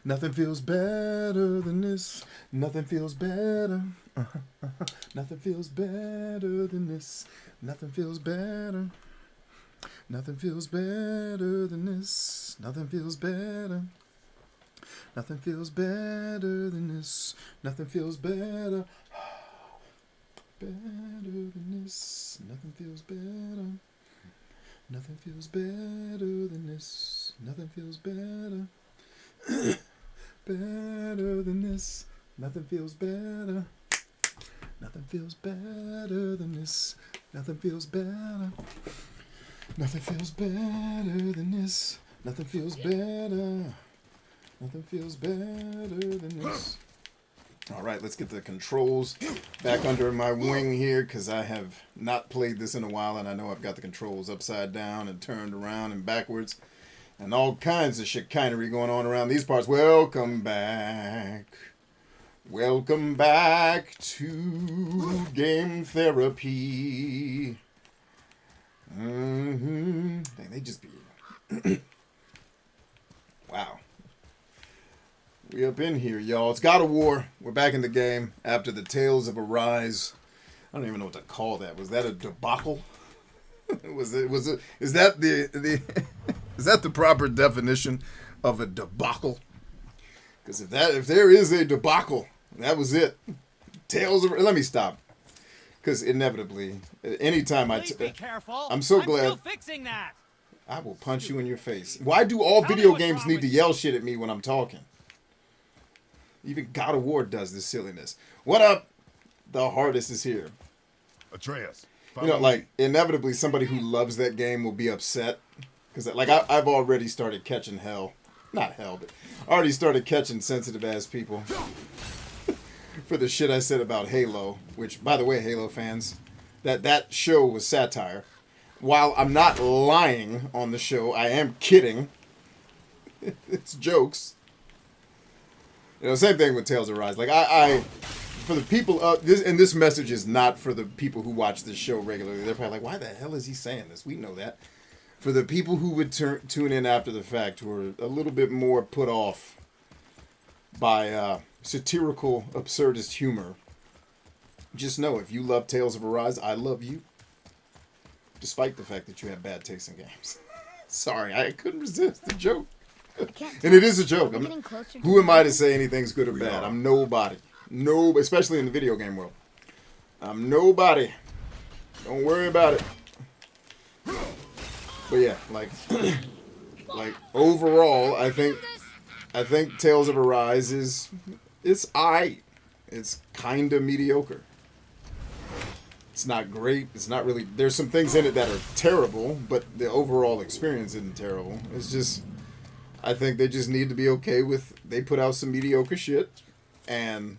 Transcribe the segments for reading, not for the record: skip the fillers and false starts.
Nothing feels better than this. Nothing feels better. Nothing feels better than this. Nothing feels better. Nothing feels better than this. Nothing feels better. Nothing feels better than this. Nothing feels better. Better than this. Nothing feels better. Nothing feels better than this. Nothing feels better. Better than this. Nothing feels better. Nothing feels better than this. Nothing feels better. Nothing feels better than this. Nothing feels better. Nothing feels better than this. All right, let's get the controls back under my wing here because I have not played this in a while, and I know I've got the controls upside down and turned around and backwards and all kinds of chicanery going on around these parts. Welcome back. Welcome back to Game Therapy. Dang, they just be... Wow. We up in here, y'all. It's God of War. We're back in the game after the Tales of Arise. I don't even know what to call that. Was that a debacle? Is that the is that the proper definition of a debacle? Because if there is a debacle, that was it. Tales of... Let me stop. Because inevitably, anytime Please be careful. I'm so glad. Still fixing that. I will punch you in your face. Why do all video games need to yell shit at me when I'm talking? Even God of War does this silliness. What up? The hardest is here. Atreus. You know, like, inevitably somebody who loves that game will be upset. Because, like, I've already started catching hell. Not hell, but already started catching sensitive-ass people. For the shit I said about Halo. Which, by the way, Halo fans, that show was satire. While I'm not lying on the show, I am kidding. It's jokes. You know, same thing with Tales of Rise. Like, for the people, this message is not for the people who watch this show regularly. They're probably like, why the hell is he saying this? We know that. For the people who would tune in after the fact, who are a little bit more put off by satirical, absurdist humor, just know, if you love Tales of Arise, I love you. Despite the fact that you have bad taste in games. Sorry, I couldn't resist the joke. And it is a joke. Who am I to say anything's good or bad? I'm nobody. No, especially in the video game world. I'm nobody. Don't worry about it. But yeah, like overall, I think Tales of Arise it's aight. It's kinda mediocre. It's not great. It's not really... There's some things in it that are terrible, but the overall experience isn't terrible. It's just... I think they just need to be okay with... They put out some mediocre shit, and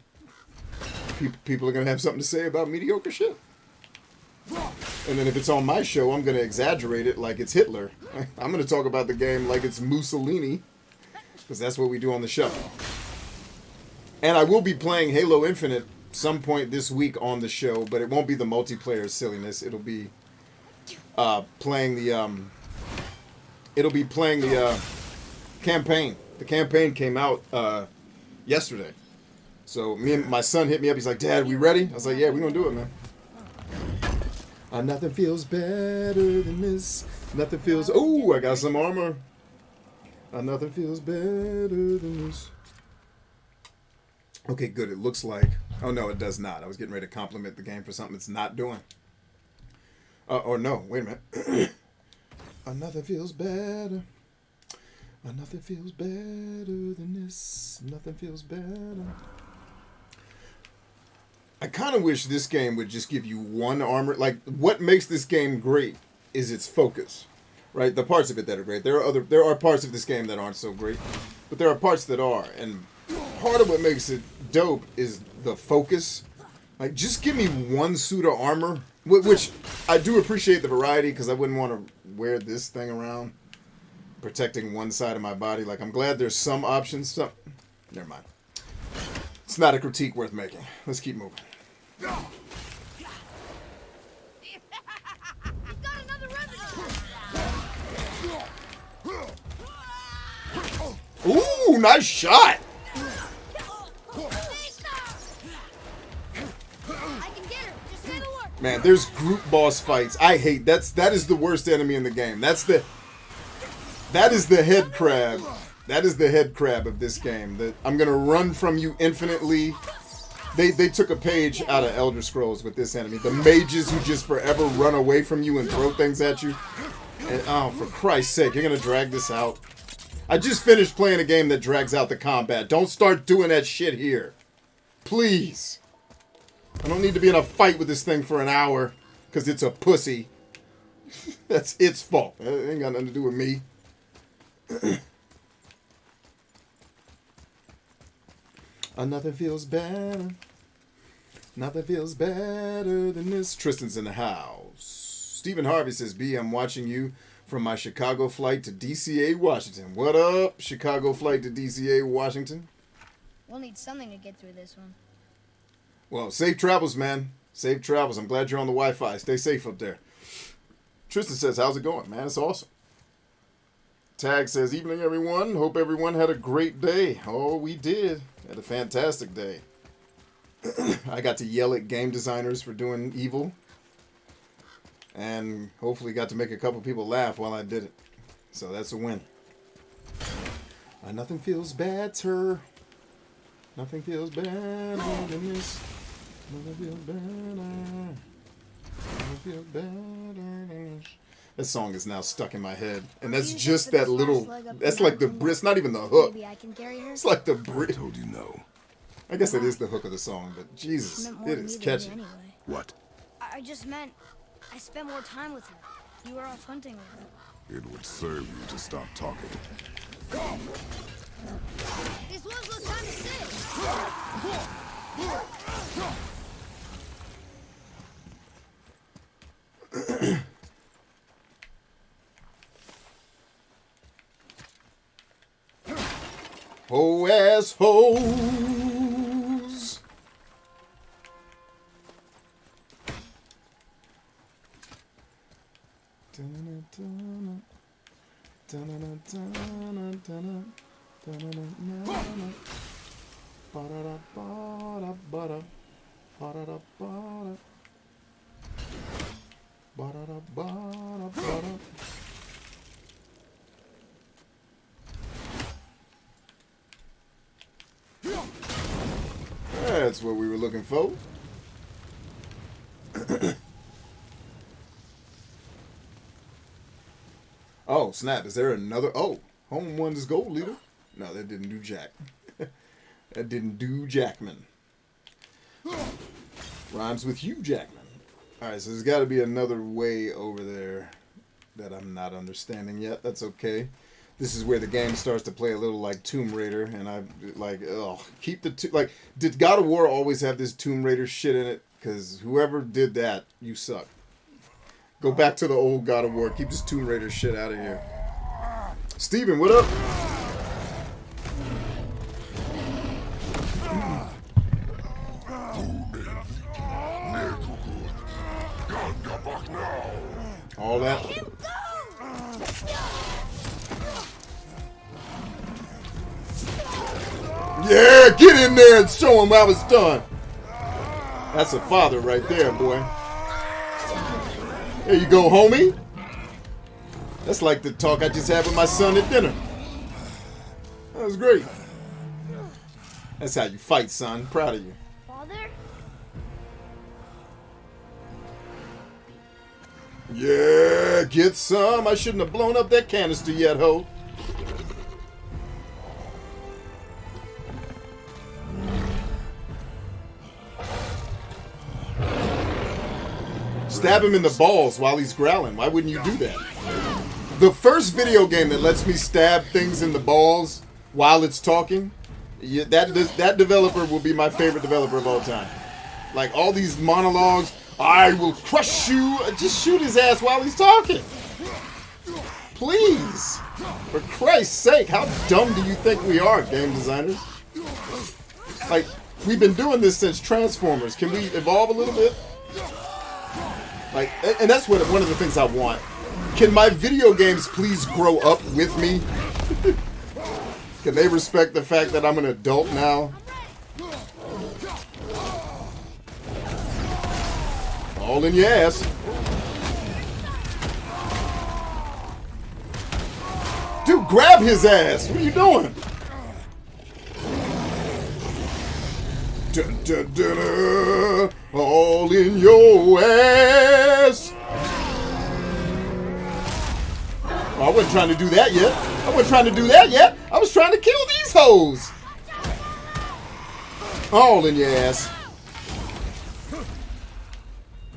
people are going to have something to say about mediocre shit. And then if it's on my show, I'm going to exaggerate it like it's Hitler. I'm going to talk about the game like it's Mussolini, because that's what we do on the show. And I will be playing Halo Infinite some point this week on the show, but it won't be the multiplayer silliness. It'll be playing the campaign. The campaign came out yesterday. So my son hit me up. He's like, "Dad, we ready?" I was like, "Yeah, we're gonna do it, man." Nothing feels better than this. Nothing feels... Oh, I got some armor. Nothing feels better than this. Okay, good. It looks like... Oh, no, it does not. I was getting ready to compliment the game for something it's not doing. Or no, wait a minute. Nothing feels better. Nothing feels better than this. Nothing feels better. I kind of wish this game would just give you one armor. Like, what makes this game great is its focus, right? The parts of it that are great. There are parts of this game that aren't so great, but there are parts that are. And part of what makes it dope is the focus. Like, just give me one suit of armor, which I do appreciate the variety, because I wouldn't want to wear this thing around, protecting one side of my body. Like, I'm glad there's some options. Never mind. It's not a critique worth making. Let's keep moving. Ooh, Ooh, nice shot. Man, there's group boss fights. I hate that is the worst enemy in the game. That is the head crab. That is the head crab of this game. That I'm gonna run from you infinitely. They took a page out of Elder Scrolls with this enemy. The mages who just forever run away from you and throw things at you. And oh, for Christ's sake, you're gonna drag this out. I just finished playing a game that drags out the combat. Don't start doing that shit here. Please. I don't need to be in a fight with this thing for an hour because it's a pussy. That's its fault. It ain't got nothing to do with me. Nothing feels better. Nothing feels better than this. Tristan's in the house. Stephen Harvey says, B, I'm watching you from my Chicago flight to DCA, Washington. What up, Chicago flight to DCA, Washington? We'll need something to get through this one. Well, safe travels, man. Safe travels. I'm glad you're on the Wi-Fi. Stay safe up there. Tristan says, how's it going, man? It's awesome. Tag says, evening, everyone. Hope everyone had a great day. Oh, we did. Had a fantastic day. I got to yell at game designers for doing evil. And hopefully got to make a couple people laugh while I did it. So that's a win. Nothing feels better. Nothing feels better than this. Nothing feels better. Nothing feels better than this. This song is now stuck in my head. And that's just that little... That's like the... It's not even the hook. Maybe I can carry her. It's like the... I told you no. I guess it is the hook of the song, but Jesus, it is catchy. Anyway. What? I just meant I spent more time with her. You were off hunting with her. It would serve you to stop talking. This was no time to sit. Ho ass hoes. That's what we were looking for. Oh, snap. Is there another? Oh, home one's gold leader. No, that didn't do jack. That didn't do Jackman. Rhymes with Hugh Jackman. Alright, so there's got to be another way over there that I'm not understanding yet. That's okay. This is where the game starts to play a little like Tomb Raider, and I like, ugh, keep the like. Did God of War always have this Tomb Raider shit in it? Because whoever did that, you suck. Go back to the old God of War. Keep this Tomb Raider shit out of here. Steven, what up? All that. Yeah, get in there and show him how it's done. That's a father right there, boy. There you go, homie. That's like the talk I just had with my son at dinner. That was great. That's how you fight, son. Proud of you. Father? Yeah, get some. I shouldn't have blown up that canister yet, ho. Stab him in the balls while he's growling. Why wouldn't you do that? The first video game that lets me stab things in the balls while it's talking, yeah, that developer will be my favorite developer of all time. Like all these monologues, I will crush you. Just shoot his ass while he's talking. Please. For Christ's sake, how dumb do you think we are, game designers? Like, we've been doing this since Transformers. Can we evolve a little bit? Like, and that's one of the things I want. Can my video games please grow up with me? Can they respect the fact that I'm an adult now? All in your ass. Dude, grab his ass. What are you doing? Dun, dun, dun, dun. All in your ass. Oh, I wasn't trying to do that yet. I was trying to kill these hoes. All in your ass.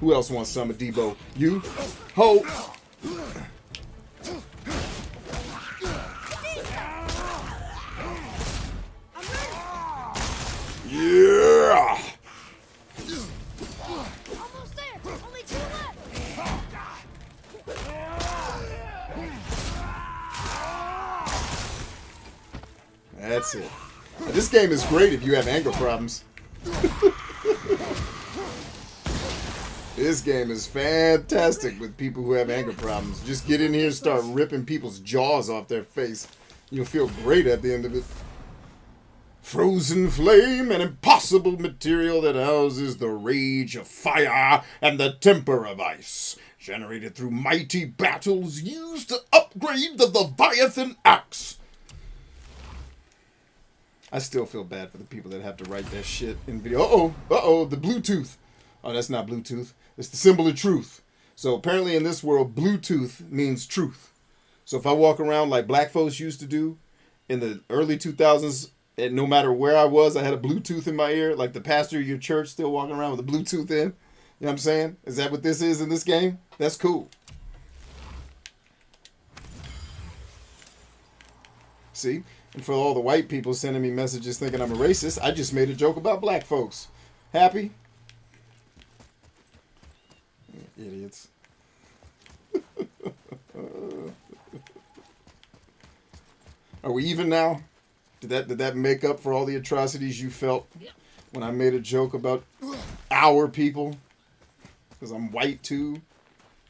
Who else wants some of Debo? You? Ho! Yeah! Almost there. Only 2 left. That's it. Now, this game is great if you have anger problems. This game is fantastic with people who have anger problems. Just get in here and start ripping people's jaws off their face. You'll feel great at the end of it. Frozen flame, an impossible material that houses the rage of fire and the temper of ice. Generated through mighty battles used to upgrade the Leviathan axe. I still feel bad for the people that have to write that shit in video. Uh-oh, the Bluetooth. Oh, that's not Bluetooth. It's the symbol of truth. So apparently in this world, Bluetooth means truth. So if I walk around like black folks used to do in the early 2000s, and no matter where I was, I had a Bluetooth in my ear, like the pastor of your church still walking around with a Bluetooth in. You know what I'm saying? Is that what this is in this game? That's cool. See? And for all the white people sending me messages thinking I'm a racist, I just made a joke about black folks. Happy? Idiots. Are we even now? Did that make up for all the atrocities you felt when I made a joke about our people? Because I'm white too.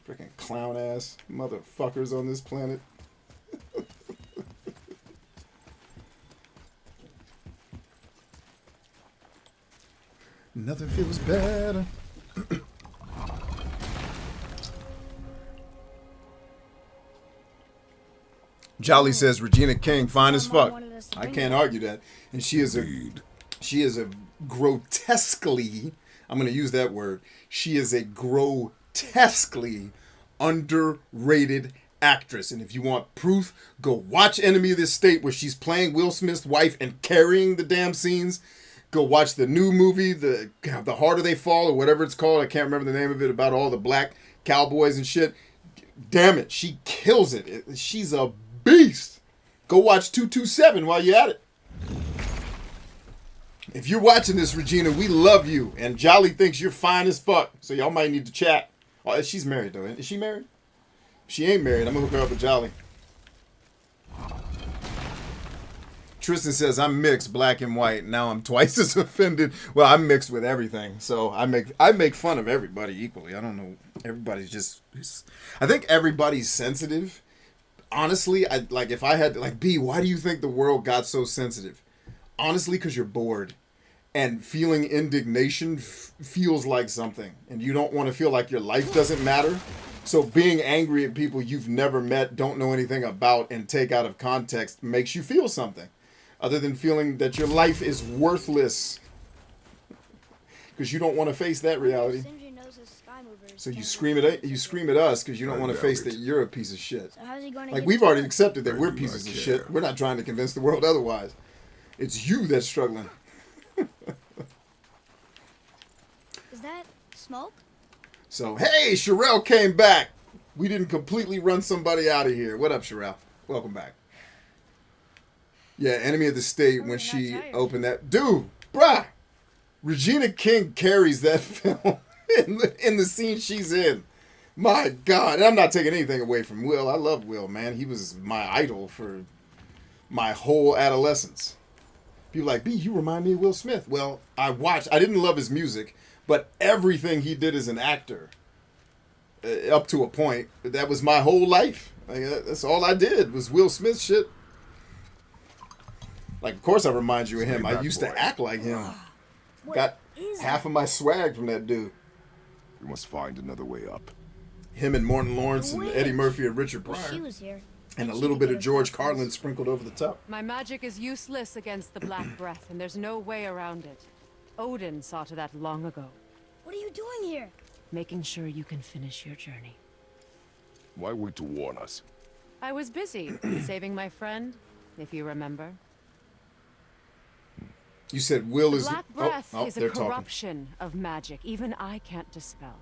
Freaking clown ass motherfuckers on this planet. Nothing feels better. Jolly says Regina King fine as fuck. I can't argue that. And she is a grotesquely, I'm going to use that word. She is a grotesquely underrated actress. And if you want proof, go watch Enemy of the State where she's playing Will Smith's wife and carrying the damn scenes. Go watch the new movie, the Harder They Fall or whatever it's called. I can't remember the name of it, about all the black cowboys and shit. Damn it, she kills it. She's a beast. Go watch 227 while you're at it. If you're watching this, Regina, we love you. And Jolly thinks you're fine as fuck. So y'all might need to chat. Oh, she's married though. Is she married? If she ain't married, I'm going to hook her up with Jolly. Tristan says, I'm mixed, black and white. Now I'm twice as offended. Well, I'm mixed with everything. So I make fun of everybody equally. I don't know. Everybody's just... I think everybody's sensitive. Honestly, if I had to, B, why do you think the world got so sensitive? Honestly, because you're bored. And feeling indignation feels like something. And you don't want to feel like your life doesn't matter. So being angry at people you've never met, don't know anything about, and take out of context makes you feel something. Other than feeling that your life is worthless. Because you don't want to face that reality. So you scream at us because you don't want to face that you're a piece of shit. So how's he going to like, we've already accepted that we're pieces of shit. We're not trying to convince the world otherwise. It's you that's struggling. Is that smoke? So, hey, Sherelle came back. We didn't completely run somebody out of here. What up, Sherelle? Welcome back. Yeah, Enemy of the State, when she opened that. Dude, bruh. Regina King carries that film in the scene she's in. My God. And I'm not taking anything away from Will. I love Will, man. He was my idol for my whole adolescence. People like, B, you remind me of Will Smith. Well, I didn't love his music, but everything he did as an actor, up to a point, that was my whole life. Like, that's all I did was Will Smith shit. Like, of course I remind you of him. Stay I back, used boy. to act like him. What Got is half of my swag from that dude. We must find another way up. Him and Morton Lawrence and Wait. Eddie Murphy and Richard Well, she Pryor. was here. And a she little could bit get of us George back first. Carlin sprinkled over the top. My magic is useless against the Black Breath, and there's no way around it. Odin saw to that long ago, What are you doing here? making sure you can finish your journey. Why wait to warn us? I was busy saving my friend, if you remember. You said Will The is... Black Breath oh, is they're a corruption of magic even I can't dispel.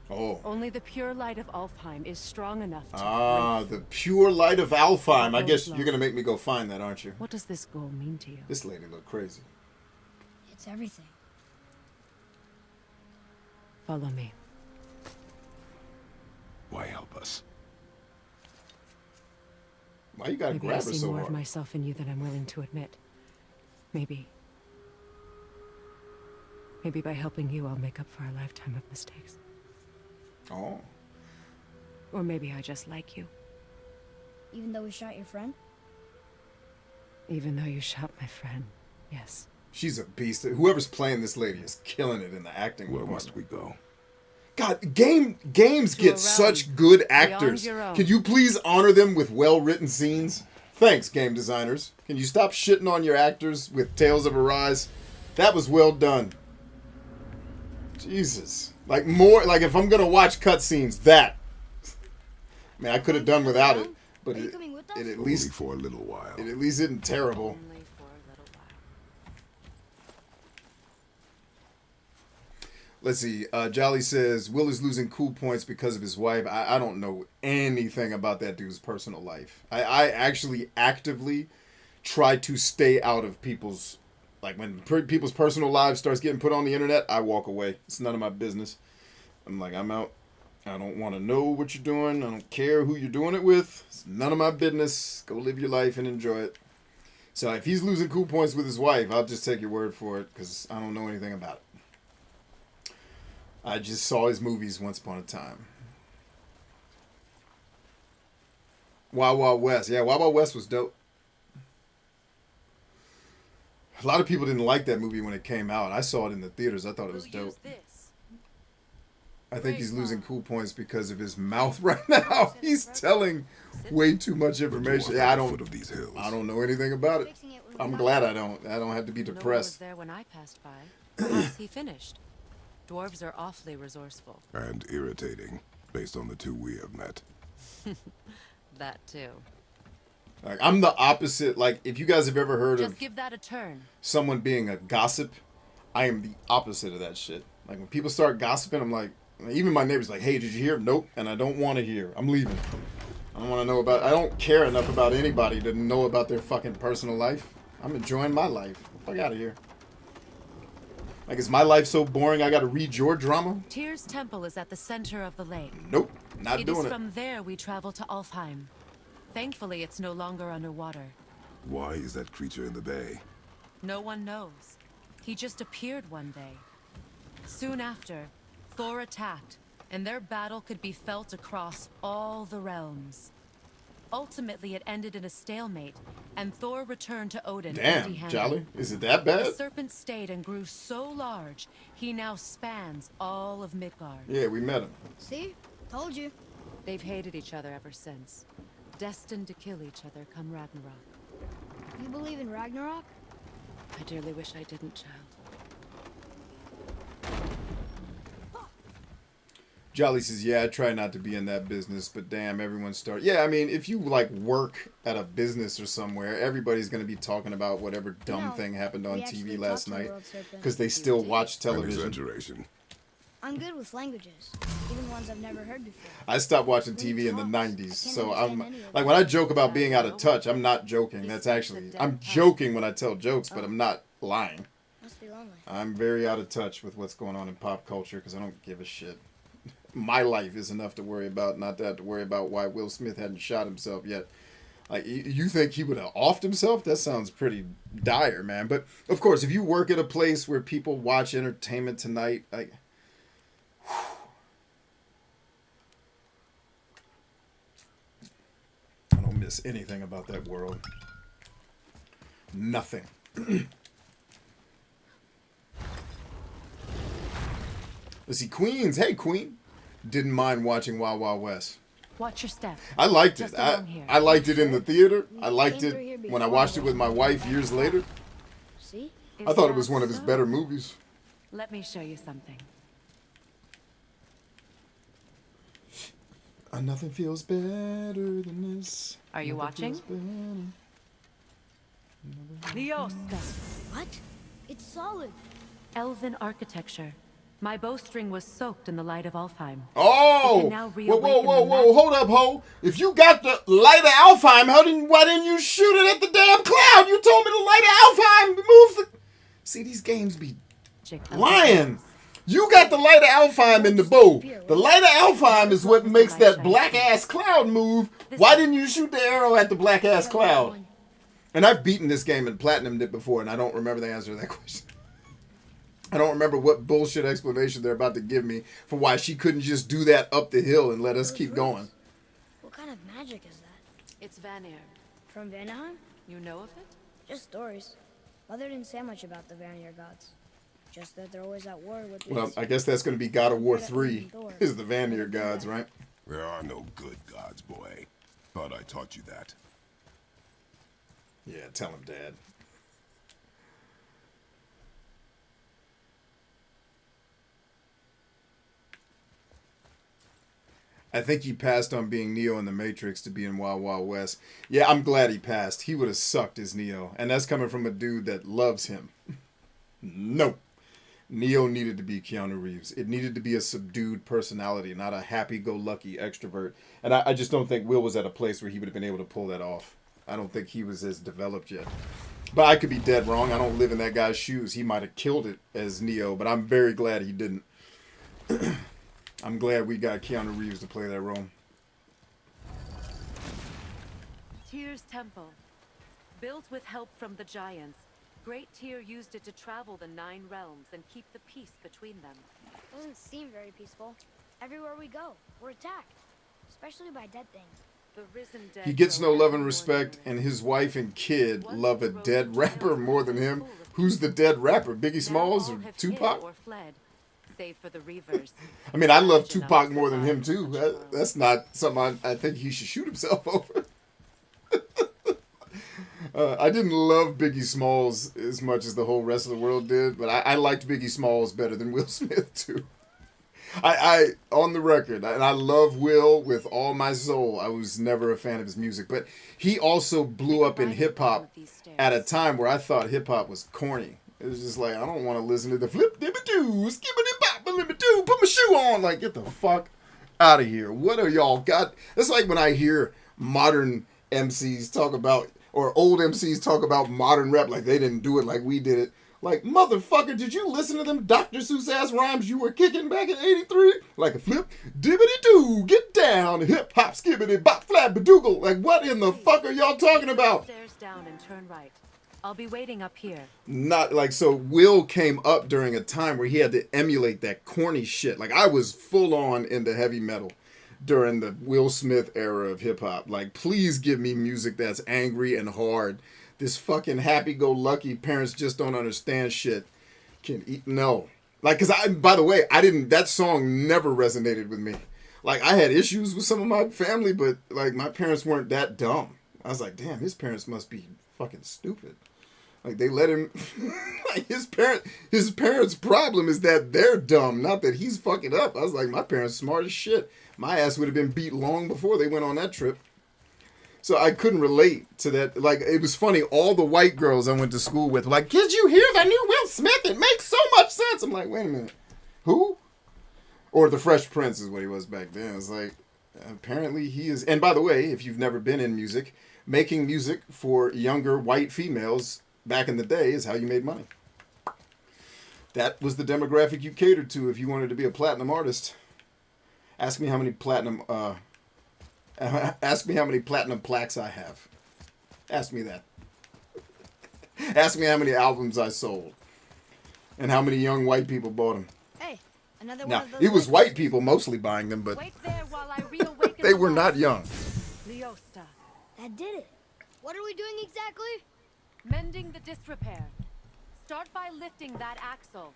talking. Oh. Only the pure light of Alfheim is strong enough to Ah, break. the pure light of Alfheim. I That guess goes you're going to make me go find that, aren't you? What does this goal mean to you? This lady look crazy. It's everything. Follow me. Why help us? Why you got to Maybe I grab her see so more hard? of myself in you than I'm willing to admit. Maybe by helping you, I'll make up for a lifetime of mistakes. Oh. Or maybe I just like you, Even though we shot your friend? even though you shot my friend. Yes. She's a beast. Whoever's playing this lady is killing it in the acting Where department. must we go? God, games To get a such realm good beyond actors. your own. Can you please honor them with well-written scenes? Thanks, game designers. Can you stop shitting on your actors with Tales of Arise? That was well done. Jesus. Like, more, like, if I'm gonna watch cutscenes, that. I mean, I could have done without it, but Are you it coming with us? at Only least for a little while. it at least isn't terrible. Only for a little while. Let's see. Jolly says Will is losing cool points because of his wife. I don't know anything about that dude's personal life. I actually actively try to stay out of people's, like, when people's personal lives starts getting put on the internet, I walk away. It's none of my business. I'm like, I'm out. I don't want to know what you're doing. I don't care who you're doing it with. It's none of my business. Go live your life and enjoy it. So if he's losing cool points with his wife, I'll just take your word for it because I don't know anything about it. I just saw his movies once upon a time. Wild Wild West. Yeah, Wild Wild West was dope. A lot of people didn't like that movie when it came out. I saw it in the theaters. I thought it was We'll dope. use this. I think he's Great losing song. cool points because of his mouth right now. He's telling way too much The information. dwarf Yeah, at the foot of these hills. I don't know anything about it. Fixing it when I'm we're glad not- I don't. I don't have to be No one was depressed. there when I passed by. Perhaps he finished. Dwarves are awfully resourceful. And irritating, based on the two we have met. That too. Like, I'm the opposite. Like, if you guys have ever heard Just of give that a turn. someone being a gossip, I am the opposite of that shit. Like, when people start gossiping, I'm like, even my neighbor's like, hey, did you hear? Nope. And I don't want to hear. I'm leaving. I don't want to know about, I don't care enough about anybody to know about their fucking personal life. I'm enjoying my life. Get the fuck out of here. Like, is my life so boring I got to read your drama? Tyr's temple is at the center of the lake. Nope. Not It is doing it. from there we travel to Alfheim. Thankfully, it's no longer underwater. Why is that creature in the bay? No one knows. He just appeared one day. Soon after, Thor attacked, and their battle could be felt across all the realms. Ultimately, it ended in a stalemate, and Thor returned to Odin Damn, empty-handed. Jolly. Is it that The bad? serpent stayed and grew so large, he now spans all of Midgard. Yeah, we met him. See? Told you. They've hated each other ever since, destined to kill each other come Ragnarok. You believe in Ragnarok? I dearly wish I didn't, child. Jolly says, yeah, I try not to be in that business, but damn, everyone starts. Yeah, I mean, if you, like, work at a business or somewhere, everybones going to be talking about whatever dumb No, thing happened on we actually TV last talked to the night. world serpent. Because they still watch An television. exaggeration. I'm good with languages, even ones I've never heard before. I stopped watching When you TV in the talk, 90s, I can't so understand I'm any of like it. when I joke about being out of touch, I'm not joking. That's actually I'm joking when I tell jokes, but I'm not lying. Must be lonely. I'm very out of touch with what's going on in pop culture because I don't give a shit. My life is enough to worry about, not to have to worry about why Will Smith hadn't shot himself yet. Like, you think he would have offed himself? That sounds pretty dire, man. But of course, if you work at a place where people watch Entertainment Tonight, like, I don't miss anything about that world. Nothing. Let's see, Queens. Hey, Queen. Didn't mind watching Wild Wild West. Watch your step. I liked it. Just along here. I liked it in the theater. I liked it when I watched it with my wife years later. See? I thought it was one of his better movies. Let me show you something. Nothing feels better than this. Are you watching? Liosta. What? It's solid. Elven architecture. My bowstring was soaked in the light of Alfheim. Oh! It can now Whoa, reawaken the magic. hold up, ho! If you got the light of Alfheim, why didn't you shoot it at the damn cloud? You told me the light of Alfheim moves the... See, these games be lying. You got the light of Alfheim in the bow. The light of Alfheim is what makes that black-ass cloud move. Why didn't you shoot the arrow at the black-ass cloud? And I've beaten this game and platinumed it before, and I don't remember the answer to that question. I don't remember what bullshit explanation they're about to give me for why she couldn't just do that up the hill and let us keep going. What kind of magic is that? It's Vanir. From Vanaheim? You know of it? Just stories. Mother didn't say much about the Vanir gods. Just that they're always at war with Well, these- I guess that's going to be God of War 3, is the Vanir gods, right? There are no good gods, boy. Thought I taught you that. Yeah, tell him, Dad. I think he passed on being Neo in the Matrix to be in Wild Wild West. Yeah, I'm glad he passed. He would have sucked as Neo. And that's coming from a dude that loves him. Nope. Neo needed to be Keanu Reeves. It needed to be a subdued personality, not a happy-go-lucky extrovert. And I just don't think Will was at a place where he would have been able to pull that off. I don't think he was as developed yet. But I could be dead wrong. I don't live in that guy's shoes. He might have killed it as Neo, but I'm very glad he didn't. I'm glad we got Keanu Reeves to play that role. Tyr's temple. Built with help from the giants, Great Tyr used it to travel the 9 realms and keep the peace between them. Doesn't seem very peaceful. Everywhere we go, we're attacked. Especially by dead things. The risen dead He gets no grow love ever and more respect, numerous. and his wife and kid Once love a the road dead to rapper Hell more than was him. full of Who's the dead rapper? Biggie Now Smalls all or have hid Tupac? or fled, save for the reavers. I mean, I love Imagine Tupac us more than him surviving too. such a world. That's not something I think he should shoot himself over. I didn't love Biggie Smalls as much as the whole rest of the world did, but I liked Biggie Smalls better than Will Smith too. I on the record, and I love Will with all my soul. I was never a fan of his music, but he also blew up in hip hop at a time where I thought hip hop was corny. It was just like, I don't want to listen to the flip dibba doo, skibbity bop limba doo, put my shoe on. Like, get the fuck out of here. What are y'all got? It's like when I hear modern MCs talk about, or old MCs talk about modern rap, like they didn't do it like we did it. Like, motherfucker, did you listen to them Dr. Seuss ass rhymes you were kicking back in 83? Like a flip, dibbity doo, get down, hip hop, skibbity bop, flap, badoogle. Like, what in the fuck are y'all talking about? Stairs down and turn right. I'll be waiting up here. Not like, so Will came up during a time where he had to emulate that corny shit. Like, I was full on into heavy metal during the Will Smith era of hip hop. Like, please give me music that's angry and hard. This fucking happy-go-lucky parents just don't understand shit can eat. No. Like, cause by the way, that song never resonated with me. Like, I had issues with some of my family, but like my parents weren't that dumb. I was like, damn, his parents must be fucking stupid. Like, they let him, like his parents' problem is that they're dumb, not that he's fucking up. I was like, my parents smart as shit. My ass would have been beat long before they went on that trip. So I couldn't relate to that. Like, it was funny. All the white girls I went to school with were like, did you hear the new Will Smith? It makes so much sense. I'm like, wait a minute. Who? Or the Fresh Prince is what he was back then. It's like, apparently he is. And by the way, if you've never been in music, making music for younger white females back in the day is how you made money. That was the demographic you catered to if you wanted to be a platinum artist. Ask me how many platinum plaques I have. Ask me that. Ask me how many albums I sold. And how many young white people bought them. Hey, another one Now, of those. it was white people mostly buying them, but Wait there while I reawaken they the were light. not young. Liosta. That did it. What are we doing exactly? Mending the disrepair. Start by lifting that axle.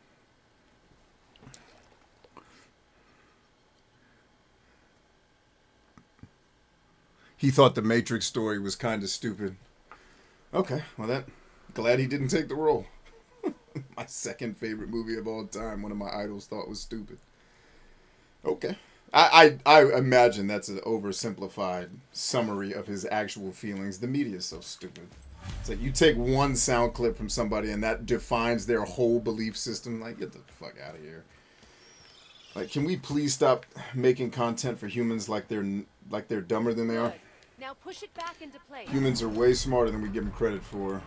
He thought the Matrix story was kind of stupid. Okay, well glad he didn't take the role. My second favorite movie of all time, one of my idols thought was stupid. Okay. I imagine that's an oversimplified summary of his actual feelings. The media is so stupid. It's like you take one sound clip from somebody and that defines their whole belief system. Like, get the fuck out of here. Like, can we please stop making content for humans like they're dumber than they are? Now push it back into place. Humans are way smarter than we give them credit for.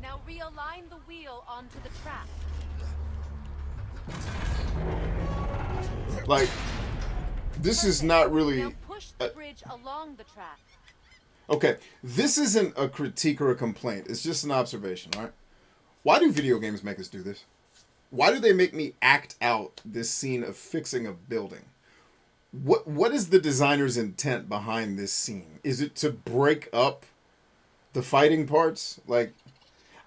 Now realign the wheel onto the track. Like, this is not really... Now push the bridge along the track. Okay, this isn't a critique or a complaint. It's just an observation, all right? Why do video games make us do this? Why do they make me act out this scene of fixing a building? What is the designer's intent behind this scene? Is it to break up the fighting parts? Like,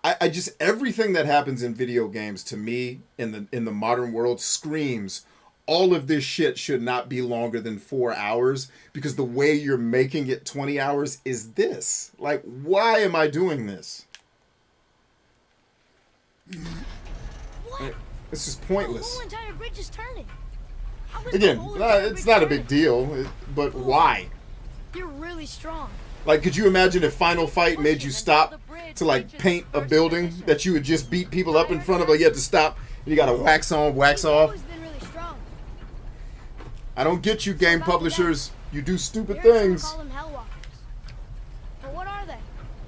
I just, everything that happens in video games to me in the modern world screams, all of this shit should not be longer than 4 hours, because the way you're making it 20 hours is this. Like, why am I doing this? What? It's just pointless. The whole entire bridge is turning. Again, it's not a big deal, but why? You're really strong. Like, could you imagine if Final Fight made you stop to, like, paint a building that you would just beat people up in front of? Like, you had to stop, and you gotta wax on, wax off. Really strong. I don't get you, game publishers. You do stupid Some things. call them hellwalkers. But what are they?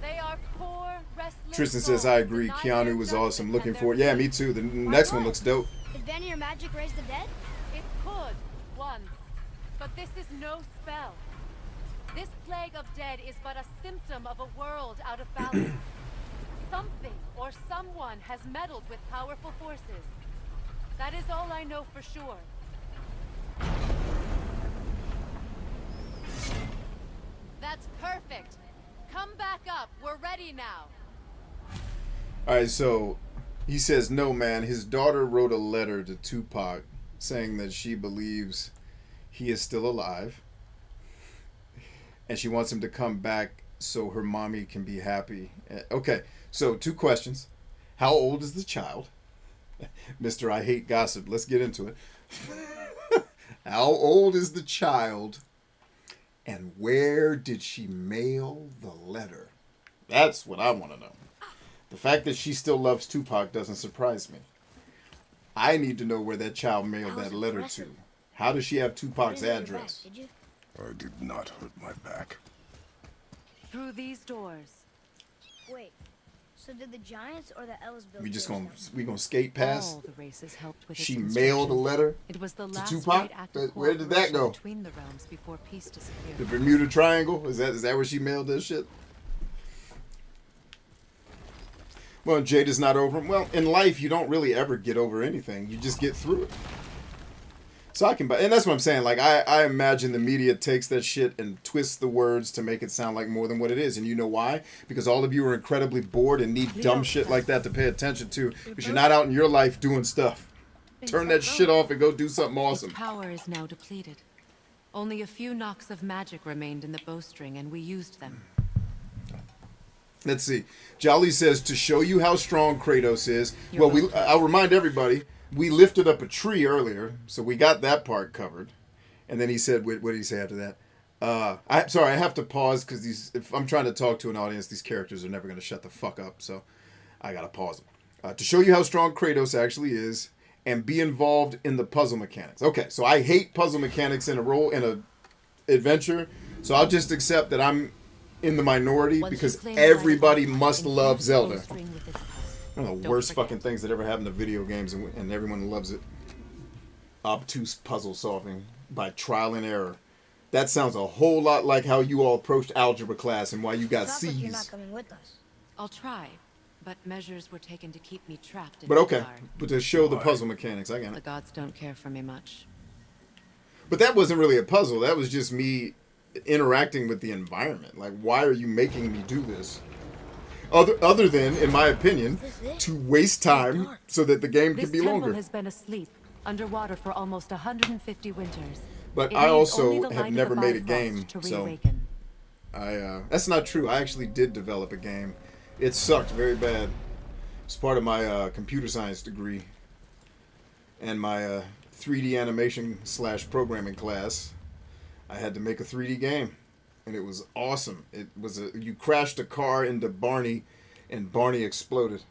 They are poor, restless Tristan says, I agree. Keanu was awesome. Looking for it. Yeah, me too. The next one looks dope. Did Vanny or magic raise the dead? It could, once. But this is no spell. This plague of dead is but a symptom of a world out of balance. Something or someone has meddled with powerful forces. That is all I know for sure. That's perfect. Come back up. We're ready now. Alright, so he says, no, man. His daughter wrote a letter to Tupac saying that she believes he is still alive. And she wants him to come back so her mommy can be happy. Okay, so 2 questions. How old is the child? Mr. I hate gossip. Let's get into it. How old is the child? And where did she mail the letter? That's what I want to know. The fact that she still loves Tupac doesn't surprise me. I need to know where that child mailed that letter to. How does she have Tupac's address? Did you? I did not hurt my back. Through these doors. Wait. So did the giants or the elves build? We gonna skate past? All the races helped with She its mailed a letter It was the to last Tupac? great act of Where did that cooperation go? between the realms before peace disappeared. The Bermuda Triangle? Is that where she mailed this shit? Well, Jade is not over. Well, in life, you don't really ever get over anything. You just get through it. So I can, and that's what I'm saying. Like, I imagine the media takes that shit and twists the words to make it sound like more than what it is. And you know why? Because all of you are incredibly bored and need dumb shit like that to pay attention to. Because you're not out in your life doing stuff. Turn that shit off and go do something awesome. Its power is now depleted. Only a few knocks of magic remained in the bowstring, and we used them. Let's see. Jolly says, to show you how strong Kratos is. Well, I'll remind everybody, we lifted up a tree earlier, so we got that part covered. And then he said, what did he say after that? I have to pause because if I'm trying to talk to an audience, these characters are never going to shut the fuck up. So I got to pause them. To show you how strong Kratos actually is and be involved in the puzzle mechanics. Okay, so I hate puzzle mechanics in a adventure, so I'll just accept that I'm in the minority because everybody must love Zelda. One of the worst fucking things that ever happened to video games, and everyone loves it. Obtuse puzzle solving by trial and error. That sounds a whole lot like how you all approached algebra class and why you got C's. You're not coming with us. I'll try, but measures were taken to keep me trapped in But okay, Midgard. but to show the puzzle mechanics, I get The it. gods don't care for me much. But that wasn't really a puzzle. That was just me interacting with the environment. Like, why are you making me do this? Other than, in my opinion, to waste time so that the game can be This longer. temple has been asleep, underwater for almost 150 winters. But It I needs also only the have light never of the made a Bifrost game, to so reawaken. that's not true. I actually did develop a game. It sucked very bad. It's part of my computer science degree and my 3D animation / programming class. I had to make a 3D game, and it was awesome. It was you crashed a car into Barney, and Barney exploded.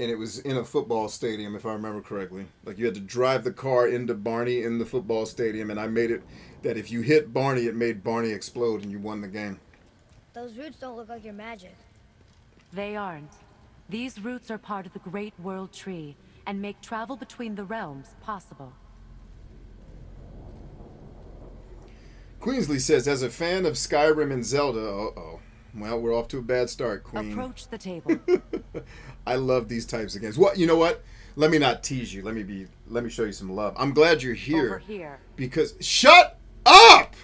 And it was in a football stadium, if I remember correctly. Like, you had to drive the car into Barney in the football stadium, and I made it that if you hit Barney, it made Barney explode, and you won the game. Those roots don't look like your magic. They aren't. These roots are part of the Great World Tree and make travel between the realms possible. Queensley says, as a fan of Skyrim and Zelda, well, we're off to a bad start, Queen. Approach the table. I love these types of games. What, you know what? Let me not tease you. Let me show you some love. I'm glad you're here. Over here. Because shut up!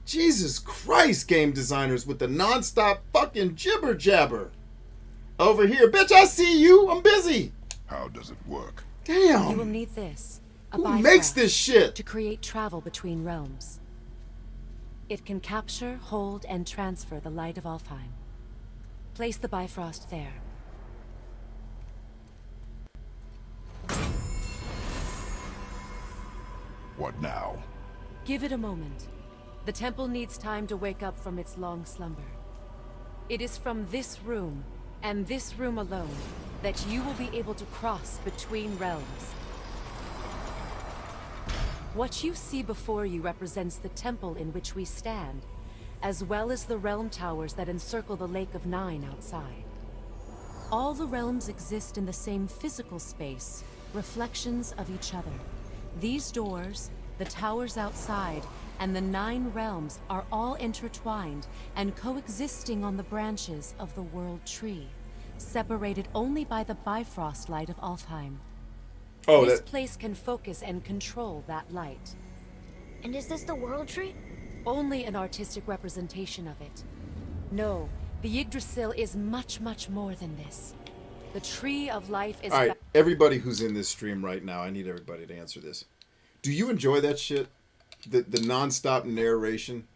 Jesus Christ, game designers with the nonstop fucking jibber jabber. Over here. Bitch, I see you. I'm busy. How does it work? Damn. You will need this. A Who Bifrost, makes this shit? to create travel between realms. It can capture, hold, and transfer the light of Alfheim. Place the Bifrost there. What now? Give it a moment. The temple needs time to wake up from its long slumber. It is from this room, and this room alone, that you will be able to cross between realms. What you see before you represents the temple in which we stand, as well as the realm towers that encircle the Lake of Nine outside. All the realms exist in the same physical space, reflections of each other. These doors, the towers outside, and the 9 realms are all intertwined and coexisting on the branches of the World Tree, separated only by the Bifrost light of Alfheim. Oh, This place can focus and control that light. And is this the World Tree? Only an artistic representation of it. No, the Yggdrasil is much, much more than this. The Tree of Life is... all right, everybody who's in this stream right now, I need everybody to answer this. Do you enjoy that shit? The nonstop narration?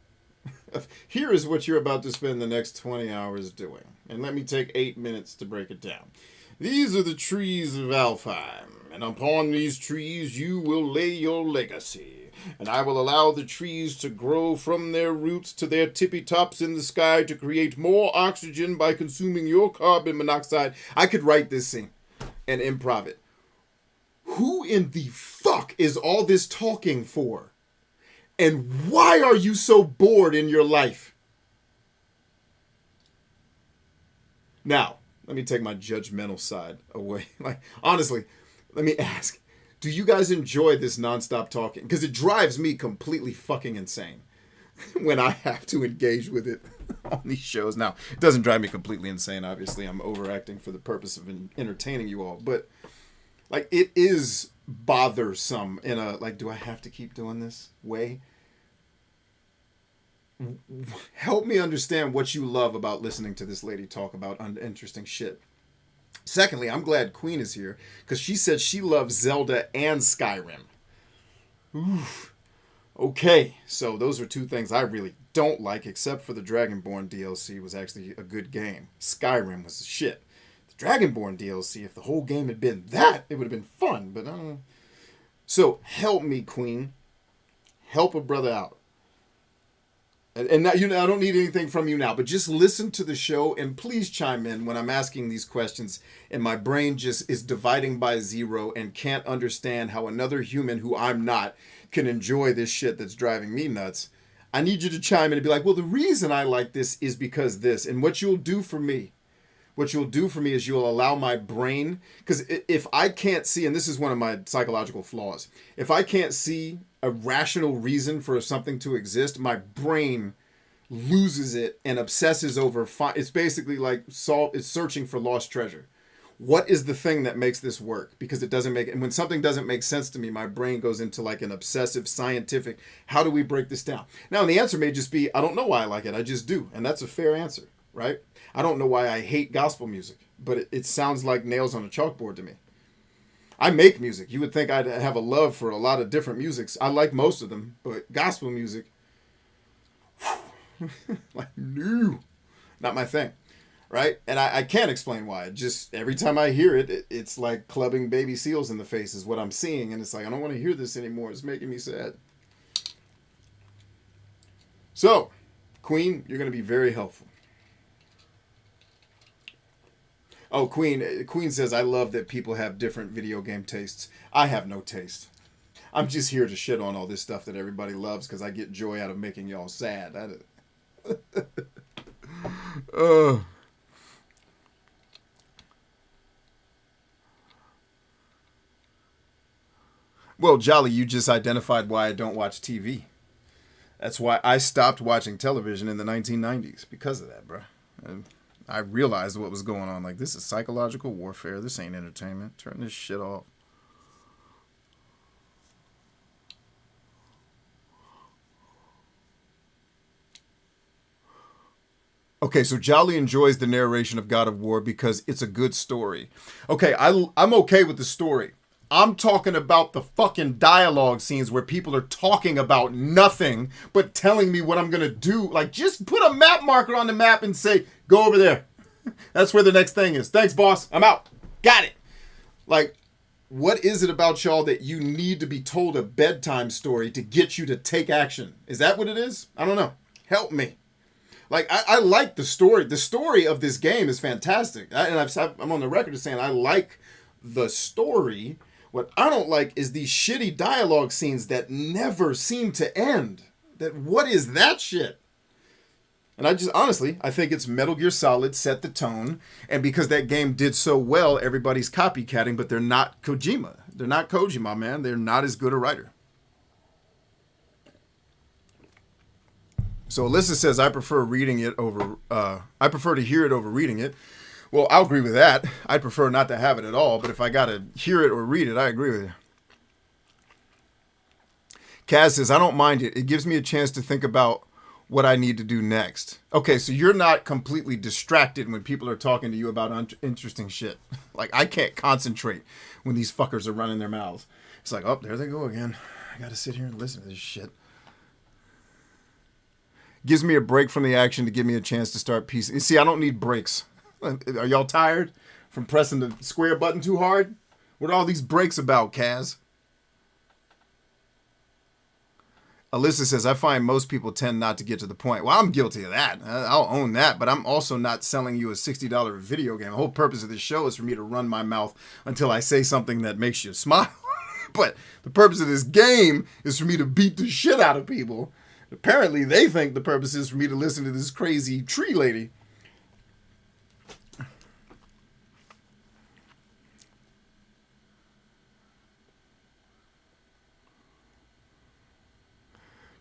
Here is what you're about to spend the next 20 hours doing. And let me take 8 minutes to break it down. These are the trees of Alfheim, and upon these trees you will lay your legacy. And I will allow the trees to grow from their roots to their tippy tops in the sky to create more oxygen by consuming your carbon monoxide. I could write this scene and improv it. Who in the fuck is all this talking for? And why are you so bored in your life? Now, let me take my judgmental side away. Like, honestly, let me ask, do you guys enjoy this nonstop talking? Because it drives me completely fucking insane when I have to engage with it on these shows. Now, it doesn't drive me completely insane, obviously. I'm overacting for the purpose of entertaining you all. But, like, it is bothersome in a, like, do I have to keep doing this way? Help me understand what you love about listening to this lady talk about uninteresting shit. Secondly, I'm glad Queen is here because she said she loves Zelda and Skyrim. Oof. Okay, so those are 2 things I really don't like, except for the Dragonborn DLC was actually a good game. Skyrim was shit. The Dragonborn DLC, if the whole game had been that, it would have been fun, but I don't know. So help me, Queen. Help a brother out. And now, you know, I don't need anything from you now, but just listen to the show and please chime in when I'm asking these questions and my brain just is dividing by 0 and can't understand how another human who I'm not can enjoy this shit that's driving me nuts. I need you to chime in and be like, well, the reason I like this is because this. And what you'll do for me is you'll allow my brain, because if I can't see, and this is one of my psychological flaws, if I can't see a rational reason for something to exist, my brain loses it and obsesses over. It's basically like it's searching for lost treasure. What is the thing that makes this work? Because it doesn't make, and when something doesn't make sense to me, my brain goes into like an obsessive scientific, how do we break this down? Now, the answer may just be, I don't know why I like it. I just do. And that's a fair answer, right? I don't know why I hate gospel music, but it sounds like nails on a chalkboard to me. I make music. You would think I'd have a love for a lot of different musics. I like most of them, but gospel music, like, no, not my thing, right? And I can't explain why. Just every time I hear it, it's like clubbing baby seals in the face is what I'm seeing. And it's like, I don't want to hear this anymore. It's making me sad. So, Queen, you're going to be very helpful. Oh, Queen says, I love that people have different video game tastes. I have no taste. I'm just here to shit on all this stuff that everybody loves because I get joy out of making y'all sad. Well, Jolly, you just identified why I don't watch TV. That's why I stopped watching television in the 1990s. Because of that, bro. I realized what was going on. Like, this is psychological warfare. This ain't entertainment. Turn this shit off. Okay, so Jolly enjoys the narration of God of War because it's a good story. Okay, I'm okay with the story. I'm talking about the fucking dialogue scenes where people are talking about nothing but telling me what I'm going to do. Like, just put a map marker on the map and say, go over there. That's where the next thing is. Thanks, boss. I'm out. Got it. Like, what is it about y'all that you need to be told a bedtime story to get you to take action? Is that what it is? I don't know. Help me. Like, I like the story. The story of this game is fantastic. I'm on the record as saying I like the story. What I don't like is these shitty dialogue scenes that never seem to end. What is that shit? And I think it's Metal Gear Solid set the tone. And because that game did so well, everybody's copycatting, but they're not Kojima. They're not Kojima, man. They're not as good a writer. So Alyssa says, I prefer to hear it over reading it. Well, I'll agree with that. I'd prefer not to have it at all, but if I got to hear it or read it, I agree with you. Kaz says, I don't mind it. It gives me a chance to think about what I need to do next. Okay, so you're not completely distracted when people are talking to you about interesting shit. Like, I can't concentrate when these fuckers are running their mouths. It's like, oh, there they go again. I got to sit here and listen to this shit. Gives me a break from the action to give me a chance to start piecing. You see, I don't need breaks. Are y'all tired from pressing the square button too hard? What are all these breaks about, Kaz? Alyssa says, I find most people tend not to get to the point. Well, I'm guilty of that. I'll own that, but I'm also not selling you a $60 video game. The whole purpose of this show is for me to run my mouth until I say something that makes you smile. But the purpose of this game is for me to beat the shit out of people. Apparently, they think the purpose is for me to listen to this crazy tree lady.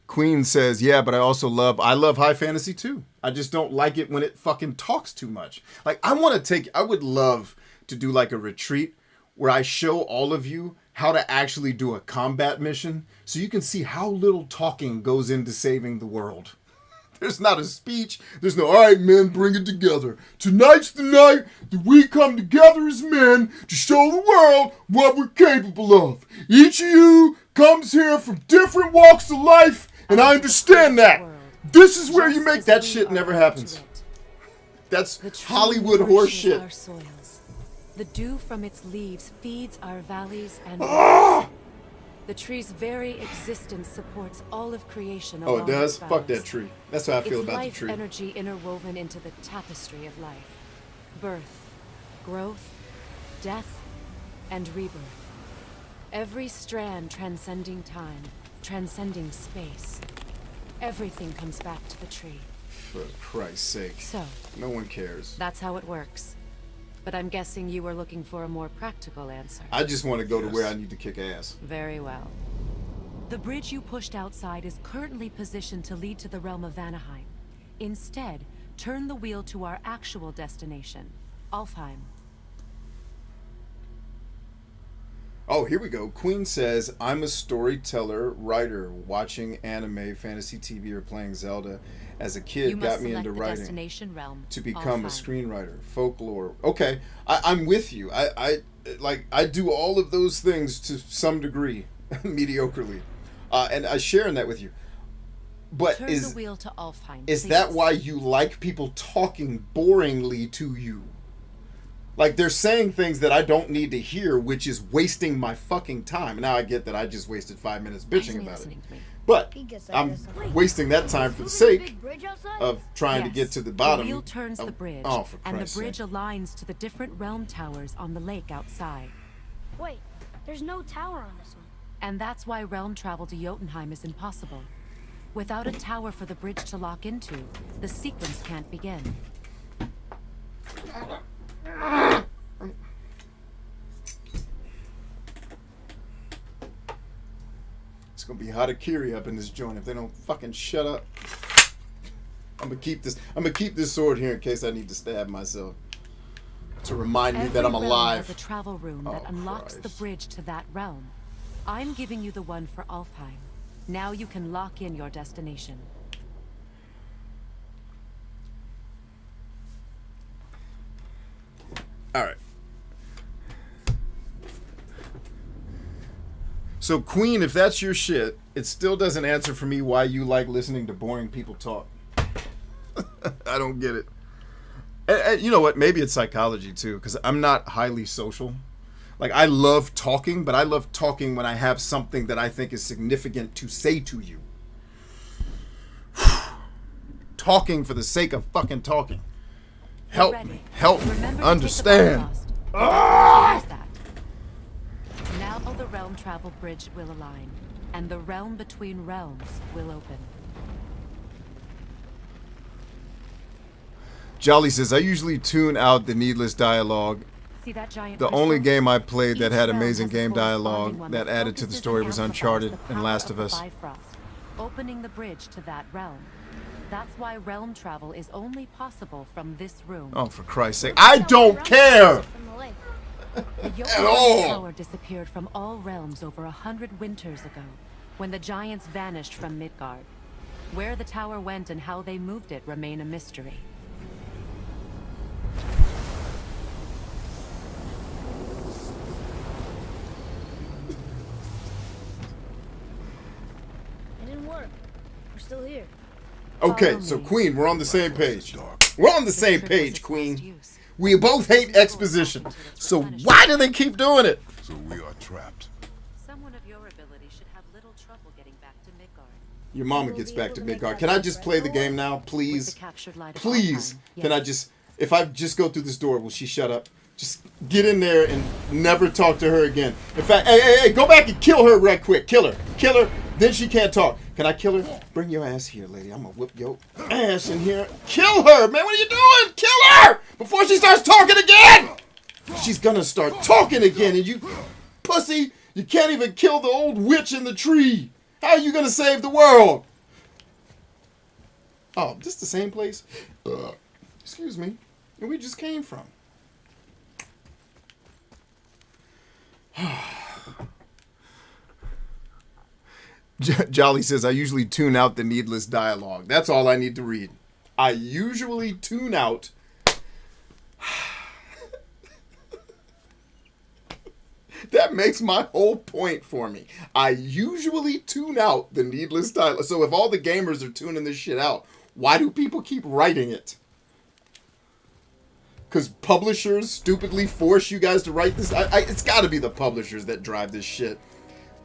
Queen says, yeah, but I love high fantasy too. I just don't like it when it fucking talks too much. Like, I would love to do like a retreat where I show all of you how to actually do a combat mission so you can see how little talking goes into saving the world. There's not a speech. There's no, all right, men, bring it together. Tonight's the night that we come together as men to show the world what we're capable of. Each of you comes here from different walks of life, and I understand that. This is where you make that shit never happens. That's Hollywood horse shit. The dew from its leaves feeds our valleys and the tree's very existence supports all of creation. Oh, it does? Fuck that tree. That's how I feel about the tree. It's life energy interwoven into the tapestry of life. Birth, growth, death, and rebirth. Every strand transcending time, transcending space. Everything comes back to the tree. For Christ's sake. So, no one cares. That's how it works. But I'm guessing you were looking for a more practical answer. I just want to go to where I need to kick ass. Very well. The bridge you pushed outside is currently positioned to lead to the realm of Vanaheim. Instead, turn the wheel to our actual destination, Alfheim. Oh, here we go. Queen says, I'm a storyteller, writer. Watching anime, fantasy TV, or playing Zelda as a kid got me into writing destination realm, to become a screenwriter. Folklore. Okay, I'm with you. I do all of those things to some degree, mediocrely. And I share in that with you. But Turn the wheel to Alfheim, is please. that why you like people talking boringly to you? Like, they're saying things that I don't need to hear, which is wasting my fucking time. Now I get that I just wasted 5 minutes bitching about it. But I'm wasting that time for the sake of trying to get to the bottom. The wheel turns the bridge, for and the Christ's bridge sake. aligns to the different realm towers on the lake outside. Wait, there's no tower on this one. And that's why realm travel to Jotunheim is impossible. Without a tower for the bridge to lock into, the sequence can't begin. It's gonna be harakiri up in this joint if they don't fucking shut up. I'm gonna keep this sword here in case I need to stab myself. To remind me that I'm Every realm alive. has a travel room that unlocks the Christ. bridge to that realm. I'm giving you the one for Alfheim. Now you can lock in your destination. Alright. So, Queen, if that's your shit, it still doesn't answer for me why you like listening to boring people talk. I don't get it. And you know what? Maybe it's psychology, too, because I'm not highly social. Like, I love talking, but I love talking when I have something that I think is significant to say to you. Talking for the sake of fucking talking. Help me. Help me. Remember to Understand. take the ballast. That. Now the realm travel bridge will align, and the realm between realms will open. Jolly says, I usually tune out the needless dialogue. See that giant The crystal? only game I played that Each had realm amazing has a game corresponding dialogue one that added to the focuses story and was amplifies Uncharted the and power Last of the Us. Bifrost, opening the bridge to that realm. That's why realm travel is only possible from this room. Oh, for Christ's sake. I don't care! From the lake. The At all. Jotunheim Tower disappeared from all realms over 100 winters ago, when the giants vanished from Midgard. Where the tower went and how they moved it remain a mystery. It didn't work. We're still here. Okay, Follow so me. Queen, we're on the same page. We're on the same trick was page, its last Queen. use. We both hate exposition. So why do they keep doing it? So we are trapped. Someone of your ability should have little trouble getting back to Midgard. Your mama gets back to Midgard. Can I just play the game now, With please? the captured light of Please. Alfheim, Can I yes. just, if I just go through this door, will she shut up? Just get in there and never talk to her again. In fact, hey, go back and kill her right quick. Kill her. Then she can't talk. Can I kill her? Bring your ass here, lady. I'm gonna whip your ass in here. Kill her, man. What are you doing? Kill her before she starts talking again. She's gonna start talking again, and you, pussy, you can't even kill the old witch in the tree. How are you gonna save the world? Oh, this the same place? Excuse me. And we just came from. Jolly says, I usually tune out the needless dialogue. That's all I need to read. I usually tune out. That makes my whole point for me. I usually tune out the needless dialogue. So if all the gamers are tuning this shit out, why do people keep writing it? Because publishers stupidly force you guys to write this? It's got to be the publishers that drive this shit.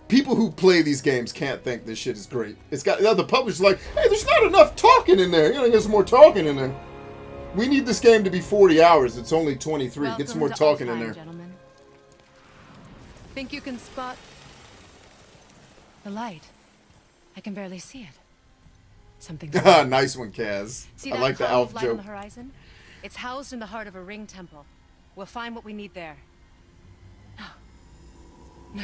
People who play these games can't think this shit is great. It's got the publisher's like, hey, there's not enough talking in there. You gotta get some more talking in there. We need this game to be 40 hours. It's only 23. Get some more Welcome to talking in Alfheim, there. Gentlemen. Think you can spot the light? I can barely see it. Something's wrong. Nice one, Kaz. See I that like the cloud elf of light on joke. the horizon? It's housed in the heart of a ring temple. We'll find what we need there. No.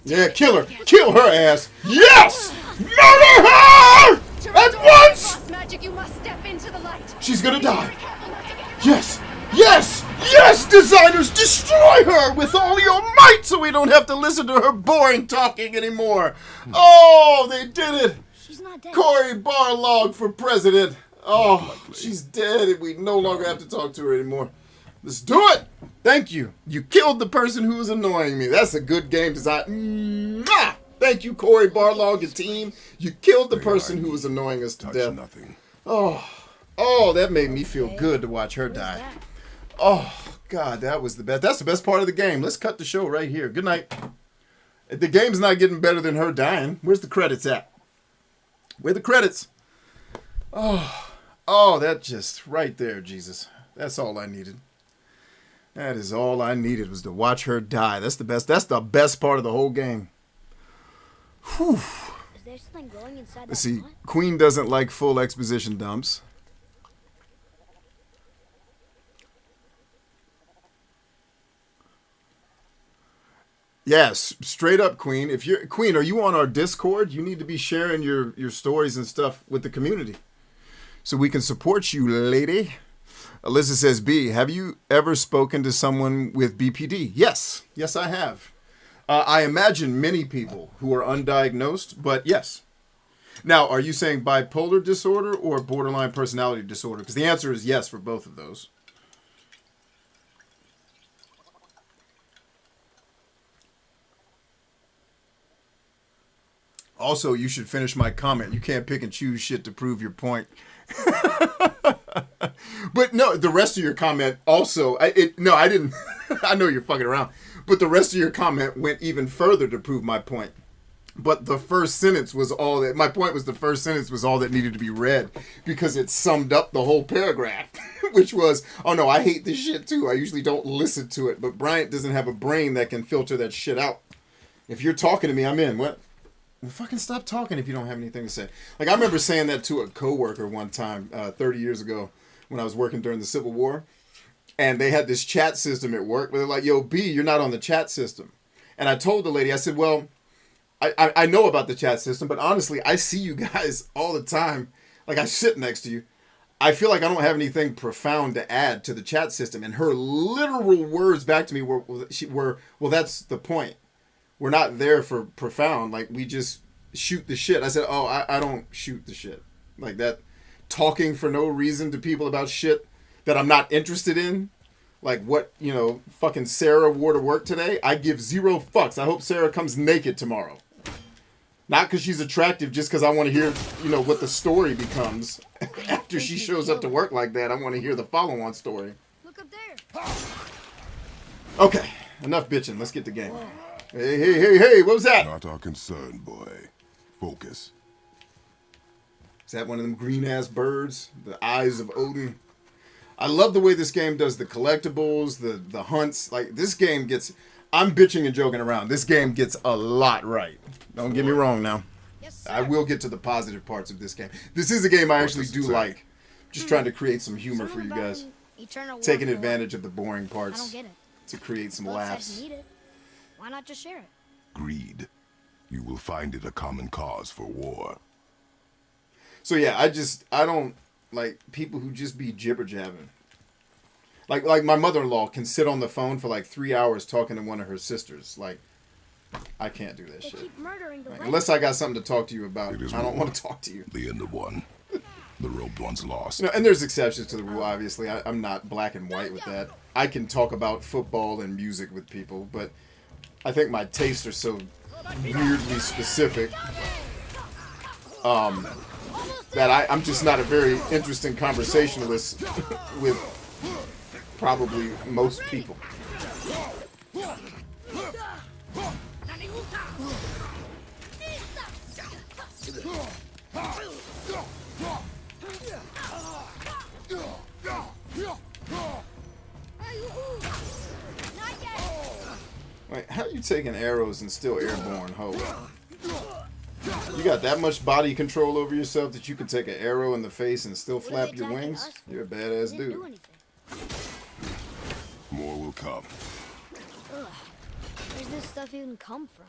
Yeah, kill her. Kill her ass. Yes! Murder her! At once! Boss magic, you must step into the light. She's gonna die. Be careful not to get Yes! Yes! Yes, designers, destroy her with all your might so we don't have to listen to her boring talking anymore. Oh, they did it. She's not dead. Cory Barlog for president. Oh, she's dead and we no longer have to talk to her anymore. Let's do it. Thank you. You killed the person who was annoying me. That's a good game design. Mwah! Thank you, Cory Barlog and team. You killed the person who was annoying us to death. Nothing. Oh, that made me feel good to watch her die. Oh, God, that was the best. That's the best part of the game. Let's cut the show right here. Good night. The game's not getting better than her dying. Where's the credits at? Where are the credits? Oh, that just right there, Jesus. That's all I needed. That is all I needed was to watch her die. That's the best. That's the best part of the whole game. Whew. Is there something glowing inside Let's that see. pot? Queen doesn't like full exposition dumps. Yes, straight up, Queen. If you're Queen, are you on our Discord? You need to be sharing your stories and stuff with the community, so we can support you, lady. Alyssa says, B, have you ever spoken to someone with BPD? Yes, I have. I imagine many people who are undiagnosed, but yes. Now, are you saying bipolar disorder or borderline personality disorder? Because the answer is yes for both of those. Also, you should finish my comment. You can't pick and choose shit to prove your point. But no, the rest of your comment also, I didn't, I know you're fucking around, but the rest of your comment went even further to prove my point. But the first sentence was all that, my point was the first sentence was all that needed to be read because it summed up the whole paragraph, which was, oh no, I hate this shit too. I usually don't listen to it, but Bryant doesn't have a brain that can filter that shit out. If you're talking to me, I'm in. What? Well, fucking stop talking if you don't have anything to say. Like, I remember saying that to a coworker one time, 30 years ago, when I was working during the Civil War. And they had this chat system at work where they're like, yo, B, you're not on the chat system. And I told the lady, I said, well, I know about the chat system, but honestly, I see you guys all the time. Like, I sit next to you. I feel like I don't have anything profound to add to the chat system. And her literal words back to me were well, that's the point. We're not there for profound. Like, we just shoot the shit. I said, oh, I don't shoot the shit. Like that talking for no reason to people about shit that I'm not interested in. Like what, fucking Sarah wore to work today. I give zero fucks. I hope Sarah comes naked tomorrow. Not because she's attractive, just because I want to hear, what the story becomes. After she shows up to work like that, I want to hear the follow-on story. Look up there. Okay, enough bitching. Let's get the game. Hey, what was that? Not our concern, boy. Focus. Is that one of them green-ass birds? The eyes of Odin? I love the way this game does the collectibles, the hunts. Like, this game gets... I'm bitching and joking around. This game gets a lot right. Don't get me wrong now. Yes, sir. I will get to the positive parts of this game. This is a game I actually do like. Just trying to create some humor for you guys. Taking advantage of the boring I parts don't get it. to create some Both sides laughs. need it. Why not just share it? Greed. You will find it a common cause for war. So yeah, I don't like people who just be jibber jabbing. Like my mother-in-law can sit on the phone for like 3 hours talking to one of her sisters. Like, I can't do that They shit. keep murdering the right. Unless I got something to talk to you about, It is I don't war. want to talk to you. The end of one. The robed one's lost. And there's exceptions to the rule, obviously. I'm not black and white with that. I can talk about football and music with people, but I think my tastes are so weirdly specific that I'm just not a very interesting conversationalist with probably most people. Wait, how you taking arrows and still airborne, ho? You got that much body control over yourself that you can take an arrow in the face and still What are flap they your attacking wings? us for? You're a badass They didn't do dude. anything. More will come. Ugh. Where's this stuff even come from?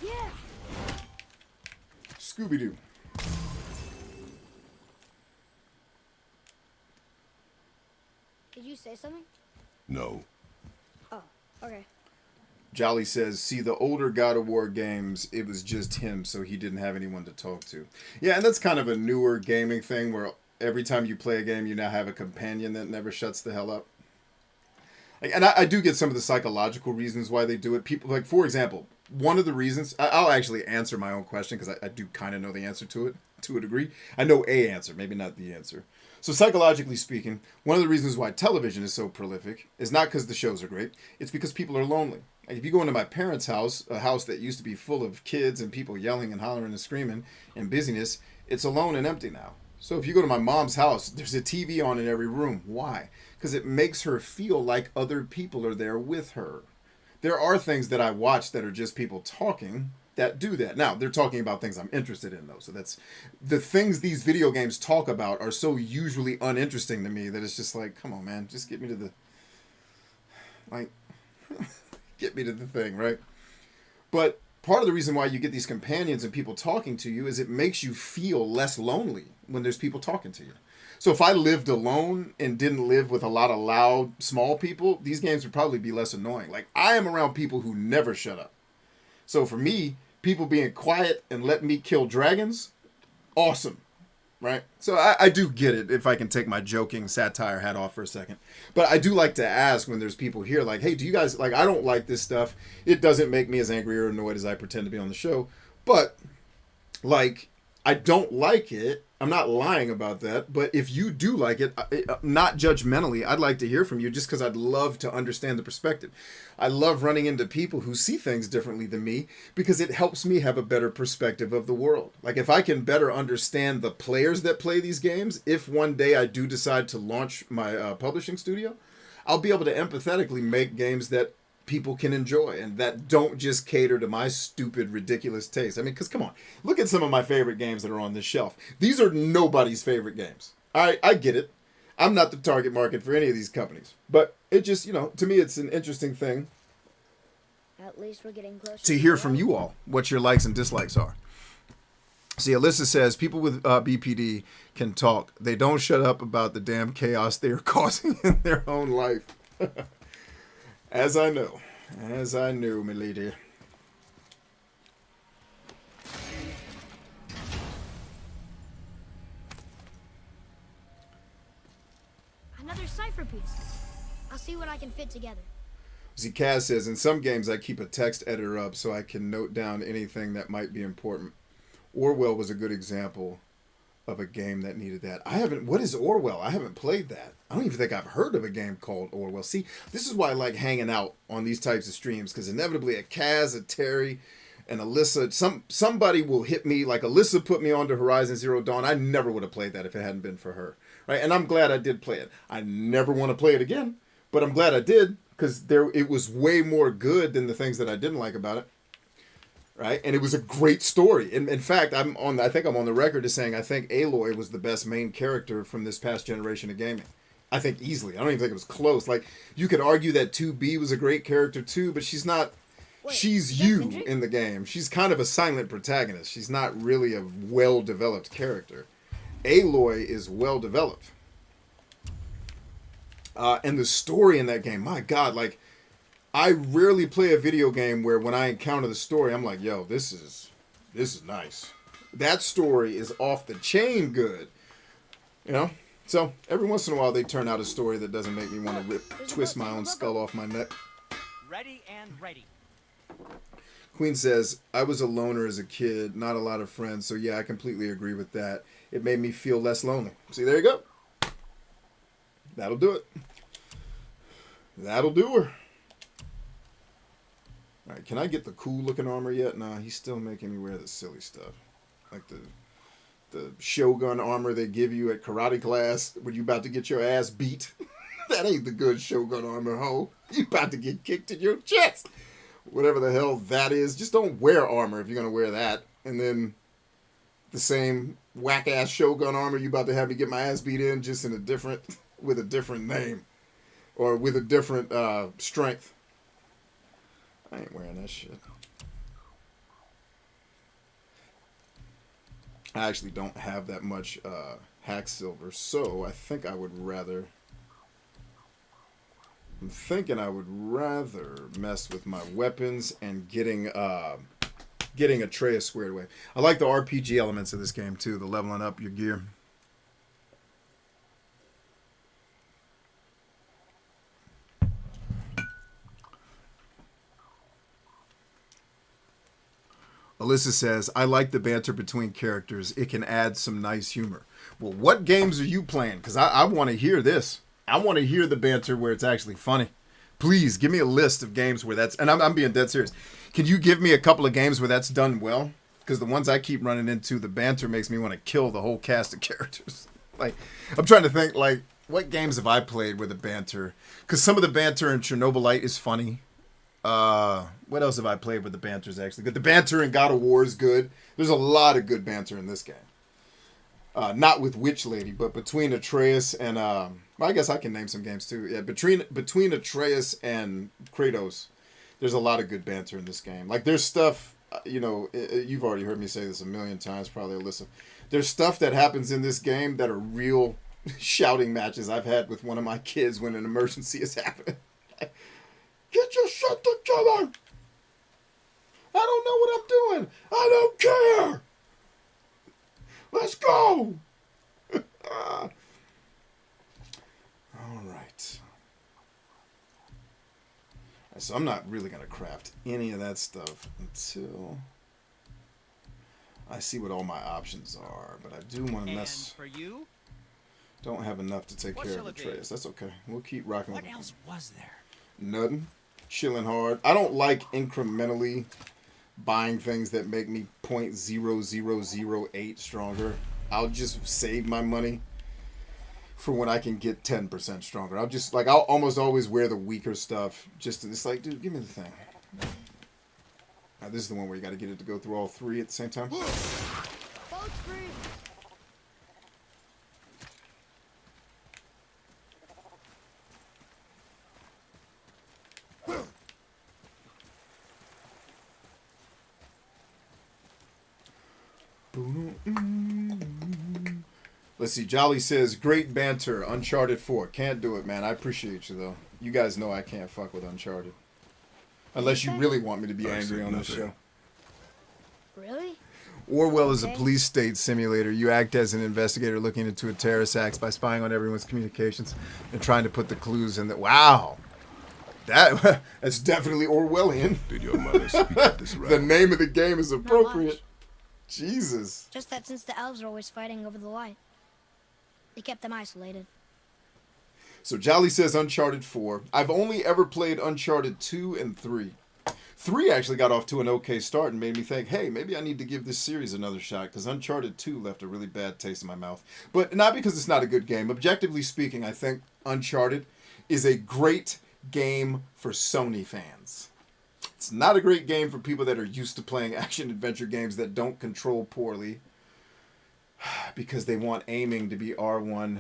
Yeah. Did you say something? No. Oh, okay. Jolly says, see, the older God of War games, it was just him, so he didn't have anyone to talk to. Yeah, and that's kind of a newer gaming thing where every time you play a game, you now have a companion that never shuts the hell up. Like, and I do get some of the psychological reasons why they do it. People, like, for example, one of the reasons, I'll actually answer my own question because I do kind of know the answer to it to a degree. I know a answer, maybe not the answer. So psychologically speaking, one of the reasons why television is so prolific is not because the shows are great. It's because people are lonely. Like if you go into my parents' house, a house that used to be full of kids and people yelling and hollering and screaming and busyness, it's alone and empty now. So if you go to my mom's house, there's a TV on in every room. Why? Because it makes her feel like other people are there with her. There are things that I watch that are just people talking that do that. Now, they're talking about things I'm interested in, though. So that's the things these video games talk about are so usually uninteresting to me that it's just like, come on, man, just get me to the, like, get me to the thing, right? But part of the reason why you get these companions and people talking to you is it makes you feel less lonely when there's people talking to you. So if I lived alone and didn't live with a lot of loud, small people, these games would probably be less annoying. Like, I am around people who never shut up. So for me, people being quiet and letting me kill dragons, awesome, right? So I do get it if I can take my joking satire hat off for a second. But I do like to ask when there's people here, like, hey, do you guys, like, I don't like this stuff. It doesn't make me as angry or annoyed as I pretend to be on the show. But, like, I don't like it. I'm not lying about that. But if you do like it, not judgmentally, I'd like to hear from you just because I'd love to understand the perspective. I love running into people who see things differently than me because it helps me have a better perspective of the world. Like if I can better understand the players that play these games, if one day I do decide to launch my publishing studio, I'll be able to empathetically make games that people can enjoy and that don't just cater to my stupid, ridiculous taste. I mean, because come on, look at some of my favorite games that are on this shelf. These are nobody's favorite games. I get it. I'm not the target market for any of these companies. But it just, you know, to me, it's an interesting thing At least we're getting closer to hear from you all what your likes and dislikes are. See, Alyssa says, people with BPD can talk. They don't shut up about the damn chaos they are causing in their own life. As I know. As I knew, my lady. Another cipher piece. I'll see what I can fit together. See, Kaz says, in some games I keep a text editor up so I can note down anything that might be important. Orwell was a good example of a game that needed that. What is Orwell? I haven't played that. I don't even think I've heard of a game called Orwell. See, this is why I like hanging out on these types of streams, because inevitably a Kaz, a Terry, and Alyssa, somebody will hit me, like Alyssa put me onto Horizon Zero Dawn. I never would have played that if it hadn't been for her, right? And I'm glad I did play it. I never want to play it again, but I'm glad I did, because it was way more good than the things that I didn't like about it. Right, and it was a great story. In fact, I think I'm on the record as saying I think Aloy was the best main character from this past generation of gaming. I think easily. I don't even think it was close. Like you could argue that 2B was a great character too, but she's not. Wait, she's you in the game. She's kind of a silent protagonist. She's not really a well-developed character. Aloy is well-developed, and the story in that game, my God, like. I rarely play a video game where when I encounter the story, I'm like, yo, this is nice. That story is off the chain good. You know? So, every once in a while, they turn out a story that doesn't make me want to twist my own skull off my neck. Ready and ready. Queen says, I was a loner as a kid, not a lot of friends, so yeah, I completely agree with that. It made me feel less lonely. See, there you go. That'll do it. That'll do her. All right, can I get the cool looking armor yet? Nah, he's still making me wear the silly stuff. Like the Shogun armor they give you at karate class when you about to get your ass beat. That ain't the good Shogun armor, ho. You about to get kicked in your chest. Whatever the hell that is. Just don't wear armor if you're going to wear that. And then the same whack-ass Shogun armor you about to have me get my ass beat in, just in with a different name. Or with a different strength. I ain't wearing that shit. I actually don't have that much hack silver, so I think I would rather I'm thinking I would rather mess with my weapons and getting Atreus squared away. I like the RPG elements of this game too, the leveling up your gear. Alyssa says, I like the banter between characters. It can add some nice humor. Well, what games are you playing? Because I want to hear this. I want to hear the banter where it's actually funny. Please, give me a list of games where that's... And I'm being dead serious. Can you give me a couple of games where that's done well? Because the ones I keep running into, the banter makes me want to kill the whole cast of characters. Like, I'm trying to think, like, what games have I played where the banter... Because some of the banter in Chernobylite is funny. What else have I played with the banter is actually good? The banter in God of War is good. There's a lot of good banter in this game. Not with Witch Lady, but between Atreus and well, I guess I can name some games too. Yeah, between Atreus and Kratos, there's a lot of good banter in this game. Like there's stuff, you know, you've already heard me say this a million times, probably Alyssa. There's stuff that happens in this game that are real shouting matches I've had with one of my kids when an emergency is happening. Get your shit together! I don't know what I'm doing. I don't care. Let's go. All right. So I'm not really going to craft any of that stuff until I see what all my options are. But I do want to mess... And for you? Don't have enough to take care of Atreus. That's okay. We'll keep rocking with What it. else was there? Nothing. Chilling hard. I don't like incrementally buying things that make me 0.0008 stronger. I'll just save my money for when I can get 10% stronger. I'll almost always wear the weaker stuff. It's like, dude, give me the thing. Now, this is the one where you got to get it to go through all three at the same time. Boat's free. Let's see. Jolly says, great banter. Uncharted 4. Can't do it, man. I appreciate you, though. You guys know I can't fuck with Uncharted. Unless you really want me to be angry on this show. Really? Orwell is a police state simulator. You act as an investigator looking into a terrorist act by spying on everyone's communications and trying to put the clues in that. Wow. That's definitely Orwellian. Did your mother speak at this The name of the game is appropriate. Jesus. Just that since the elves are always fighting over the light, they kept them isolated. So Jolly says Uncharted 4. I've only ever played Uncharted 2 and 3. 3 actually got off to an okay start and made me think, hey, maybe I need to give this series another shot, because Uncharted 2 left a really bad taste in my mouth. But not because it's not a good game. Objectively speaking, I think Uncharted is a great game for Sony fans. It's not a great game for people that are used to playing action-adventure games that don't control poorly, because they want aiming to be R1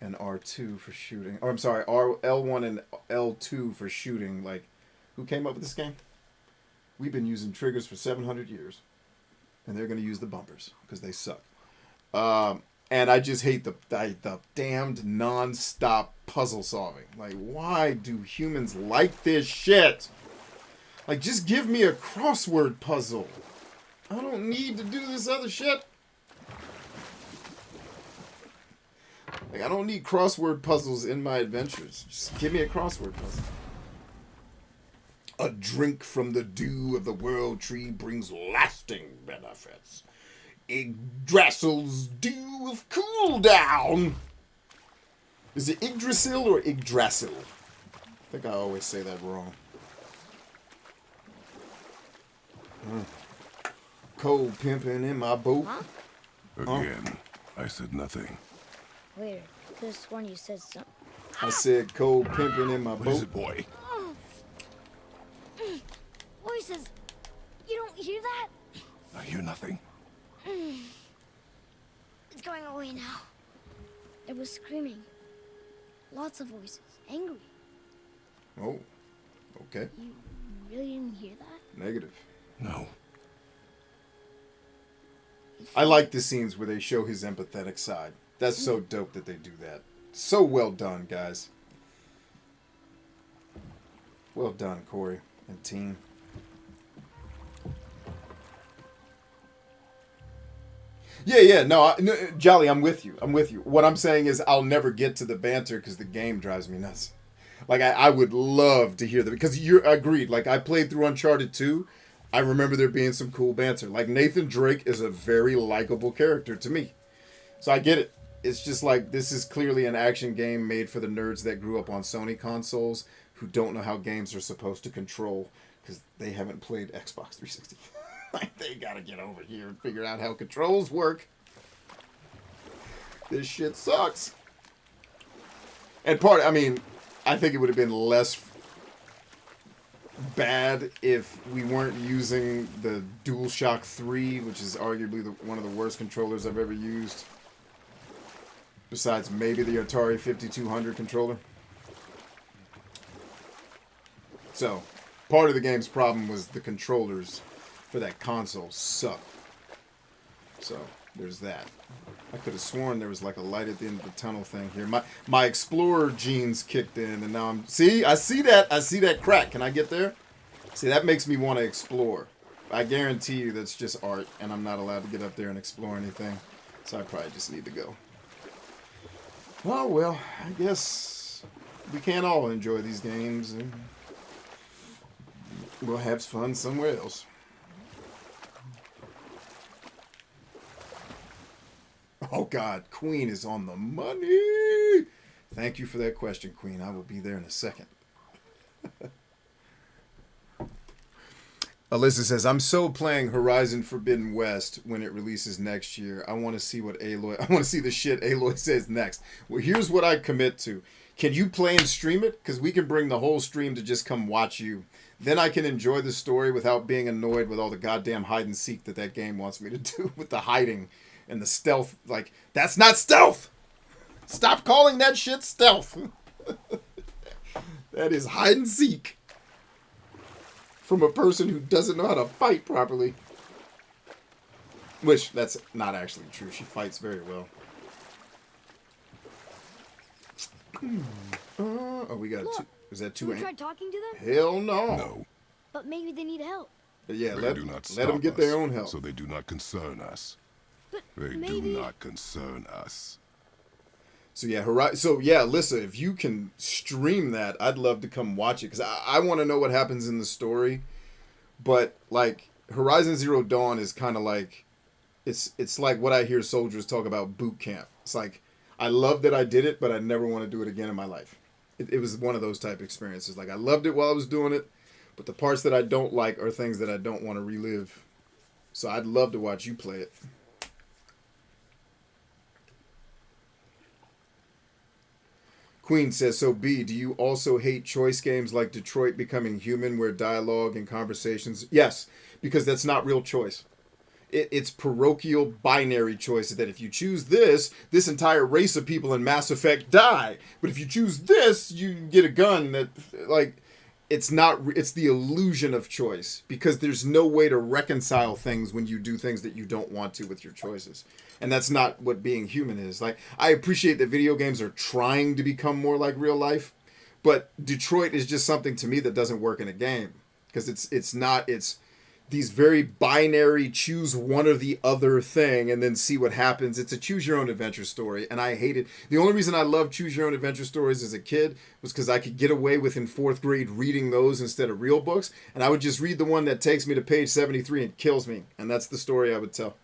and R2 for shooting. Or I'm sorry, L1 and L2 for shooting. Like, who came up with this game? We've been using triggers for 700 years. And they're going to use the bumpers because they suck. And I just hate the damned non-stop puzzle solving. Like, why do humans like this shit? Like, just give me a crossword puzzle. I don't need to do this other shit. Like, I don't need crossword puzzles in my adventures. Just give me a crossword puzzle. A drink from the dew of the world tree brings lasting benefits. Yggdrasil's dew of cool down. Is it Yggdrasil or Yggdrasil? I think I always say that wrong. Cold pimping in my boat. Huh? Again, I said nothing. Wait, could have sworn you said something. I said cold pimping in my What is boat. it, boy? Voices! You don't hear that? I hear nothing. It's going away now. It was screaming. Lots of voices. Angry. Oh, okay. You really didn't hear that? Negative. No. I like the scenes where they show his empathetic side. That's so dope that they do that. So well done, guys. Well done, Corey and team. Yeah, no, Jolly, I'm with you. What I'm saying is I'll never get to the banter because the game drives me nuts. Like, I would love to hear that, because you're agreed. Like, I played through Uncharted 2. I remember there being some cool banter. Like, Nathan Drake is a very likable character to me. So I get it. It's just like, this is clearly an action game made for the nerds that grew up on Sony consoles who don't know how games are supposed to control because they haven't played Xbox 360. Like, they gotta get over here and figure out how controls work. This shit sucks. And I think it would have been less bad if we weren't using the DualShock 3, which is arguably one of the worst controllers I've ever used. Besides maybe the Atari 5200 controller. So, part of the game's problem was the controllers for that console suck. So, there's that. I could have sworn there was like a light at the end of the tunnel thing here. My explorer genes kicked in, and now I'm... See? I see that crack. Can I get there? See, that makes me want to explore. I guarantee you that's just art, and I'm not allowed to get up there and explore anything. So I probably just need to go. Oh, well, I guess we can't all enjoy these games, and we'll have fun somewhere else. Oh, God, Queen is on the money. Thank you for that question, Queen. I will be there in a second. Alyssa says, I'm so playing Horizon Forbidden West when it releases next year. I want to see the shit Aloy says next. Well, here's what I commit to. Can you play and stream it? Because we can bring the whole stream to just come watch you. Then I can enjoy the story without being annoyed with all the goddamn hide and seek that game wants me to do with the hiding and the stealth. Like, that's not stealth! Stop calling that shit stealth! That is hide and seek. From a person who doesn't know how to fight properly. Which, that's not actually true. She fights very well. Oh, we got two. Is that two? Have you tried talking to them? Hell no. No. But maybe they need help. But yeah, They let do not them stop get us, their own help. So they do not concern us. But They maybe... do not concern us. So yeah, Alyssa, if you can stream that, I'd love to come watch it because I want to know what happens in the story. But like Horizon Zero Dawn is kind of like it's like what I hear soldiers talk about boot camp. It's like I love that I did it, but I never want to do it again in my life. It was one of those type experiences. Like I loved it while I was doing it, but the parts that I don't like are things that I don't want to relive. So I'd love to watch you play it. Queen says, so B, do you also hate choice games like Detroit Becoming Human where dialogue and conversations... Yes, because that's not real choice. It's parochial binary choices that if you choose this entire race of people in Mass Effect die. But if you choose this, you get a gun that, like... It's the illusion of choice because there's no way to reconcile things when you do things that you don't want to with your choices. And that's not what being human is. Like, I appreciate that video games are trying to become more like real life, but Detroit is just something to me that doesn't work in a game because it's these very binary choose one or the other thing and then see what happens. It's a choose your own adventure story, and I hate it. The only reason I loved choose your own adventure stories as a kid was because I could get away with in 4th grade reading those instead of real books, and I would just read the one that takes me to page 73 and kills me, and that's the story I would tell.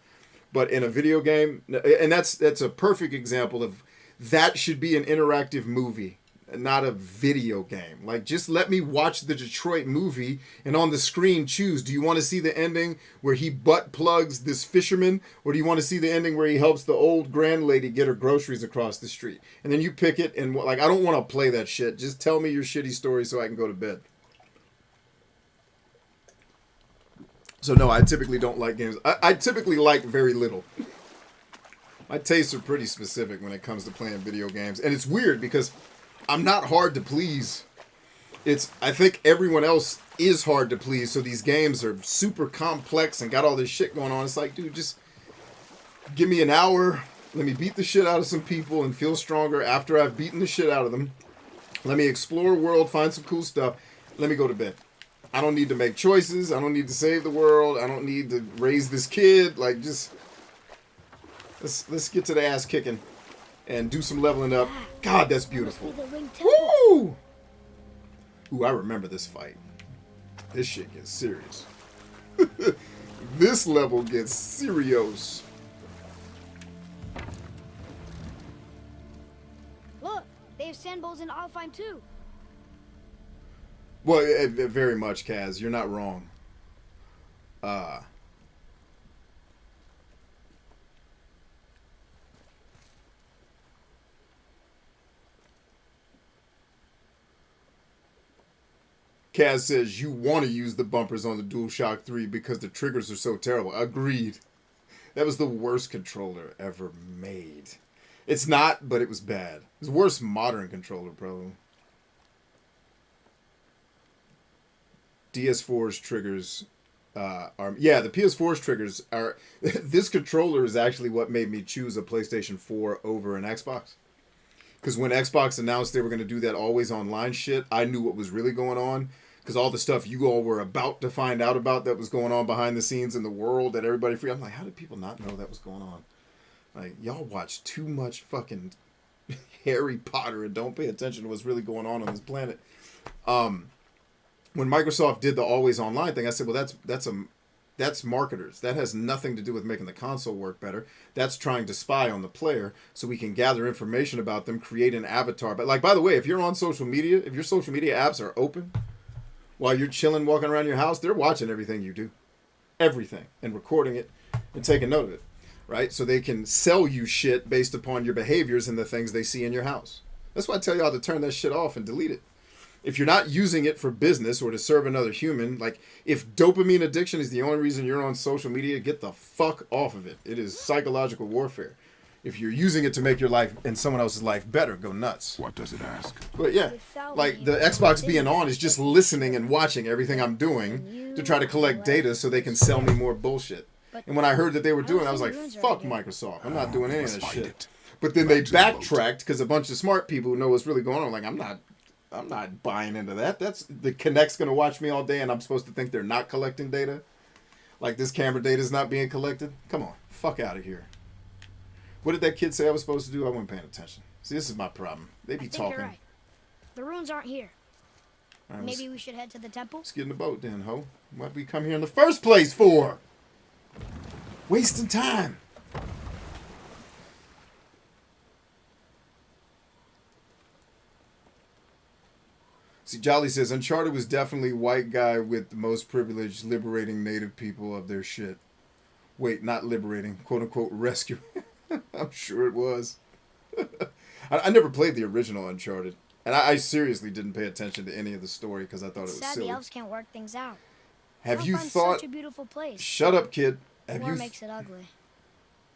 But in a video game, and that's a perfect example of that should be an interactive movie, not a video game. Like, just let me watch the Detroit movie and on the screen choose. Do you want to see the ending where he butt plugs this fisherman? Or do you want to see the ending where he helps the old grand lady get her groceries across the street? And then you pick it and, like, I don't want to play that shit. Just tell me your shitty story so I can go to bed. So no, I typically don't like games. I typically like very little. My tastes are pretty specific when it comes to playing video games. And it's weird because I'm not hard to please. I think everyone else is hard to please, so these games are super complex and got all this shit going on. It's like, dude, just give me an hour. Let me beat the shit out of some people and feel stronger after I've beaten the shit out of them. Let me explore a world, find some cool stuff. let me go to bed. I don't need to make choices. I don't need to save the world. I don't need to raise this kid. Like, just let's get to the ass kicking and do some leveling up. God, that's beautiful. Woo! Ooh, I remember this fight. This shit gets serious. This level gets serious. Look, they have sand bowls in Alfheim too. Well, very much, Kaz. You're not wrong. Kaz says you want to use the bumpers on the DualShock 3 because the triggers are so terrible. Agreed. That was the worst controller ever made. It's not, but it was bad. It's the worst modern controller, probably. DS4's triggers are... Yeah, the PS4's triggers are... This controller is actually what made me choose a PlayStation 4 over an Xbox. Because when Xbox announced they were going to do that always online shit, I knew what was really going on. Because all the stuff you all were about to find out about that was going on behind the scenes in the world that everybody free. I'm like, how did people not know that was going on? Like, y'all watch too much fucking Harry Potter and don't pay attention to what's really going on this planet. When Microsoft did the always online thing, I said, well, that's marketers. That has nothing to do with making the console work better. That's trying to spy on the player so we can gather information about them, create an avatar. But like, by the way, if you're on social media, if your social media apps are open while you're chilling, walking around your house, they're watching everything you do. Everything. And recording it and taking note of it. Right? So they can sell you shit based upon your behaviors and the things they see in your house. That's why I tell y'all to turn that shit off and delete it. If you're not using it for business or to serve another human, like if dopamine addiction is the only reason you're on social media, get the fuck off of it. It is psychological warfare. If you're using it to make your life and someone else's life better, go nuts. What does it ask? But yeah, like the Xbox being on is just listening and watching everything I'm doing to try to collect data so they can sell me more bullshit. And when I heard that they were doing it, I was like, fuck Microsoft. I'm not doing any of this shit. But then they backtracked because a bunch of smart people who know what's really going on. Like, I'm not buying into that. That's the Kinect's going to watch me all day and I'm supposed to think they're not collecting data? Like this camera data is not being collected? Come on. Fuck out of here. What did that kid say I was supposed to do? I wasn't paying attention. See, this is my problem. They be talking. You're right. The runes aren't here. Right, maybe we should head to the temple? Let's get in the boat then, ho. What'd we come here in the first place for? Wasting time. See, Jolly says, Uncharted was definitely white guy with the most privilege liberating native people of their shit. Wait, not liberating. Quote unquote rescue. I'm sure it was. I never played the original Uncharted. And I seriously didn't pay attention to any of the story because I thought it was sad silly. the elves can't work things out. Have you thought... Such a beautiful place. Shut up, kid. War makes it ugly.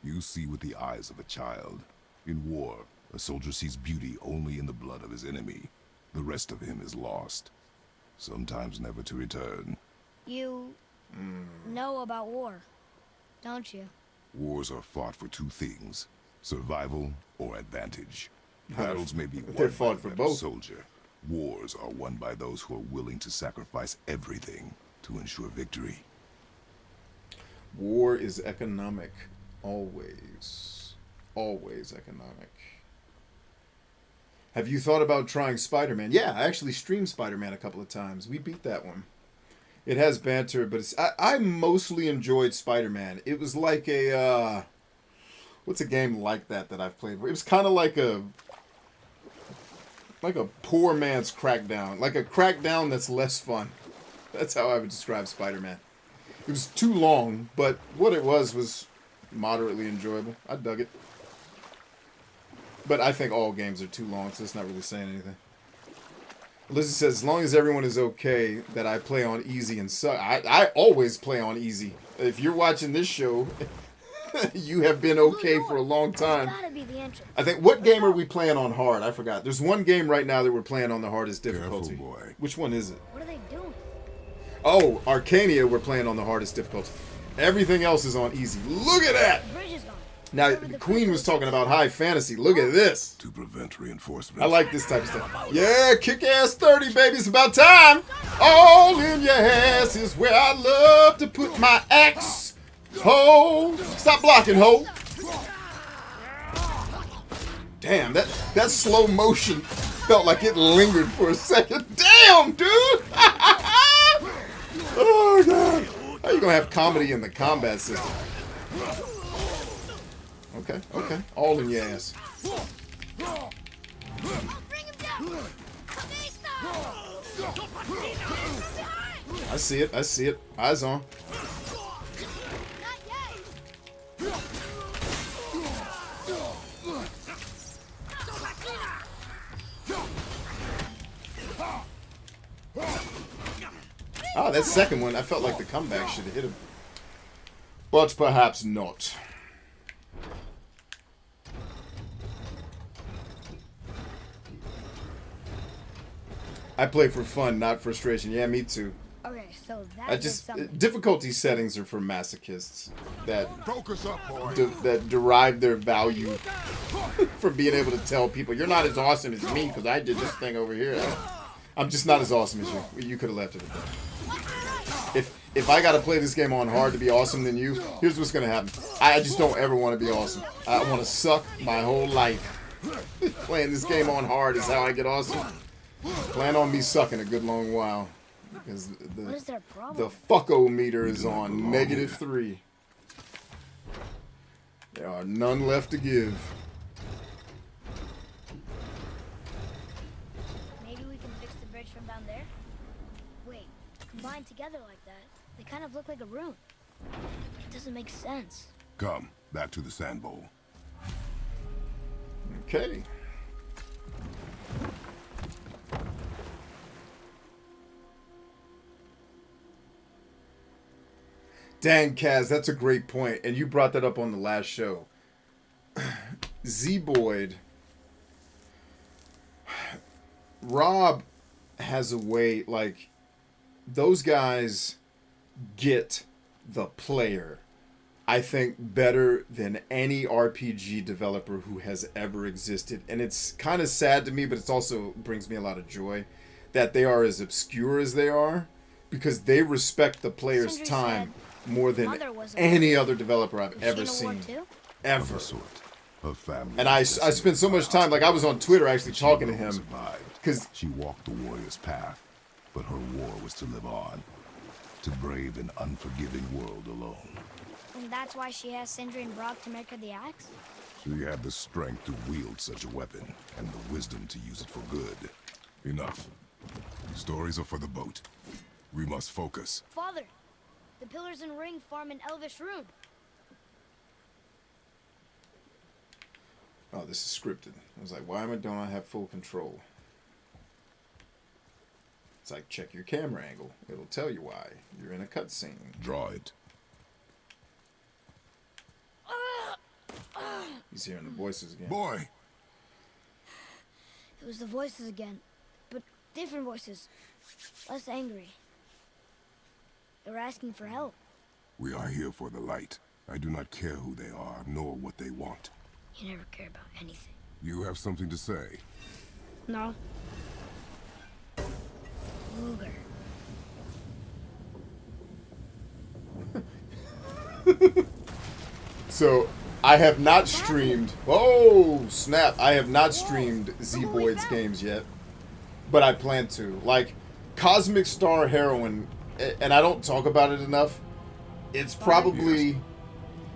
You see with the eyes of a child. In war, a soldier sees beauty only in the blood of his enemy. The rest of him is lost, sometimes never to return. You know about war, don't you? Wars are fought for two things, survival or advantage. Battles may be won by fought the for better both. soldier. Wars are won by those who are willing to sacrifice everything to ensure victory. War is economic. Always. Always economic. Have you thought about trying Spider-Man? Yeah, I actually streamed Spider-Man a couple of times. We beat that one. It has banter, but it's, I mostly enjoyed Spider-Man. It was like a... what's a game like that I've played? It was kind of like a poor man's Crackdown. Like a Crackdown that's less fun. That's how I would describe Spider-Man. It was too long, but what it was moderately enjoyable. I dug it. But I think all games are too long, so it's not really saying anything. Lizzie says, as long as everyone is okay that I play on easy and suck. I always play on easy. If you're watching this show, you have been okay for a long time. Gotta be the entrance. I think, what game are we playing on hard? I forgot. There's one game right now that we're playing on the hardest difficulty. Careful, boy. Which one is it? What are they doing? Oh, Arcania we're playing on the hardest difficulty. Everything else is on easy. Look at that! The bridge is gone. Now, the Queen was talking about high fantasy. Look at this. To prevent reinforcements. I like this type of stuff. Yeah, kick ass 30, baby. It's about time. All in your ass is where I love to put my axe. Ho. Stop blocking, ho. Damn, that slow motion felt like it lingered for a second. Damn, dude. Oh, God. How you gonna have comedy in the combat system? Okay, okay. All in your ass. I see it, I see it. Eyes on. Ah, that second one, I felt like the comeback should have hit him. But perhaps not. I play for fun, not frustration. Yeah, me too. Okay, so I that just something. difficulty settings are for masochists that Focus up, boy. that derive their value from being able to tell people you're not as awesome as me because I did this thing over here. I'm just not as awesome as you. You could have left it at that. If I got to play this game on hard to be awesome than you, here's what's gonna happen. I just don't ever want to be awesome. I want to suck my whole life. Playing this game on hard is how I get awesome. Plan on me sucking a good long while. Because What is their the problem? fucko meter is on -3. There are none left to give. Maybe we can fix the bridge from down there? Wait, combined together like that, they kind of look like a room. It doesn't make sense. Come, back to the sand bowl. Okay. Dang, Kaz, that's a great point. And you brought that up on the last show. Z-Boyd. Rob has a way, like, those guys get the player, I think, better than any RPG developer who has ever existed. And it's kind of sad to me, but it's also brings me a lot of joy that they are as obscure as they are because they respect the player's Sindri time said more than Mother was a any other developer I've Was ever she in a war seen. too? Ever. Of a sort. Her family. And I spent so much time, like I was on Twitter actually talking to him. Because She walked the warrior's path, but her war was to live on. To brave an unforgiving world alone. And that's why she has Sindri and Brock to make her the axe? She had the strength to wield such a weapon, and the wisdom to use it for good. Enough. Stories are for the boat. We must focus. Father, the pillars and ring form an elvish rune. oh, this is scripted. I was like, why don't I have full control? It's like, check your camera angle. It'll tell you why. You're in a cutscene. Draw it. He's hearing the voices again. Boy! It was the voices again, but different voices. Less angry. They were asking for help. We are here for the light. I do not care who they are, nor what they want. You never care about anything. You have something to say? No. Luger. So, I have not streamed... Oh, snap. I have not streamed Z-Boyd's games yet. But I plan to. Like, Cosmic Star Heroine, and I don't talk about it enough, it's probably...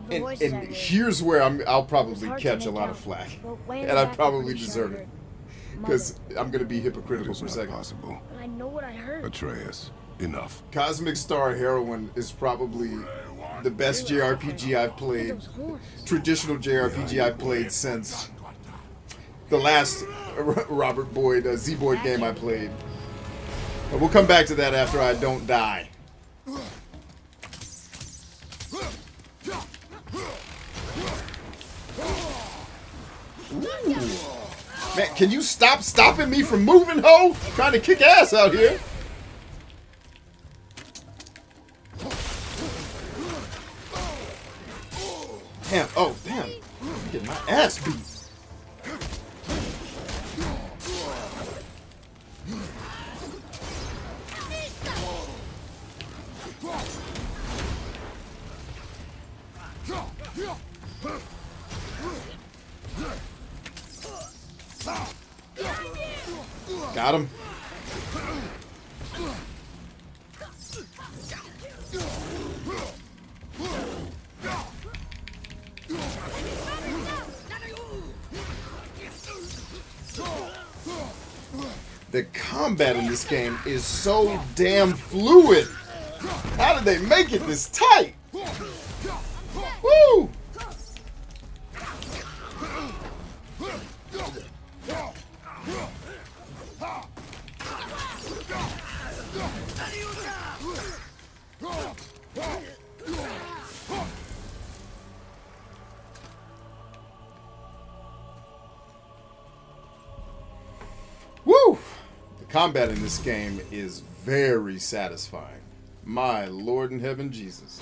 The And voices I heard. here's where I'll probably hard to catch a make lot of out, flack. but way in And the I back, I'm probably pretty sure I deserve it. heard Because Mother. I'm going to be It hypocritical is for a not second. possible. But I know what I heard. Atreus, enough. Cosmic Star Heroine is probably the best JRPG I've played. Those horns. Traditional JRPG I've played since the last Robert Boyd, Z-Boyd game I played. But we'll come back to that after I don't die. Ooh. Man, can you stop stopping me from moving, ho? Trying to kick ass out here. Damn. Oh, damn. Got him. The combat in this game is so damn fluid. How did they make it this tight? Woo! Woo! The combat in this game is very satisfying. My Lord in heaven, Jesus.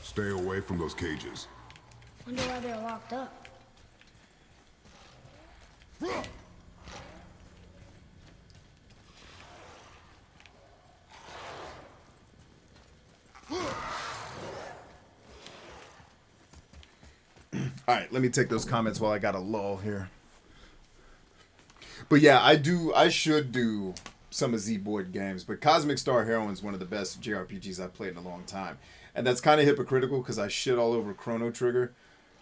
Stay away from those cages. Wonder why they're locked up. All right, let me take those comments while I got a lull here. But yeah, I should do some of Z-Board games, but Cosmic Star Heroine is one of the best JRPGs I've played in a long time. And that's kind of hypocritical because I shit all over Chrono Trigger,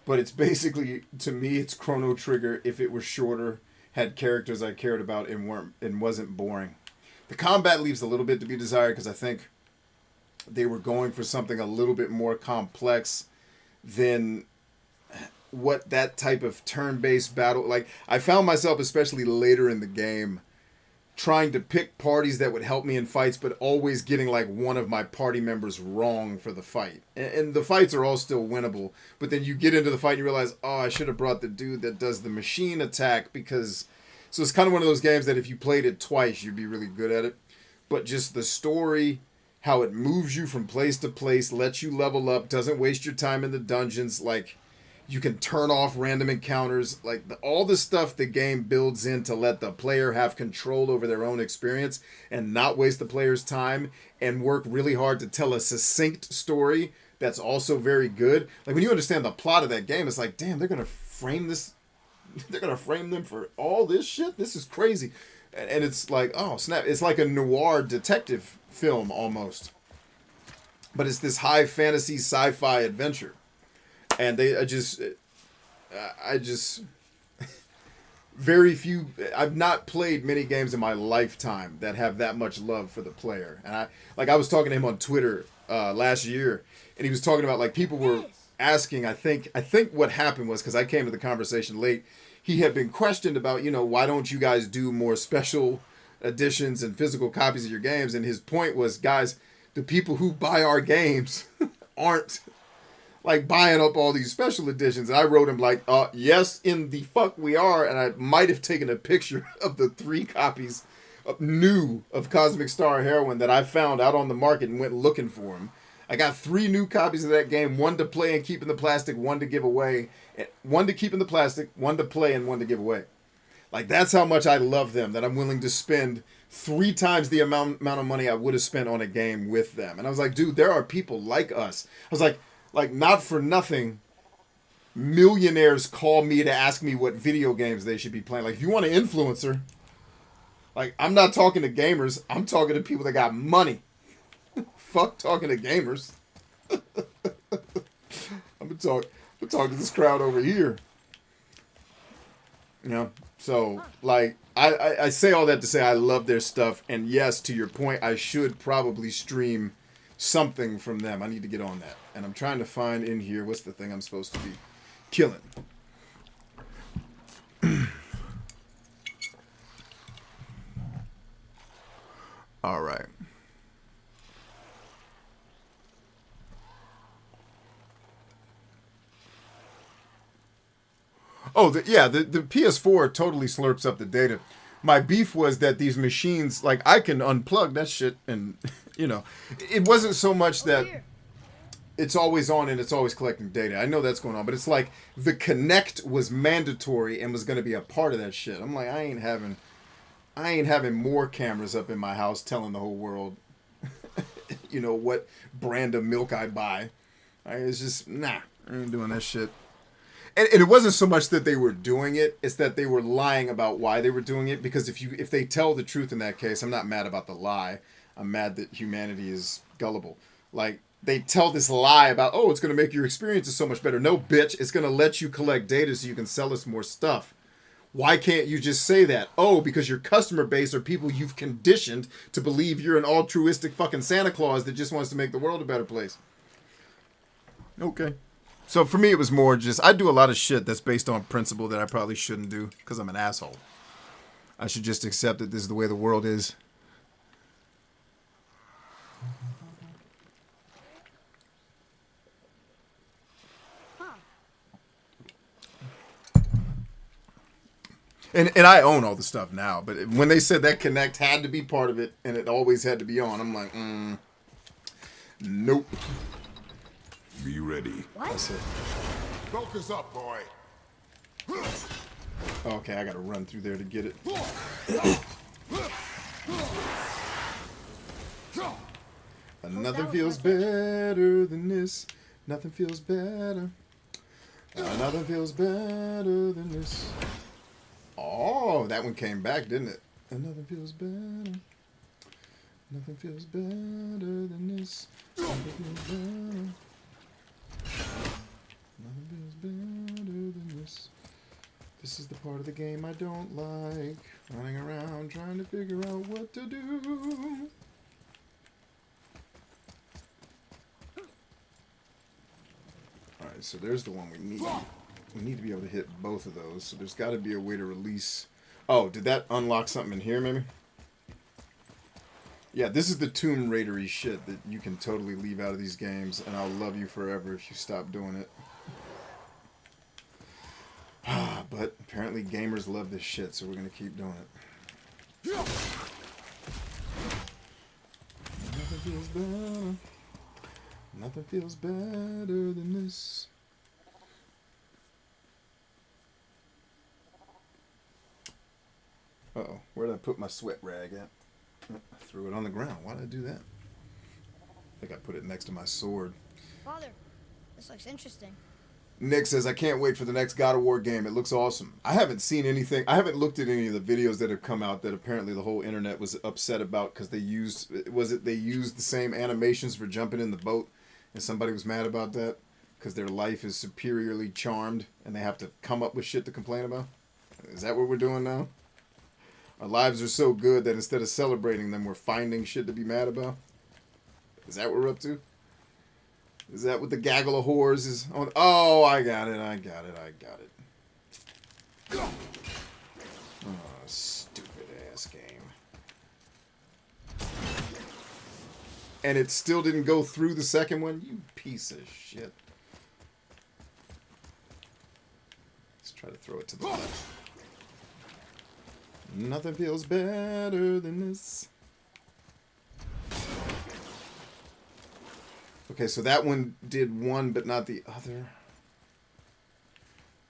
but it's basically, to me, it's Chrono Trigger if it were shorter, had characters I cared about and wasn't boring. The combat leaves a little bit to be desired because I think they were going for something a little bit more complex than what that type of turn-based battle, like I found myself especially later in the game trying to pick parties that would help me in fights, but always getting like one of my party members wrong for the fight. And the fights are all still winnable, but then you get into the fight and you realize, oh, I should have brought the dude that does the machine attack because, so it's kind of one of those games that if you played it twice, you'd be really good at it. But just the story, how it moves you from place to place, lets you level up, doesn't waste your time in the dungeons, like you can turn off random encounters, like all the stuff the game builds in to let the player have control over their own experience and not waste the player's time and work really hard to tell a succinct story that's also very good. Like when you understand the plot of that game, it's like, damn, they're going to frame this, they're going to frame them for all this shit? This is crazy. And it's like, oh, snap. It's like a noir detective film almost. But it's this high fantasy sci-fi adventure. And I just, very few, I've not played many games in my lifetime that have that much love for the player. And I was talking to him on Twitter last year, and he was talking about, like, people were asking, I think what happened was, because I came to the conversation late, he had been questioned about, why don't you guys do more special editions and physical copies of your games? And his point was, guys, the people who buy our games aren't like buying up all these special editions. And I wrote him like, yes, in the fuck we are. And I might have taken a picture of the 3 copies of Cosmic Star Heroine that I found out on the market and went looking for them. I got 3 new copies of that game, 1 to play and keep in the plastic, 1 to give away, 1 to keep in the plastic, 1 to play, and 1 to give away. Like, that's how much I love them, that I'm willing to spend 3 times the amount of money I would have spent on a game with them. And I was like, dude, there are people like us. I was like, not for nothing, millionaires call me to ask me what video games they should be playing. Like, if you want an influencer, like, I'm not talking to gamers. I'm talking to people that got money. Fuck talking to gamers. I'm gonna talk to this crowd over here. So, like, I say all that to say I love their stuff. And yes, to your point, I should probably stream something from them. I need to get on that. And I'm trying to find in here, what's the thing I'm supposed to be killing? All right. Oh, the PS4 totally slurps up the data. My beef was that these machines, like, I can unplug that shit and, it wasn't so much that it's always on and it's always collecting data. I know that's going on, but it's like the Kinect was mandatory and was going to be a part of that shit. I'm like, I ain't having more cameras up in my house telling the whole world, what brand of milk I buy. It's just, nah. I ain't doing that shit. And it wasn't so much that they were doing it; it's that they were lying about why they were doing it. Because if they tell the truth in that case, I'm not mad about the lie. I'm mad that humanity is gullible. Like, they tell this lie about, oh, it's going to make your experiences so much better. No, bitch, it's going to let you collect data so you can sell us more stuff. Why can't you just say that? Oh, because your customer base are people you've conditioned to believe you're an altruistic fucking Santa Claus that just wants to make the world a better place. Okay. So for me, it was more just, I do a lot of shit that's based on principle that I probably shouldn't do because I'm an asshole. I should just accept that this is the way the world is. And I own all the stuff now, but when they said that Connect had to be part of it and it always had to be on, I'm like, nope. Be ready. What? That's it. Focus up, boy. Okay, I gotta run through there to get it. Nothing feels better than this. Nothing feels better. Nothing feels better than this. Oh, that one came back, didn't it? And nothing feels better. Nothing feels better than this. Nothing feels better. Nothing feels better than this. This is the part of the game I don't like. Running around trying to figure out what to do. Alright, so there's the one we need. We need to be able to hit both of those. So there's got to be a way to release... Oh, did that unlock something in here, maybe? Yeah, this is the Tomb Raider-y shit that you can totally leave out of these games, and I'll love you forever if you stop doing it. But apparently gamers love this shit, so we're going to keep doing it. Nothing feels better. Nothing feels better than this. Uh-oh, where did I put my sweat rag at? I threw it on the ground. Why did I do that? I think I put it next to my sword. Father, this looks interesting. Nick says, I can't wait for the next God of War game. It looks awesome. I haven't seen anything. I haven't looked at any of the videos that have come out that apparently the whole internet was upset about because they used, they used the same animations for jumping in the boat, and somebody was mad about that because their life is superiorly charmed and they have to come up with shit to complain about? Is that what we're doing now? Our lives are so good that instead of celebrating them, we're finding shit to be mad about? Is that what we're up to? Is that what the gaggle of whores is on? Oh, I got it. Oh, stupid ass game. And it still didn't go through the second one? You piece of shit. Let's try to throw it to the left. Nothing feels better than this. Okay, so that one did one, but not the other.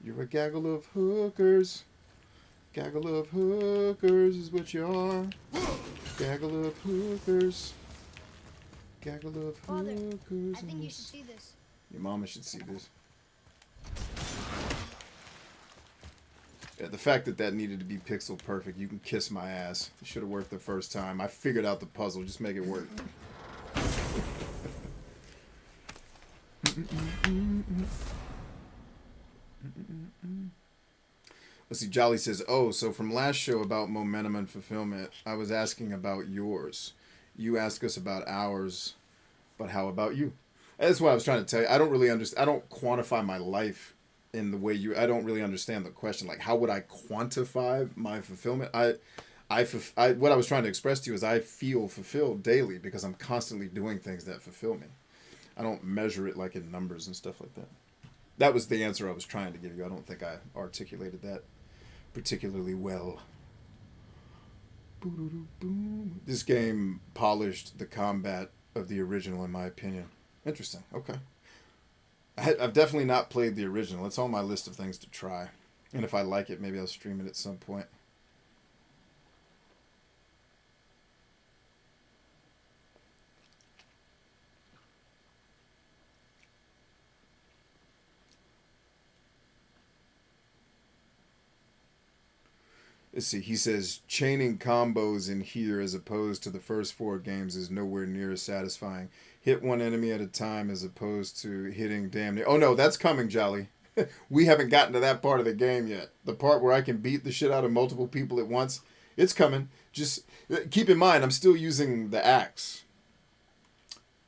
You're a gaggle of hookers. Gaggle of hookers is what you are. Gaggle of hookers. Gaggle of Father, hookers. I think you should see this. Your mama should see this. Yeah, the fact that that needed to be pixel perfect, you can kiss my ass. It should have worked the first time. I figured out the puzzle. Just make it work. Let's see, Jolly says, oh, so from last show about momentum and fulfillment, I was asking about yours. You ask us about ours, but how about you? That's what I was trying to tell you. I don't really understand. I don't quantify my life in the way you... I don't really understand the question. Like, how would I quantify my fulfillment? What I was trying to express to you is I feel fulfilled daily because I'm constantly doing things that fulfill me. I don't measure it like in numbers and stuff like that. That was the answer I was trying to give you. I don't think I articulated that particularly well. This game polished the combat of the original, in my opinion. Interesting. Okay. I've definitely not played the original. It's on my list of things to try. And if I like it, maybe I'll stream it at some point. let's see. He says chaining combos in here as opposed to the first 4 games is nowhere near as satisfying. Hit one enemy at a time as opposed to hitting damn near. Oh no, that's coming, Jolly. We haven't gotten to that part of the game yet. The part where I can beat the shit out of multiple people at once. It's coming. Just keep in mind, I'm still using the axe.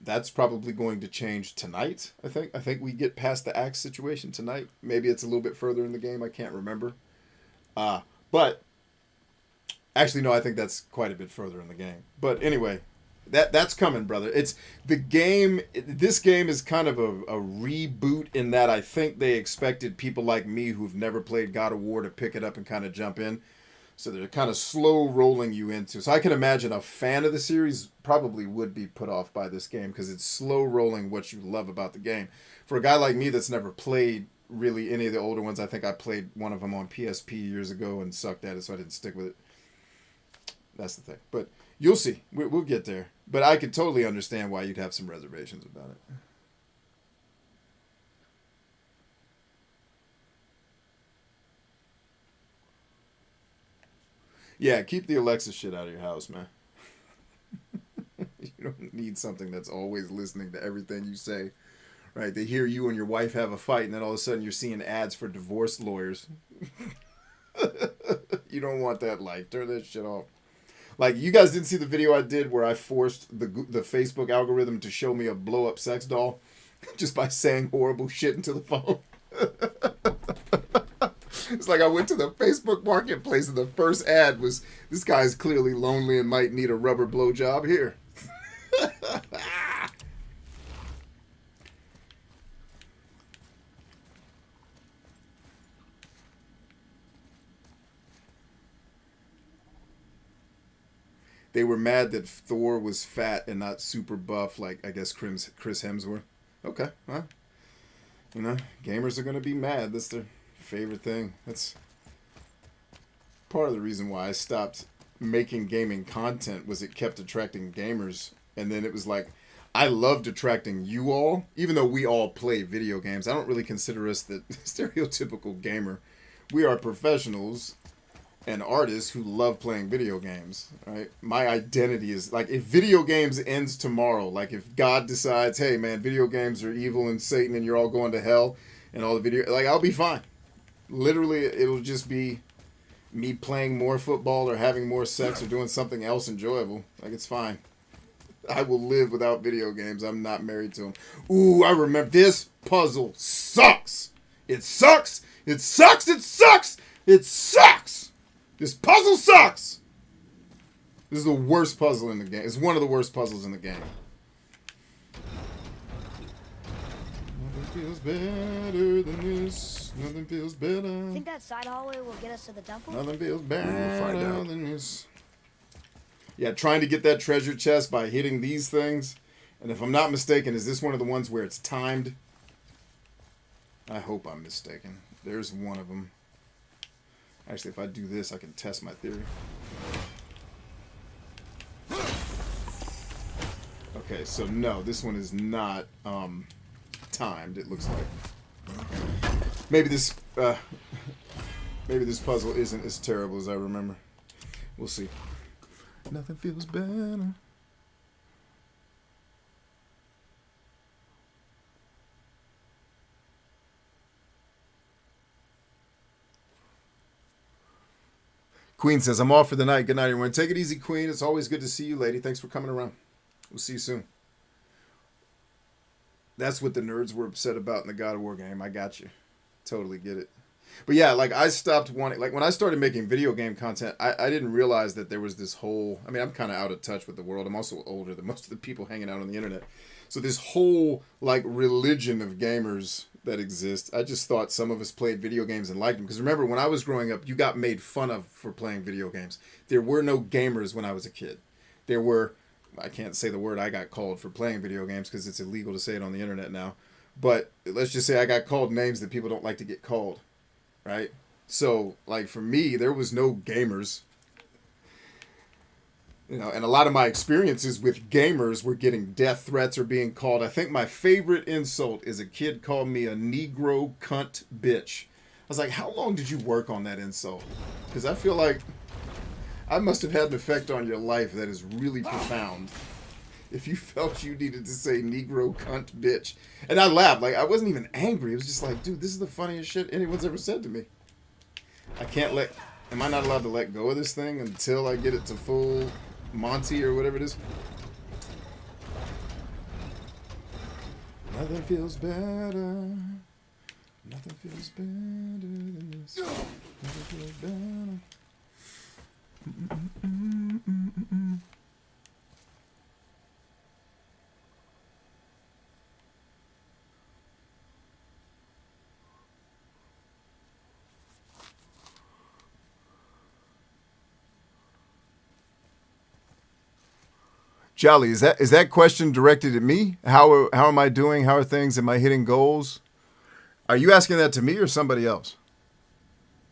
That's probably going to change tonight, I think. I think we get past the axe situation tonight. Maybe it's a little bit further in the game. I can't remember. But actually, no, I think that's quite a bit further in the game. But anyway, that's coming, brother. It's the game. This game is kind of a reboot in that I think they expected people like me who've never played God of War to pick it up and kind of jump in. So they're kind of slow rolling you into. So I can imagine a fan of the series probably would be put off by this game because it's slow rolling what you love about the game. For a guy like me that's never played really any of the older ones, I think I played one of them on PSP years ago and sucked at it, so I didn't stick with it. That's the thing. But you'll see. We'll get there. But I could totally understand why you'd have some reservations about it. Yeah, keep the Alexa shit out of your house, man. You don't need something that's always listening to everything you say. Right? They hear you and your wife have a fight, and then all of a sudden you're seeing ads for divorce lawyers. You don't want that life. Turn that shit off. Like, you guys didn't see the video I did where I forced the Facebook algorithm to show me a blow-up sex doll just by saying horrible shit into the phone? It's like I went to the Facebook marketplace and the first ad was, this guy's clearly lonely and might need a rubber blowjob here. They were mad that Thor was fat and not super buff like, I guess, Chris Hemsworth. Okay, well, you know, gamers are going to be mad. That's their favorite thing. That's part of the reason why I stopped making gaming content, was it kept attracting gamers. And then it was like, I loved attracting you all, even though we all play video games. I don't really consider us the stereotypical gamer. We are professionals and artists who love playing video games, right? My identity is, like, if video games ends tomorrow, like if God decides, hey man, video games are evil and Satan and you're all going to hell and all the video, like, I'll be fine. Literally, it'll just be me playing more football or having more sex or doing something else enjoyable. Like, it's fine. I will live without video games. I'm not married to them. Ooh, I remember this puzzle sucks. It sucks. It sucks. It sucks. It sucks. This puzzle sucks! This is the worst puzzle in the game. It's one of the worst puzzles in the game. Nothing feels better than this. Nothing feels better. Think that side hallway will get us to the temple? Nothing feels better We'll find out. than this. Yeah, trying to get that treasure chest by hitting these things. And if I'm not mistaken, is this one of the ones where it's timed? I hope I'm mistaken. There's one of them. Actually, if I do this, I can test my theory. Okay, so no, this one is not timed, it looks like. Maybe this puzzle isn't as terrible as I remember. We'll see. Nothing feels better. Queen says, I'm off for the night. Good night, everyone. Take it easy, Queen. It's always good to see you, lady. Thanks for coming around. We'll see you soon. That's what the nerds were upset about in the God of War game. I got you. Totally get it. But yeah, like, I stopped wanting... Like, when I started making video game content, I didn't realize that there was this whole... I mean, I'm kind of out of touch with the world. I'm also older than most of the people hanging out on the internet. So this whole, like, religion of gamers that exists, I just thought some of us played video games and liked them. Because remember, when I was growing up, you got made fun of for playing video games. There were no gamers when I was a kid. There were... I can't say the word I got called for playing video games because it's illegal to say it on the internet now. But let's just say I got called names that people don't like to get called. Right? So, like, for me, there was no gamers. You know, and a lot of my experiences with gamers were getting death threats or being called. I think my favorite insult is a kid called me a Negro cunt bitch. I was like, how long did you work on that insult? Because I feel like I must have had an effect on your life that is really profound. If you felt you needed to say Negro, cunt, bitch. And I laughed. Like, I wasn't even angry. It was just like, dude, this is the funniest shit anyone's ever said to me. I can't let... Am I not allowed to let go of this thing until I get it to full Monty or whatever it is? Nothing feels better. Nothing feels better than this. Nothing feels better. Jolly, is that question directed at me? How am I doing? How are things? Am I hitting goals? Are you asking that to me or somebody else?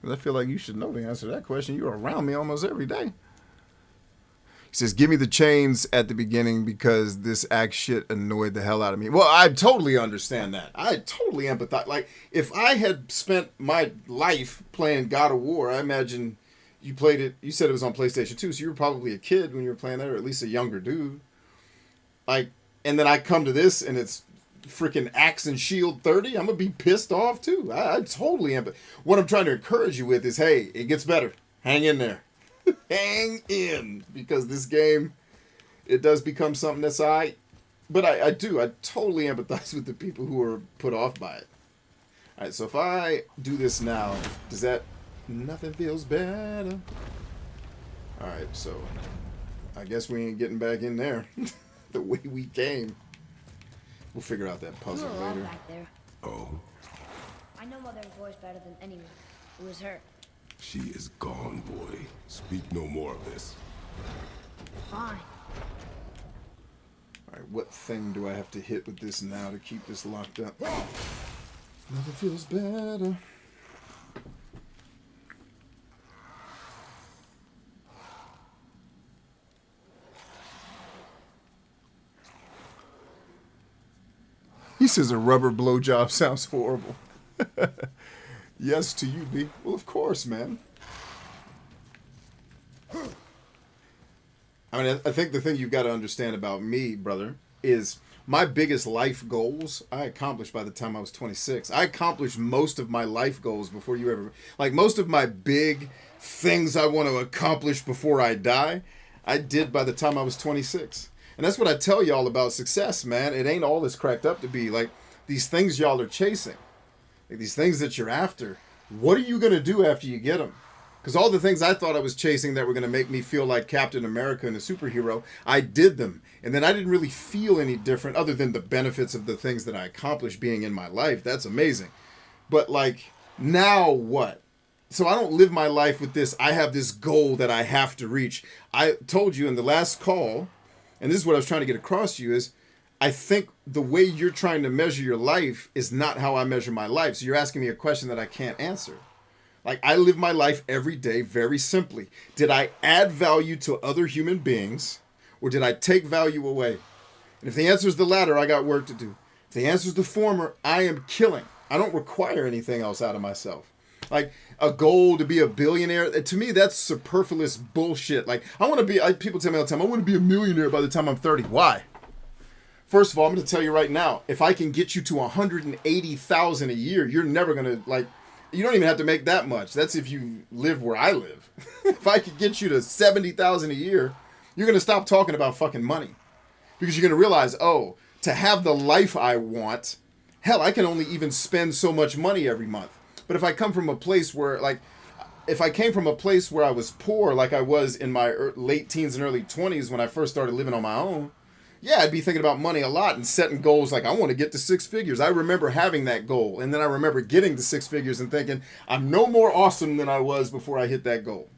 Because I feel like you should know the answer to that question. You're around me almost every day. He says, give me the chains at the beginning because this axe shit annoyed the hell out of me. Well, I totally understand that. I totally empathize. Like, if I had spent my life playing God of War, I imagine you played it, you said it was on PlayStation 2, so you were probably a kid when you were playing that, or at least a younger dude. Like, and then I come to this and it's freaking Axe and Shield 30, I'm going to be pissed off too. I totally am. But what I'm trying to encourage you with is, hey, it gets better. Hang in there. Hang in. Because this game, it does become something that's all right. But I totally empathize with the people who are put off by it. All right, so if I do this now, does that... Nothing feels better. All right, so I guess we ain't getting back in there the way we came. We'll figure out that puzzle You were wrong later. back there. Oh, I know Mother's voice better than anyone. It was her. she is gone, boy. Speak no more of this. Fine. All right, what thing do I have to hit with this now to keep this locked up? Nothing feels better. He says a rubber blowjob sounds horrible. Yes to you, B. Well, of course, man. I mean, I think the thing you've got to understand about me, brother, is my biggest life goals I accomplished by the time I was 26. I accomplished most of my life goals before you ever... Like, most of my big things I want to accomplish before I die, I did by the time I was 26. And that's what I tell y'all about success, man. It ain't all it's cracked up to be. Like, these things y'all are chasing, like these things that you're after, what are you going to do after you get them? Because all the things I thought I was chasing that were going to make me feel like Captain America and a superhero, I did them. And then I didn't really feel any different other than the benefits of the things that I accomplished being in my life. That's amazing. But, like, now what? So I don't live my life with this, I have this goal that I have to reach. I told you in the last call... And this is what I was trying to get across to you is, I think the way you're trying to measure your life is not how I measure my life. So you're asking me a question that I can't answer. Like, I live my life every day very simply. Did I add value to other human beings, or did I take value away? And if the answer is the latter, I got work to do. If the answer is the former, I am killing. I don't require anything else out of myself. Like, a goal to be a billionaire, to me, that's superfluous bullshit. Like, I want to be, people tell me all the time, I want to be a millionaire by the time I'm 30. Why? First of all, I'm going to tell you right now, if I can get you to 180,000 a year, you're never going to, like, you don't even have to make that much. That's if you live where I live. If I could get you to 70,000 a year, you're going to stop talking about fucking money. Because you're going to realize, oh, to have the life I want, hell, I can only even spend so much money every month. But if I come from a place where, like, if I came from a place where I was poor, like I was in my late teens and early 20s when I first started living on my own, yeah, I'd be thinking about money a lot and setting goals like, I want to get to 6 figures. I remember having that goal. And then I remember getting to 6 figures and thinking, I'm no more awesome than I was before I hit that goal.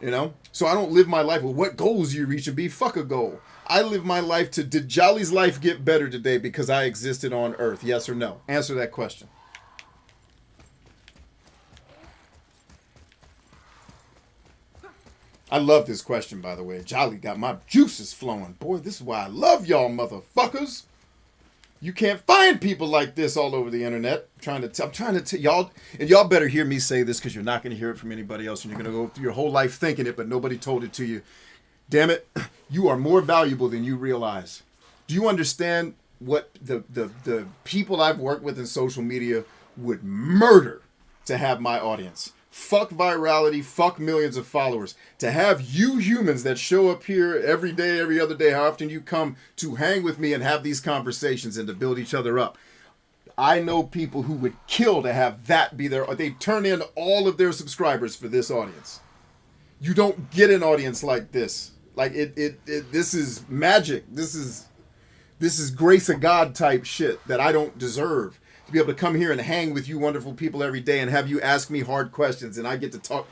You know? So I don't live my life with what goals you reach and be. Fuck a goal. I live my life to, did Jolly's life get better today because I existed on Earth? Yes or no? Answer that question. I love this question, by the way. Jolly got my juices flowing. Boy, this is why I love y'all motherfuckers. You can't find people like this all over the internet. I'm trying to tell y'all, and y'all better hear me say this because you're not going to hear it from anybody else, and you're going to go through your whole life thinking it, but nobody told it to you. Damn it, you are more valuable than you realize. Do you understand what the people I've worked with in social media would murder to have my audience? Fuck virality, fuck millions of followers. To have you humans that show up here every day, every other day, how often you come to hang with me and have these conversations and to build each other up. I know people who would kill to have that be their, they turn in all of their subscribers for this audience. You don't get an audience like this. Like this is magic. This is grace of God type shit that I don't deserve. To be able to come here and hang with you wonderful people every day and have you ask me hard questions and I get to talk.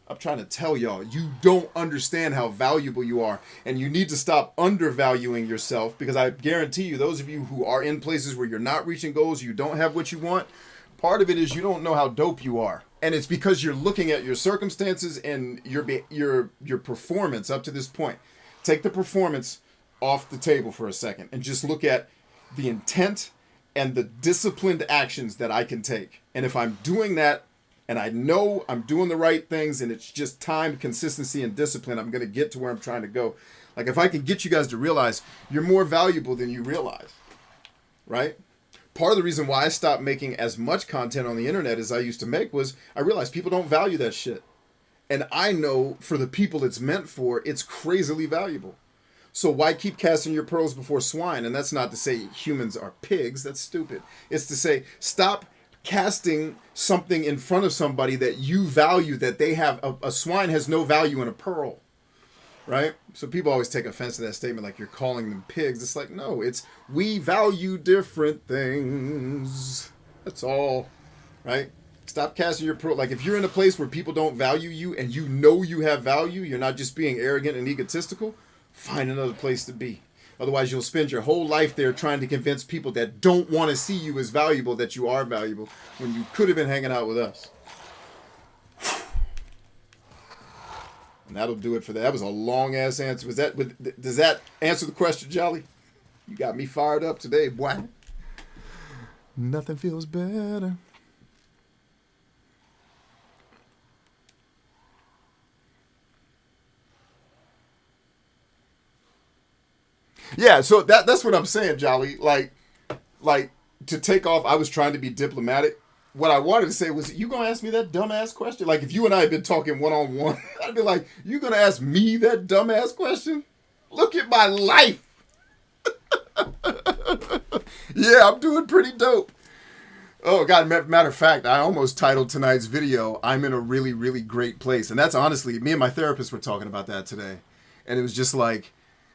I'm trying to tell y'all, you don't understand how valuable you are, and you need to stop undervaluing yourself, because I guarantee you, those of you who are in places where you're not reaching goals, you don't have what you want, part of it is you don't know how dope you are. And it's because you're looking at your circumstances and your performance up to this point. Take the performance off the table for a second and just look at the intent and the disciplined actions that I can take. And if I'm doing that and I know I'm doing the right things and it's just time, consistency, and discipline, I'm going to get to where I'm trying to go. Like if I can get you guys to realize you're more valuable than you realize, right? Part of the reason why I stopped making as much content on the internet as I used to make was I realized people don't value that shit. And I know for the people it's meant for, it's crazily valuable. So why keep casting your pearls before swine? And that's not to say humans are pigs. That's stupid. It's to say stop casting something in front of somebody that you value, that they have. A swine has no value in a pearl, right? So people always take offense to that statement, like you're calling them pigs. It's like, no, it's we value different things. That's all, right? Stop casting your pearl. Like if you're in a place where people don't value you and you know you have value, you're not just being arrogant and egotistical, find another place to be. Otherwise, you'll spend your whole life there trying to convince people that don't want to see you as valuable that you are valuable when you could have been hanging out with us. And that'll do it for that. That was a long-ass answer. Does that answer the question, Jolly? You got me fired up today, boy. Nothing feels better. Yeah, so that's what I'm saying, Jolly. Like to take off, I was trying to be diplomatic. What I wanted to say was, you gonna ask me that dumbass question? Like, if you and I had been talking one-on-one, I'd be like, you gonna ask me that dumbass question? Look at my life. Yeah, I'm doing pretty dope. Oh, God, matter of fact, I almost titled tonight's video, I'm in a really, really great place. And that's honestly, me and my therapist were talking about that today. And it was just like,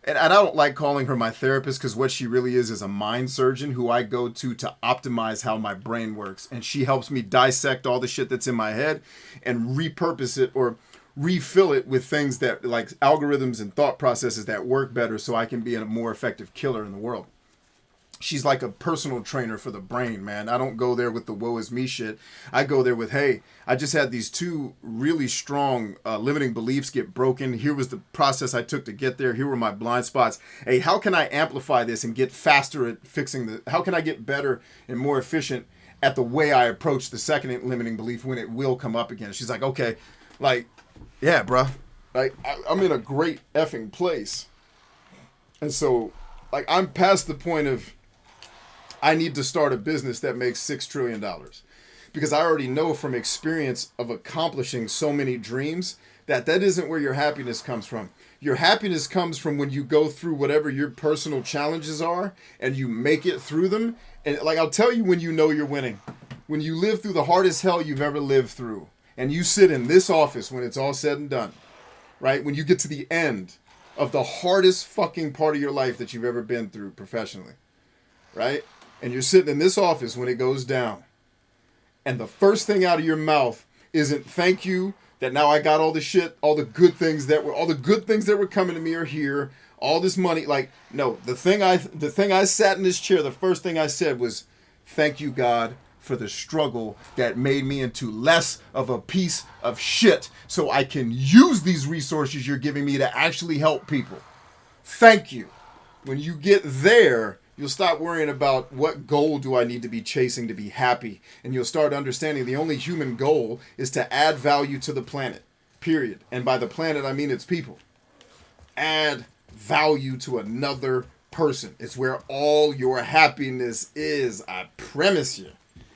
and I don't like calling her my therapist because what she really is a mind surgeon who I go to optimize how my brain works. And she helps me dissect all the shit that's in my head and repurpose it or refill it with things that like algorithms and thought processes that work better so I can be a more effective killer in the world. She's like a personal trainer for the brain, man. I don't go there with the woe is me shit. I go there with, hey, I just had these two really strong limiting beliefs get broken. Here was the process I took to get there. Here were my blind spots. Hey, how can I amplify this and get faster at fixing how can I get better and more efficient at the way I approach the second limiting belief when it will come up again? She's like, okay, like, yeah, bruh. Like, I'm in a great effing place. And so, like, I'm past the point of, I need to start a business that makes $6 trillion because I already know from experience of accomplishing so many dreams that isn't where your happiness comes from. Your happiness comes from when you go through whatever your personal challenges are and you make it through them. And like, I'll tell you when you know you're winning, when you live through the hardest hell you've ever lived through and you sit in this office when it's all said and done, right? When you get to the end of the hardest fucking part of your life that you've ever been through professionally, right? And you're sitting in this office when it goes down. And the first thing out of your mouth isn't thank you that now I got all the shit, all the good things that were coming to me are here, all this money. Like, no, the thing I sat in this chair, the first thing I said was, thank you, God, for the struggle that made me into less of a piece of shit so I can use these resources you're giving me to actually help people. Thank you. When you get there, You'll stop worrying about what goal do I need to be chasing to be happy. And you'll start understanding the only human goal is to add value to the planet. Period. And by the planet, I mean its people. Add value to another person. It's where all your happiness is. I premise you.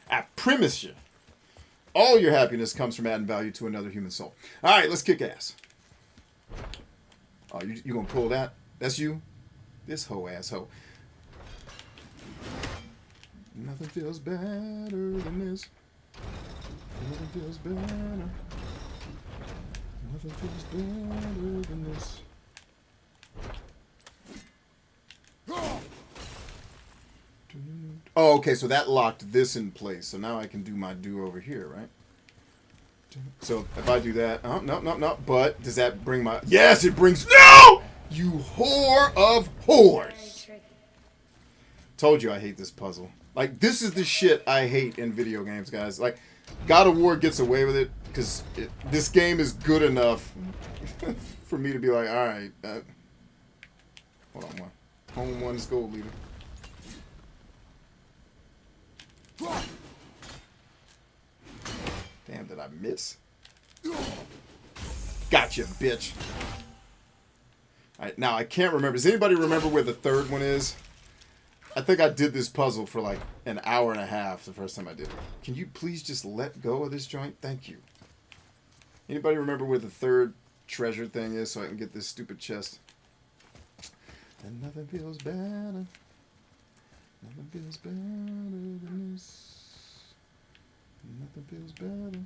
I premise you. All your happiness comes from adding value to another human soul. All right, let's kick ass. Oh, you gonna pull that? That's you? This hoe asshole. Nothing feels better than this. Nothing feels better. Nothing feels better than this. Oh, okay, so that locked this in place. So now I can do my do over here, right? So if I do that, oh, no. But does that bring my... Yes, it brings... No! You whore of whores. Told you I hate this puzzle. Like, this is the shit I hate in video games, guys. Like, God of War gets away with it because this game is good enough for me to be like, all right, hold on, one. Home one's gold leader. Damn, did I miss? Gotcha, bitch. Alright, now I can't remember. Does anybody remember where the third one is? I think I did this puzzle for like an hour and a half the first time I did it. Can you please just let go of this joint? Thank you. Anybody remember where the third treasure thing is so I can get this stupid chest? And nothing feels better. Nothing feels better than this. Nothing feels better.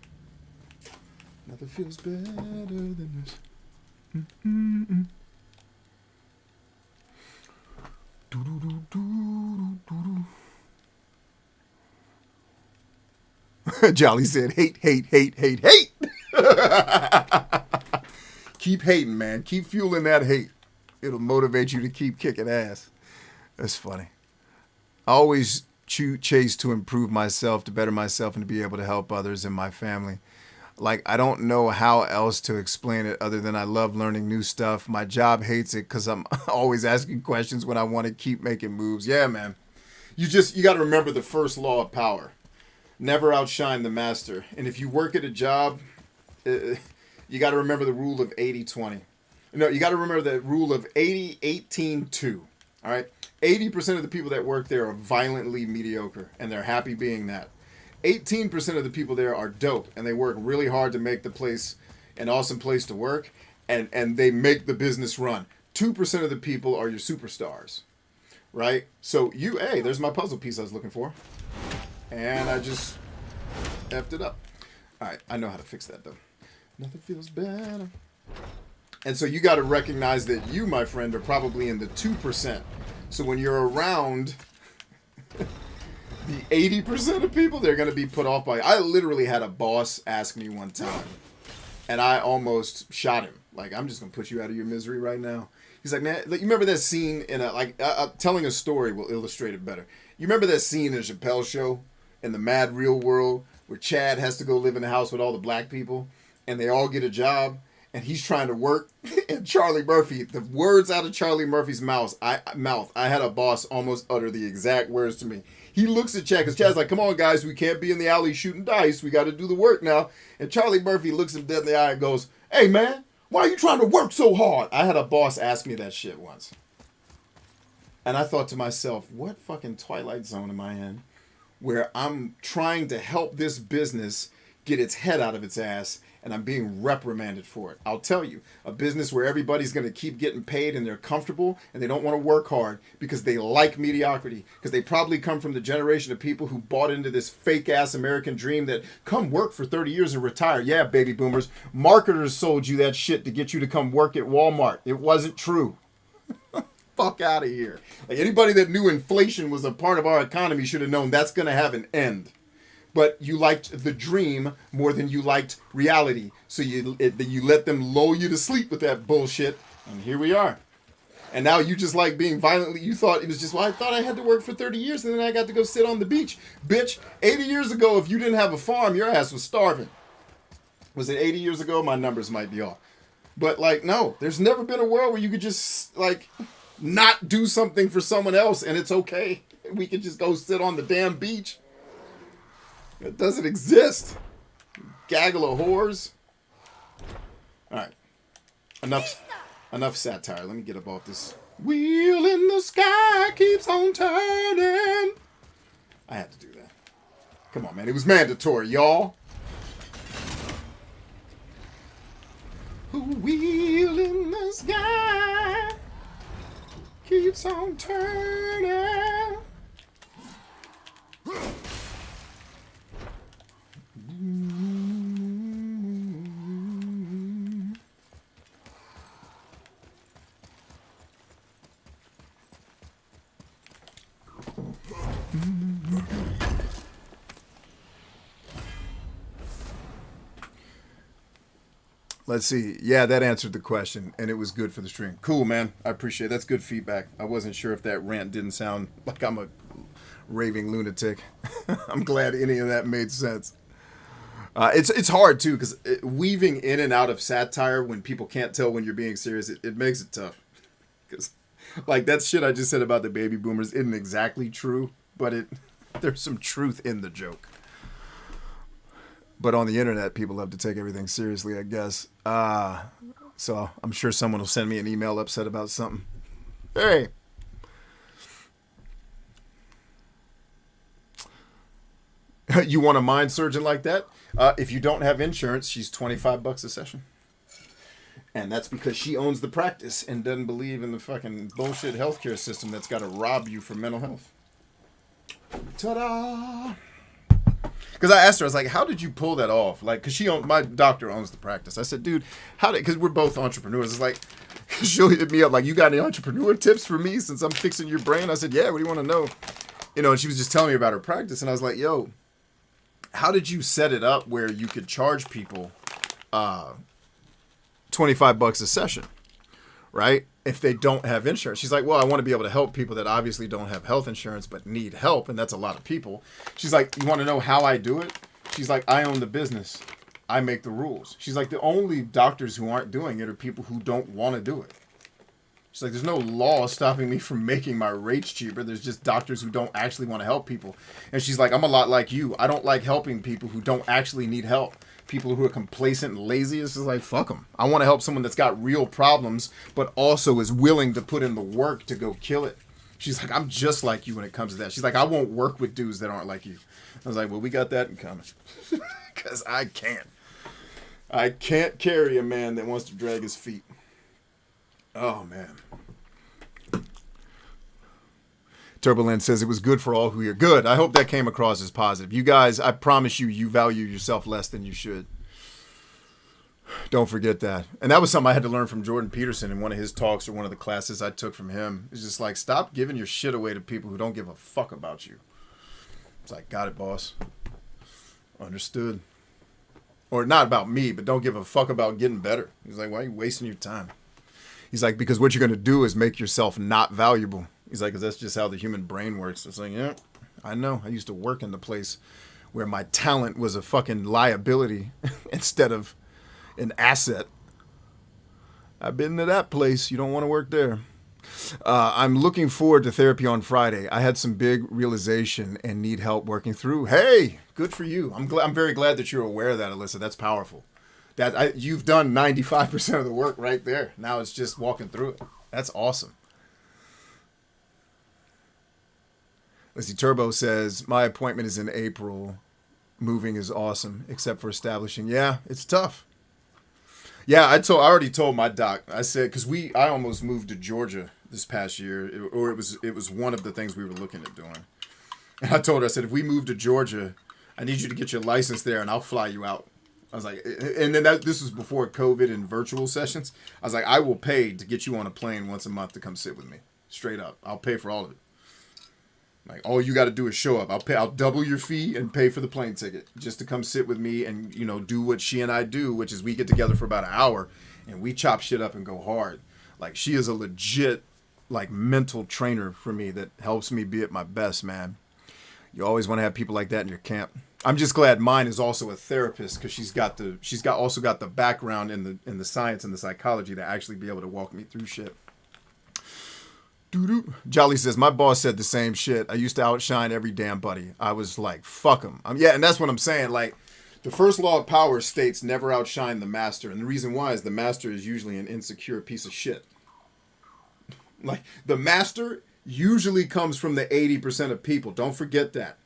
Nothing feels better than this. Jolly said, hate. Keep hating, man. Keep fueling that hate. It'll motivate you to keep kicking ass. That's funny. I always chase to improve myself, to better myself, and to be able to help others in my family. Like, I don't know how else to explain it other than I love learning new stuff. My job hates it because I'm always asking questions when I want to keep making moves. Yeah, man. You got to remember the first law of power. Never outshine the master. And if you work at a job, you got to remember the rule of 80-20. No, you got to remember the rule of 80-18-2. All right? 80% of the people that work there are violently mediocre, and they're happy being that. 18% of the people there are dope, and they work really hard to make the place an awesome place to work, and they make the business run. 2% of the people are your superstars, right? So hey, there's my puzzle piece I was looking for. And I just effed it up. All right, I know how to fix that, though. Nothing feels better. And so you got to recognize that you, my friend, are probably in the 2%. So when you're around the 80% of people, they're going to be put off by... I literally had a boss ask me one time, and I almost shot him. Like, I'm just going to put you out of your misery right now. He's like, man, you remember that scene in telling a story will illustrate it better. You remember that scene in a Chappelle show in the Mad Real World where Chad has to go live in a house with all the black people, and they all get a job, and he's trying to work, and Charlie Murphy, the words out of Charlie Murphy's mouth, I had a boss almost utter the exact words to me. He looks at Chad, because Chad's like, come on, guys, we can't be in the alley shooting dice. We got to do the work now. And Charlie Murphy looks him dead in the eye and goes, hey, man, why are you trying to work so hard? I had a boss ask me that shit once. And I thought to myself, what fucking Twilight Zone am I in? Where I'm trying to help this business get its head out of its ass, and I'm being reprimanded for it. I'll tell you, a business where everybody's going to keep getting paid and they're comfortable and they don't want to work hard because they like mediocrity, because they probably come from the generation of people who bought into this fake-ass American dream that come work for 30 years and retire. Yeah, baby boomers. Marketers sold you that shit to get you to come work at Walmart. It wasn't true. Fuck out of here. Like, anybody that knew inflation was a part of our economy should have known that's going to have an end. But you liked the dream more than you liked reality. So you let them lull you to sleep with that bullshit. And here we are. And now you just like being violently... You thought it was just, well, I thought I had to work for 30 years and then I got to go sit on the beach. Bitch, 80 years ago, if you didn't have a farm, your ass was starving. Was it 80 years ago? My numbers might be off. But, like, no. There's never been a world where you could just, like... not do something for someone else and it's okay. We can just go sit on the damn beach. It doesn't exist. Gaggle of whores. All right. Enough satire. Let me get up off this. Wheel in the sky keeps on turning. I had to do that. Come on, man. It was mandatory, y'all. Wheel in the sky keeps on turning. Let's see. Yeah, that answered the question, and it was good for the stream. Cool, man. I appreciate it. That's good feedback. I wasn't sure if that rant didn't sound like I'm a raving lunatic. I'm glad any of that made sense. It's hard, too, because weaving in and out of satire when people can't tell when you're being serious, it makes it tough. Because, like, that shit I just said about the baby boomers isn't exactly true, but there's some truth in the joke. But on the internet, people love to take everything seriously, I guess. So I'm sure someone will send me an email upset about something. Hey. You want a mind surgeon like that? If you don't have insurance, she's $25 a session. And that's because she owns the practice and doesn't believe in the fucking bullshit healthcare system that's got to rob you from mental health. Ta-da! Because I asked her, I was like, how did you pull that off? Like, because my doctor owns the practice. I said, dude, because we're both entrepreneurs. It's like, she'll hit me up like, you got any entrepreneur tips for me since I'm fixing your brain? I said, yeah, what do you want to know? And she was just telling me about her practice. And I was like, yo, how did you set it up where you could charge people $25 a session, right? If they don't have insurance. She's like, well, I want to be able to help people that obviously don't have health insurance but need help, and that's a lot of people. She's like, you want to know how I do it? She's like, I own the business. I make the rules. She's like, the only doctors who aren't doing it are people who don't want to do it. She's like, there's no law stopping me from making my rates cheaper. There's just doctors who don't actually want to help people. And she's like, I'm a lot like you. I don't like helping people who don't actually need help. People who are complacent and lazy, it's just like, fuck them. I want to help someone that's got real problems, but also is willing to put in the work to go kill it. She's like, I'm just like you when it comes to that. She's like, I won't work with dudes that aren't like you. I was like, well, we got that in common. Because I can't. I can't carry a man that wants to drag his feet. Oh, man. Turbulent says it was good for all who hear. Good. I hope that came across as positive. You guys, I promise you value yourself less than you should. Don't forget that. And that was something I had to learn from Jordan Peterson in one of his talks or one of the classes I took from him. It's just like, stop giving your shit away to people who don't give a fuck about you. It's like, got it, boss. Understood. Or not about me, but don't give a fuck about getting better. He's like, why are you wasting your time? He's like, because what you're going to do is make yourself not valuable. He's like, because that's just how the human brain works. It's like, yeah, I know. I used to work in the place where my talent was a fucking liability instead of an asset. I've been to that place. You don't want to work there. I'm looking forward to therapy on Friday. I had some big realization and need help working through. Hey, good for you. I'm very glad that you're aware of that, Alyssa. That's powerful. You've done 95% of the work right there. Now it's just walking through it. That's awesome. Let's see. Turbo says, my appointment is in April. Moving is awesome, except for establishing. Yeah, it's tough. Yeah, I already told my doc. I said, because I almost moved to Georgia this past year, it was one of the things we were looking at doing. And I told her, I said, if we move to Georgia, I need you to get your license there, and I'll fly you out. I was like, and then this was before COVID and virtual sessions. I was like, I will pay to get you on a plane once a month to come sit with me, straight up. I'll pay for all of it. Like, all you got to do is show up. I'll double your fee and pay for the plane ticket just to come sit with me and, do what she and I do, which is we get together for about an hour and we chop shit up and go hard. Like, she is a legit, mental trainer for me that helps me be at my best, man. You always want to have people like that in your camp. I'm just glad mine is also a therapist because she's also got the background in the science and the psychology to actually be able to walk me through shit. Jolly says, my boss said the same shit. I used to outshine every damn buddy. I was like, fuck him. Yeah, and that's what I'm saying. Like, the first law of power states never outshine the master. And the reason why is the master is usually an insecure piece of shit. Like, the master usually comes from the 80% of people. Don't forget that.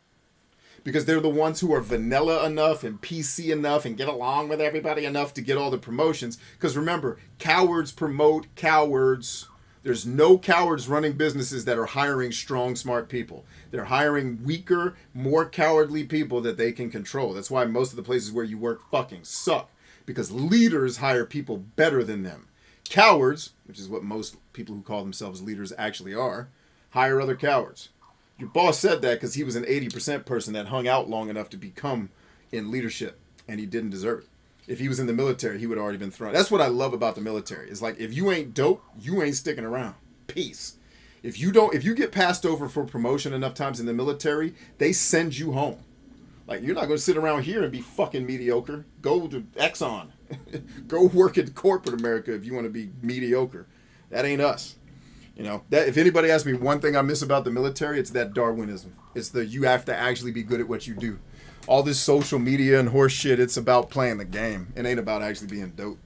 Because they're the ones who are vanilla enough and PC enough and get along with everybody enough to get all the promotions. Because remember, cowards promote cowards. There's no cowards running businesses that are hiring strong, smart people. They're hiring weaker, more cowardly people that they can control. That's why most of the places where you work fucking suck. Because leaders hire people better than them. Cowards, which is what most people who call themselves leaders actually are, hire other cowards. Your boss said that because he was an 80% person that hung out long enough to become in leadership, and he didn't deserve it. If he was in the military, he would have already been thrown. That's what I love about the military. It's like, if you ain't dope, you ain't sticking around. Peace. If you get passed over for promotion enough times in the military, they send you home. Like, you're not going to sit around here and be fucking mediocre. Go to Exxon. Go work at corporate America if you want to be mediocre. That ain't us. You know, that if anybody asks me one thing I miss about the military, it's that Darwinism. It's the you have to actually be good at what you do. All this social media and horse shit, it's about playing the game. It ain't about actually being dope.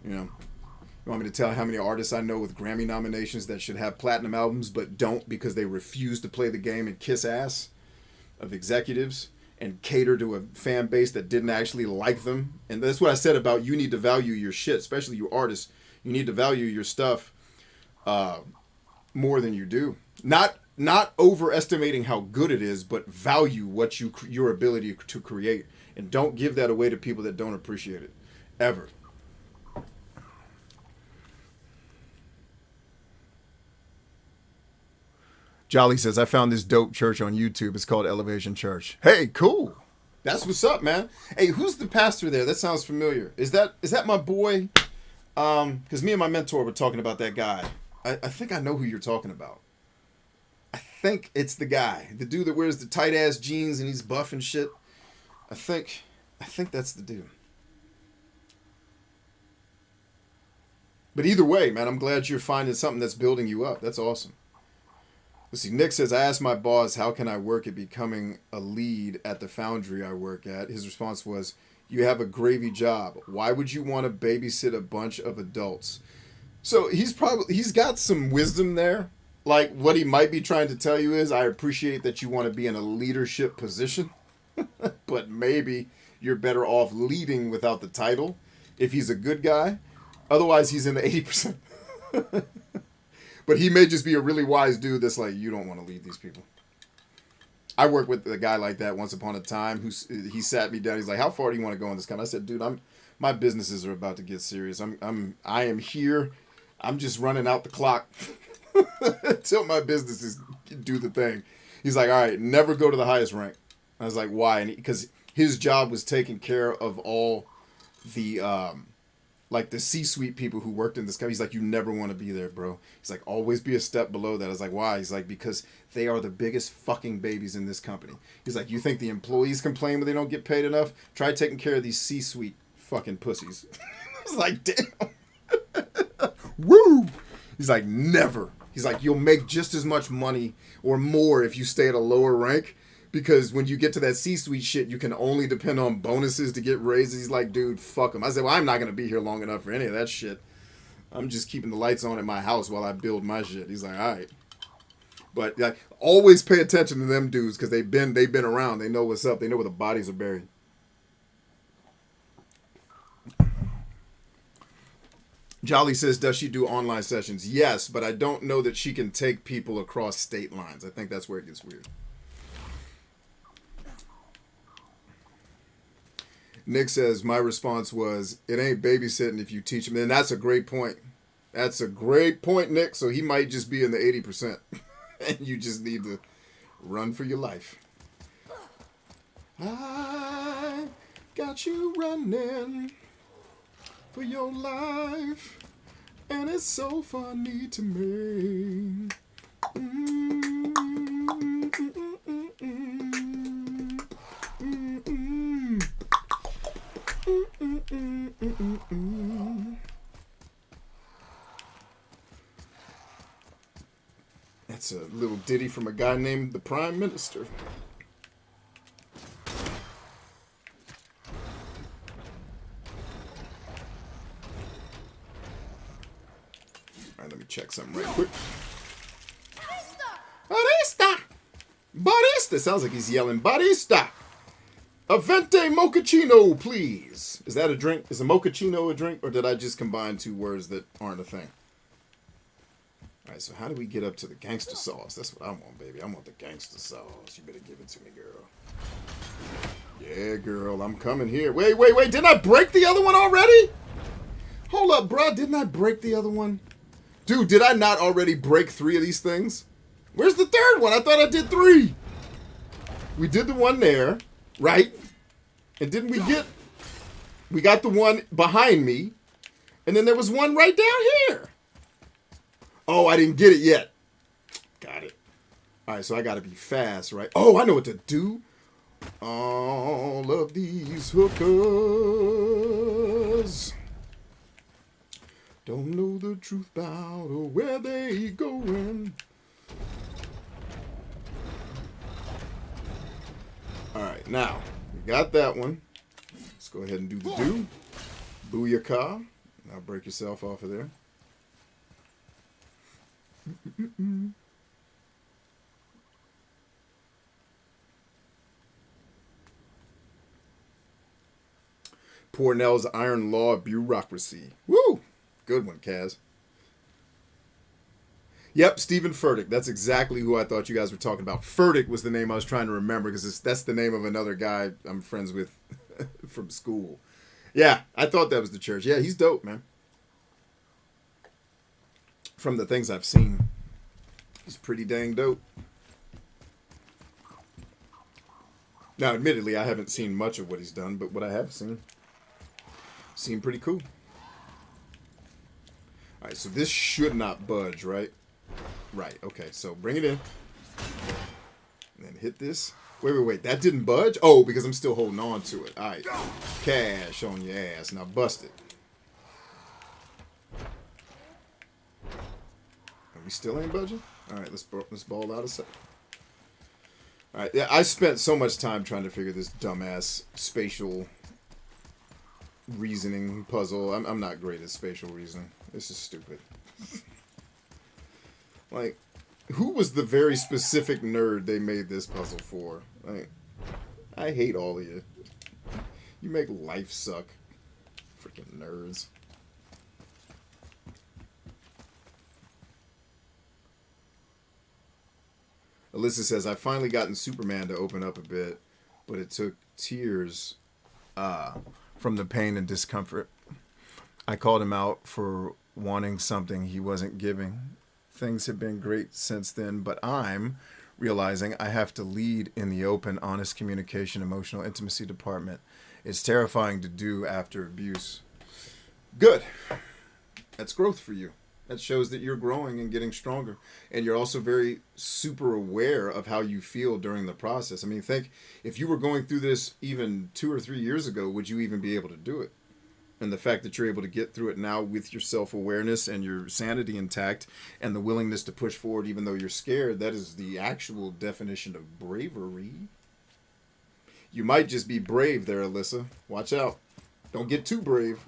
You know, you want me to tell how many artists I know with Grammy nominations that should have platinum albums but don't because they refuse to play the game and kiss ass of executives and cater to a fan base that didn't actually like them. And that's what I said about you need to value your shit, especially you artists. You need to value your stuff more than you do. Not overestimating how good it is, but value what your ability to create, and don't give that away to people that don't appreciate it ever. Jolly says, I found this dope church on YouTube. It's called Elevation Church. Hey, cool. That's what's up, man. Hey, who's the pastor there? That sounds familiar. Is that my boy? Because me and my mentor were talking about that guy. I think I know who you're talking about. I think it's the guy. The dude that wears the tight-ass jeans and he's buff and shit. I think that's the dude. But either way, man, I'm glad you're finding something that's building you up. That's awesome. Let's see, Nick says, I asked my boss, how can I work at becoming a lead at the foundry I work at? His response was, you have a gravy job. Why would you want to babysit a bunch of adults? So he's got some wisdom there. Like, what he might be trying to tell you is, I appreciate that you want to be in a leadership position, but maybe you're better off leading without the title if he's a good guy. Otherwise, he's in the 80%. But he may just be a really wise dude that's like, you don't want to lead these people. I worked with a guy like that once upon a time. He sat me down. He's like, how far do you want to go in this kind? I said, dude, my businesses are about to get serious. I am here. I'm just running out the clock until my businesses do the thing. He's like, all right, never go to the highest rank. I was like, why? Because his job was taking care of all the like the C-suite people who worked in this company. He's like, you never want to be there, bro. He's like, always be a step below that. I was like, why? He's like, because they are the biggest fucking babies in this company. He's like, you think the employees complain when they don't get paid enough? Try taking care of these C-suite fucking pussies. I was like, damn. Woo! He's like, never. He's like, you'll make just as much money or more if you stay at a lower rank. Because when you get to that C-suite shit, you can only depend on bonuses to get raises. He's like, dude, fuck him. I said, well, I'm not going to be here long enough for any of that shit. I'm just keeping the lights on at my house while I build my shit. He's like, all right. But like, always pay attention to them dudes because they've been around. They know what's up. They know where the bodies are buried. Jolly says, does she do online sessions? Yes, but I don't know that she can take people across state lines. I think that's where it gets weird. Nick says, my response was, it ain't babysitting if you teach him. And that's a great point. That's a great point, Nick. So he might just be in the 80%. And you just need to run for your life. I got you running for your life. And it's so funny to me. That's a little ditty from a guy named the Prime Minister. Alright, let me check something right quick. Barista! Barista! Sounds like he's yelling, Barista! A venti mochaccino, please. Is that a drink? Is a mochaccino a drink? Or did I just combine two words that aren't a thing? Alright, so how do we get up to the gangster sauce? That's what I want, baby. I want the gangster sauce. You better give it to me, girl. Yeah, girl, I'm coming here. Wait. Didn't I break the other one already? Hold up, bro. Didn't I break the other one? Dude, did I not already break 3 of these things? Where's the third one? I thought I did 3. We did the one there, right? And didn't we get... We got the one behind me. And then there was one right down here. Oh, I didn't get it yet. Got it. All right, so I got to be fast, right? Oh, I know what to do. All of these hookers don't know the truth about where they going. All right, now, we got that one. Let's go ahead and do the do. Booyakah. Now break yourself off of there. Pornell's Iron Law Bureaucracy. Woo! Good one, Kaz. Yep, Stephen Furtick. That's exactly who I thought you guys were talking about. Furtick was the name I was trying to remember because that's the name of another guy I'm friends with from school. Yeah, I thought that was the church. Yeah, he's dope, man. From the things I've seen, he's pretty dang dope. Now, admittedly, I haven't seen much of what he's done, but what I have seen seemed pretty cool. All right, so this should not budge, right? Right, okay, so bring it in. And then hit this. Wait, that didn't budge? Oh, because I'm still holding on to it. All right, cash on your ass. Now bust it. We still ain't budging? All right, let's ball out a second. All right, yeah, I spent so much time trying to figure this dumbass spatial reasoning puzzle. I'm not great at spatial reasoning. This is stupid. Like, who was the very specific nerd they made this puzzle for? Like, I hate all of you. You make life suck. Freaking nerds. Alyssa says, I've finally gotten Superman to open up a bit, but it took tears from the pain and discomfort. I called him out for wanting something he wasn't giving. Things have been great since then, but I'm realizing I have to lead in the open, honest communication, emotional intimacy department. It's terrifying to do after abuse. Good. That's growth for you. That shows that you're growing and getting stronger. And you're also very super aware of how you feel during the process. I mean, think, if you were going through this even 2 or 3 years ago, would you even be able to do it? And the fact that you're able to get through it now with your self-awareness and your sanity intact and the willingness to push forward even though you're scared, that is the actual definition of bravery. You might just be brave there, Alyssa. Watch out. Don't get too brave.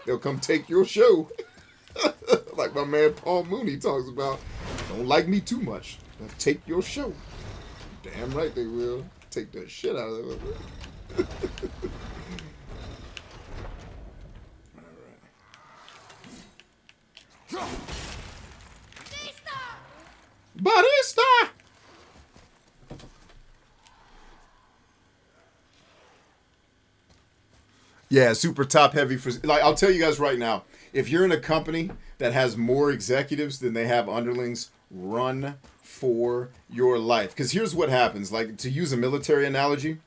They'll come take your show. Like my man Paul Mooney talks about. Don't like me too much. They'll take your show. Damn right they will. Take the shit out of it. Alright. Barista! Yeah, super top heavy for, like, I'll tell you guys right now, if you're in a company that has more executives than they have underlings, run for your life. Because here's what happens. Like, to use a military analogy,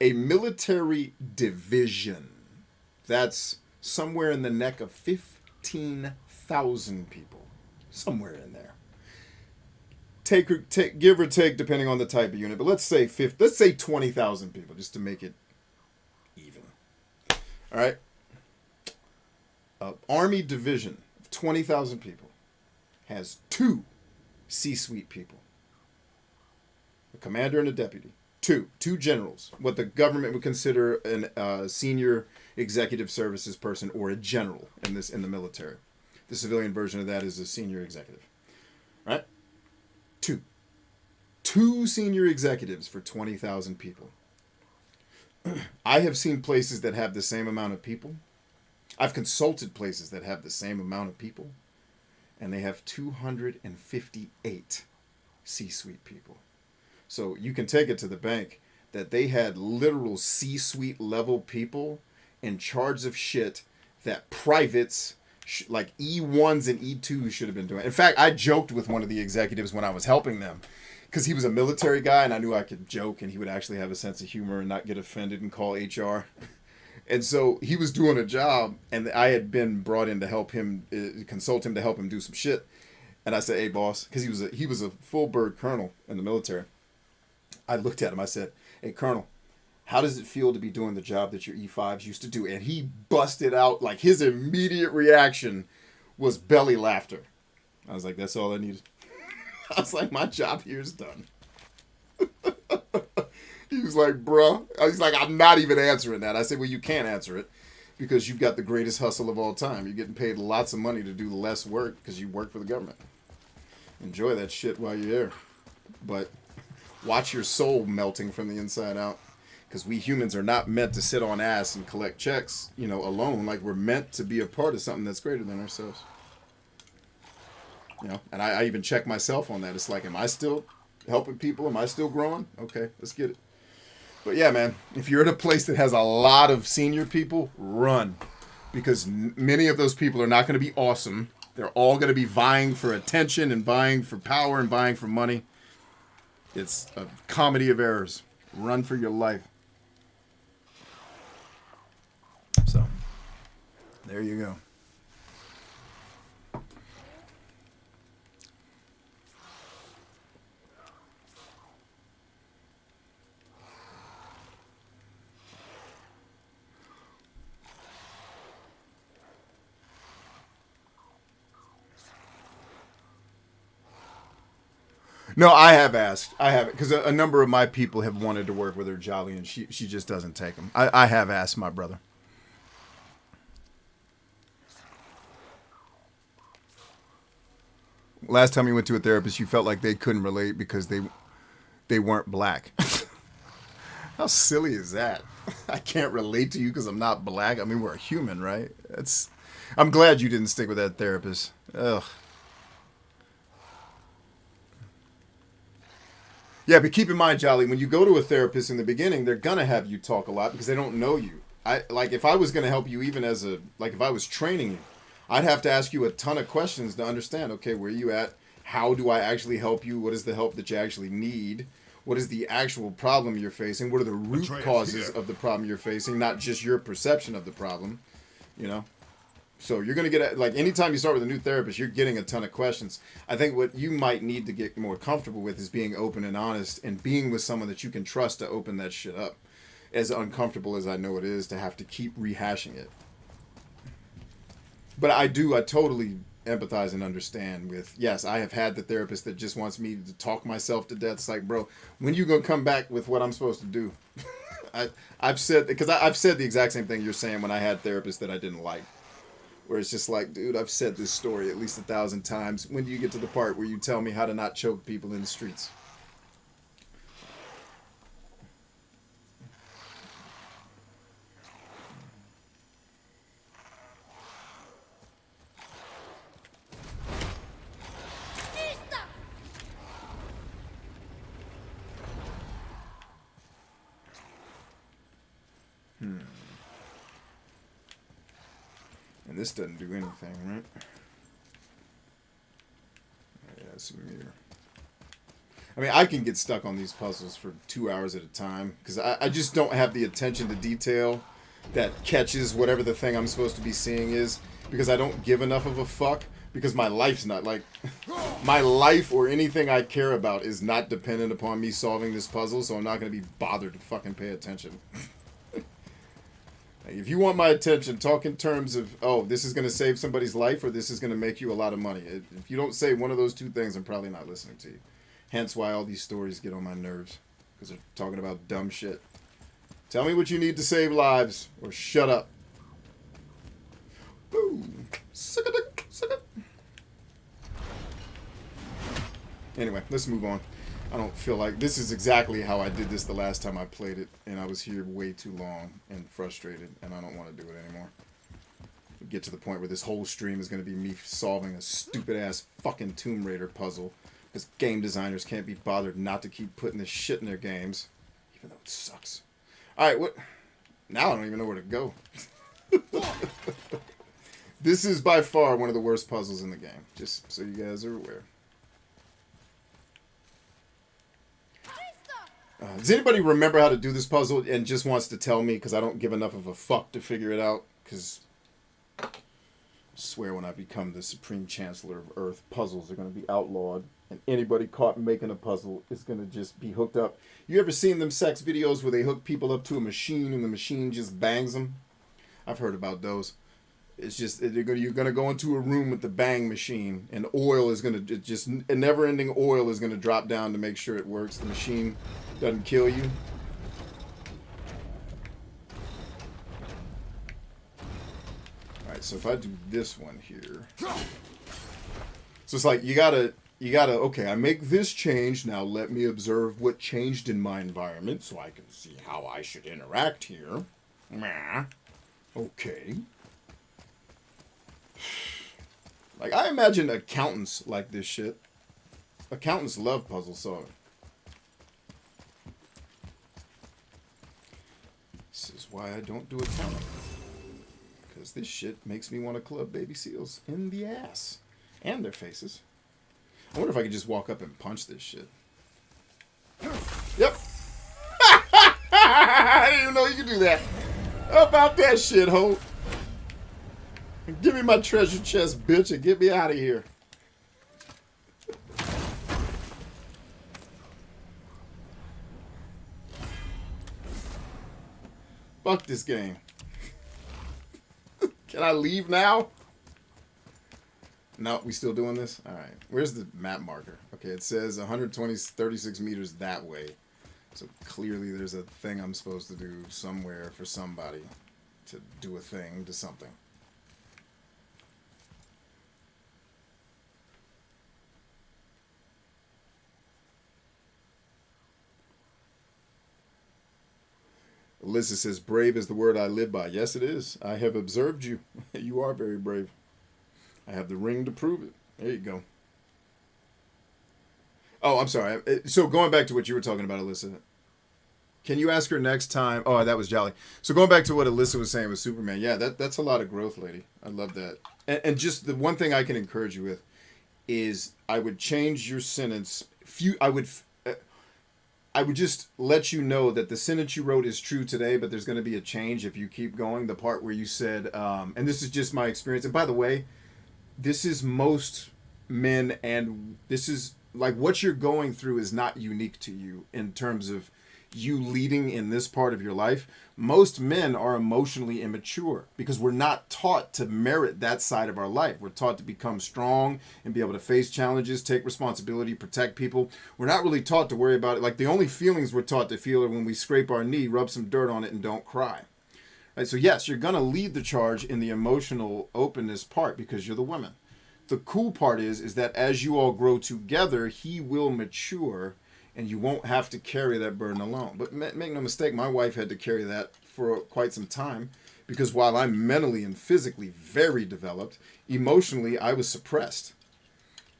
a military division, that's somewhere in the neck of 15,000 people. Somewhere in there. Give or take, depending on the type of unit. But let's say 20,000 people, just to make it even. All right. Army division, 20,000 people. has 2 C-suite people. A commander and a deputy. Two generals. What the government would consider a senior executive services person or a general in the military. The civilian version of that is a senior executive. Right? 2 senior executives for 20,000 people. I have seen places that have the same amount of people. I've consulted places that have the same amount of people. And they have 258 C-suite people. So you can take it to the bank that they had literal C-suite level people in charge of shit that privates like E1s and E2s should have been doing. In fact, I joked with one of the executives when I was helping them because he was a military guy and I knew I could joke and he would actually have a sense of humor and not get offended and call HR. And so he was doing a job and I had been brought in to help him, consult him to help him do some shit. And I said, hey, boss, because he was a full bird colonel in the military. I looked at him. I said, hey, Colonel, how does it feel to be doing the job that your E5s used to do? And he busted out, like his immediate reaction was belly laughter. I was like, that's all I needed. I was like, my job here is done. He was like, bruh. He's like, I'm not even answering that. I said, well, you can't answer it because you've got the greatest hustle of all time. You're getting paid lots of money to do less work because you work for the government. Enjoy that shit while you're there. But watch your soul melting from the inside out. Because we humans are not meant to sit on ass and collect checks, alone. Like, we're meant to be a part of something that's greater than ourselves. And I even check myself on that. It's like, am I still helping people? Am I still growing? Okay, let's get it. But yeah, man, if you're at a place that has a lot of senior people, run. Because many of those people are not going to be awesome. They're all going to be vying for attention and vying for power and vying for money. It's a comedy of errors. Run for your life. So, there you go. No, I have asked. I have, because a number of my people have wanted to work with her, Jolly, and she just doesn't take them. I have asked my brother. Last time you went to a therapist, you felt like they couldn't relate because they weren't black. How silly is that? I can't relate to you because I'm not black. I mean, we're a human, right? I'm glad you didn't stick with that therapist. Ugh. Yeah, but keep in mind, Jolly, when you go to a therapist in the beginning, they're going to have you talk a lot because they don't know you. If I was going to help you even if I was training you, I'd have to ask you a ton of questions to understand, okay, where are you at? How do I actually help you? What is the help that you actually need? What is the actual problem you're facing? What are the root causes of the problem you're facing? Not just your perception of the problem, So you're going to get, anytime you start with a new therapist, you're getting a ton of questions. I think what you might need to get more comfortable with is being open and honest and being with someone that you can trust to open that shit up. As uncomfortable as I know it is to have to keep rehashing it. But I totally empathize and understand with, yes, I have had the therapist that just wants me to talk myself to death. It's like, bro, when you going to come back with what I'm supposed to do? I've said the exact same thing you're saying when I had therapists that I didn't like. Where it's just like, dude, I've said this story at least 1,000 times. When do you get to the part where you tell me how to not choke people in the streets? And this doesn't do anything, right? Yeah, it's a mirror. I mean, I can get stuck on these puzzles for 2 hours at a time because I just don't have the attention to detail that catches whatever the thing I'm supposed to be seeing is, because I don't give enough of a fuck, because my life's not my life or anything I care about is not dependent upon me solving this puzzle, so I'm not going to be bothered to fucking pay attention. Like, if you want my attention, talk in terms of, oh, this is going to save somebody's life or this is going to make you a lot of money. If you don't say one of those two things, I'm probably not listening to you. Hence why all these stories get on my nerves. Because they're talking about dumb shit. Tell me what you need to save lives or shut up. Ooh. Suck it, suck it. Anyway, let's move on. I don't feel like this is exactly how I did this the last time I played it, and I was here way too long and frustrated, and I don't want to do it anymore. We get to the point where this whole stream is going to be me solving a stupid ass fucking Tomb Raider puzzle because game designers can't be bothered not to keep putting this shit in their games, even though it sucks. All right, what? Now I don't even know where to go. This is by far one of the worst puzzles in the game, just so you guys are aware. Does anybody remember how to do this puzzle and just wants to tell me because I don't give enough of a fuck to figure it out? Because I swear when I become the Supreme Chancellor of Earth, puzzles are going to be outlawed. And anybody caught making a puzzle is going to just be hooked up. You ever seen them sex videos where they hook people up to a machine and the machine just bangs them? I've heard about those. It's just, you're going to go into a room with the bang machine and oil is going to, just a never-ending oil is going to drop down to make sure it works. The machine doesn't kill you. Alright, so if I do this one here. So it's like, you gotta, okay, I make this change, now let me observe what changed in my environment so I can see how I should interact here. Okay. Like, I imagine accountants like this shit. Accountants love puzzle solving. This is why I don't do accounting. Because this shit makes me want to club baby seals in the ass. And their faces. I wonder if I could just walk up and punch this shit. Yep. I didn't even know you could do that. How about that shit, ho? Give me my treasure chest, bitch, and get me out of here. Fuck this game. Can I leave now? No, we still doing this? Alright. Where's the map marker? Okay, it says 36 meters that way. So clearly there's a thing I'm supposed to do somewhere for somebody to do a thing to something. Alyssa says, brave is the word I live by. Yes, it is. I have observed you. You are very brave. I have the ring to prove it. There you go. Oh, I'm sorry. So going back to what you were talking about, Alyssa. Can you ask her next time? Oh, that was Jolly. So going back to what Alyssa was saying with Superman. Yeah, that's a lot of growth, lady. I love that. And just the one thing I can encourage you with is I would change your sentence. I would just let you know that the sentence you wrote is true today, but there's going to be a change if you keep going. The part where you said, and this is just my experience. And by the way, this is most men, and this is like what you're going through is not unique to you in terms of you leading in this part of your life. Most men are emotionally immature because we're not taught to merit that side of our life. We're taught to become strong and be able to face challenges, take responsibility, protect people. We're not really taught to worry about it. Like the only feelings we're taught to feel are when we scrape our knee, rub some dirt on it, and don't cry. Right? So yes, you're going to lead the charge in the emotional openness part because you're the woman. The cool part is that as you all grow together, he will mature and you won't have to carry that burden alone. But make no mistake, my wife had to carry that for quite some time because while I'm mentally and physically very developed, emotionally I was suppressed,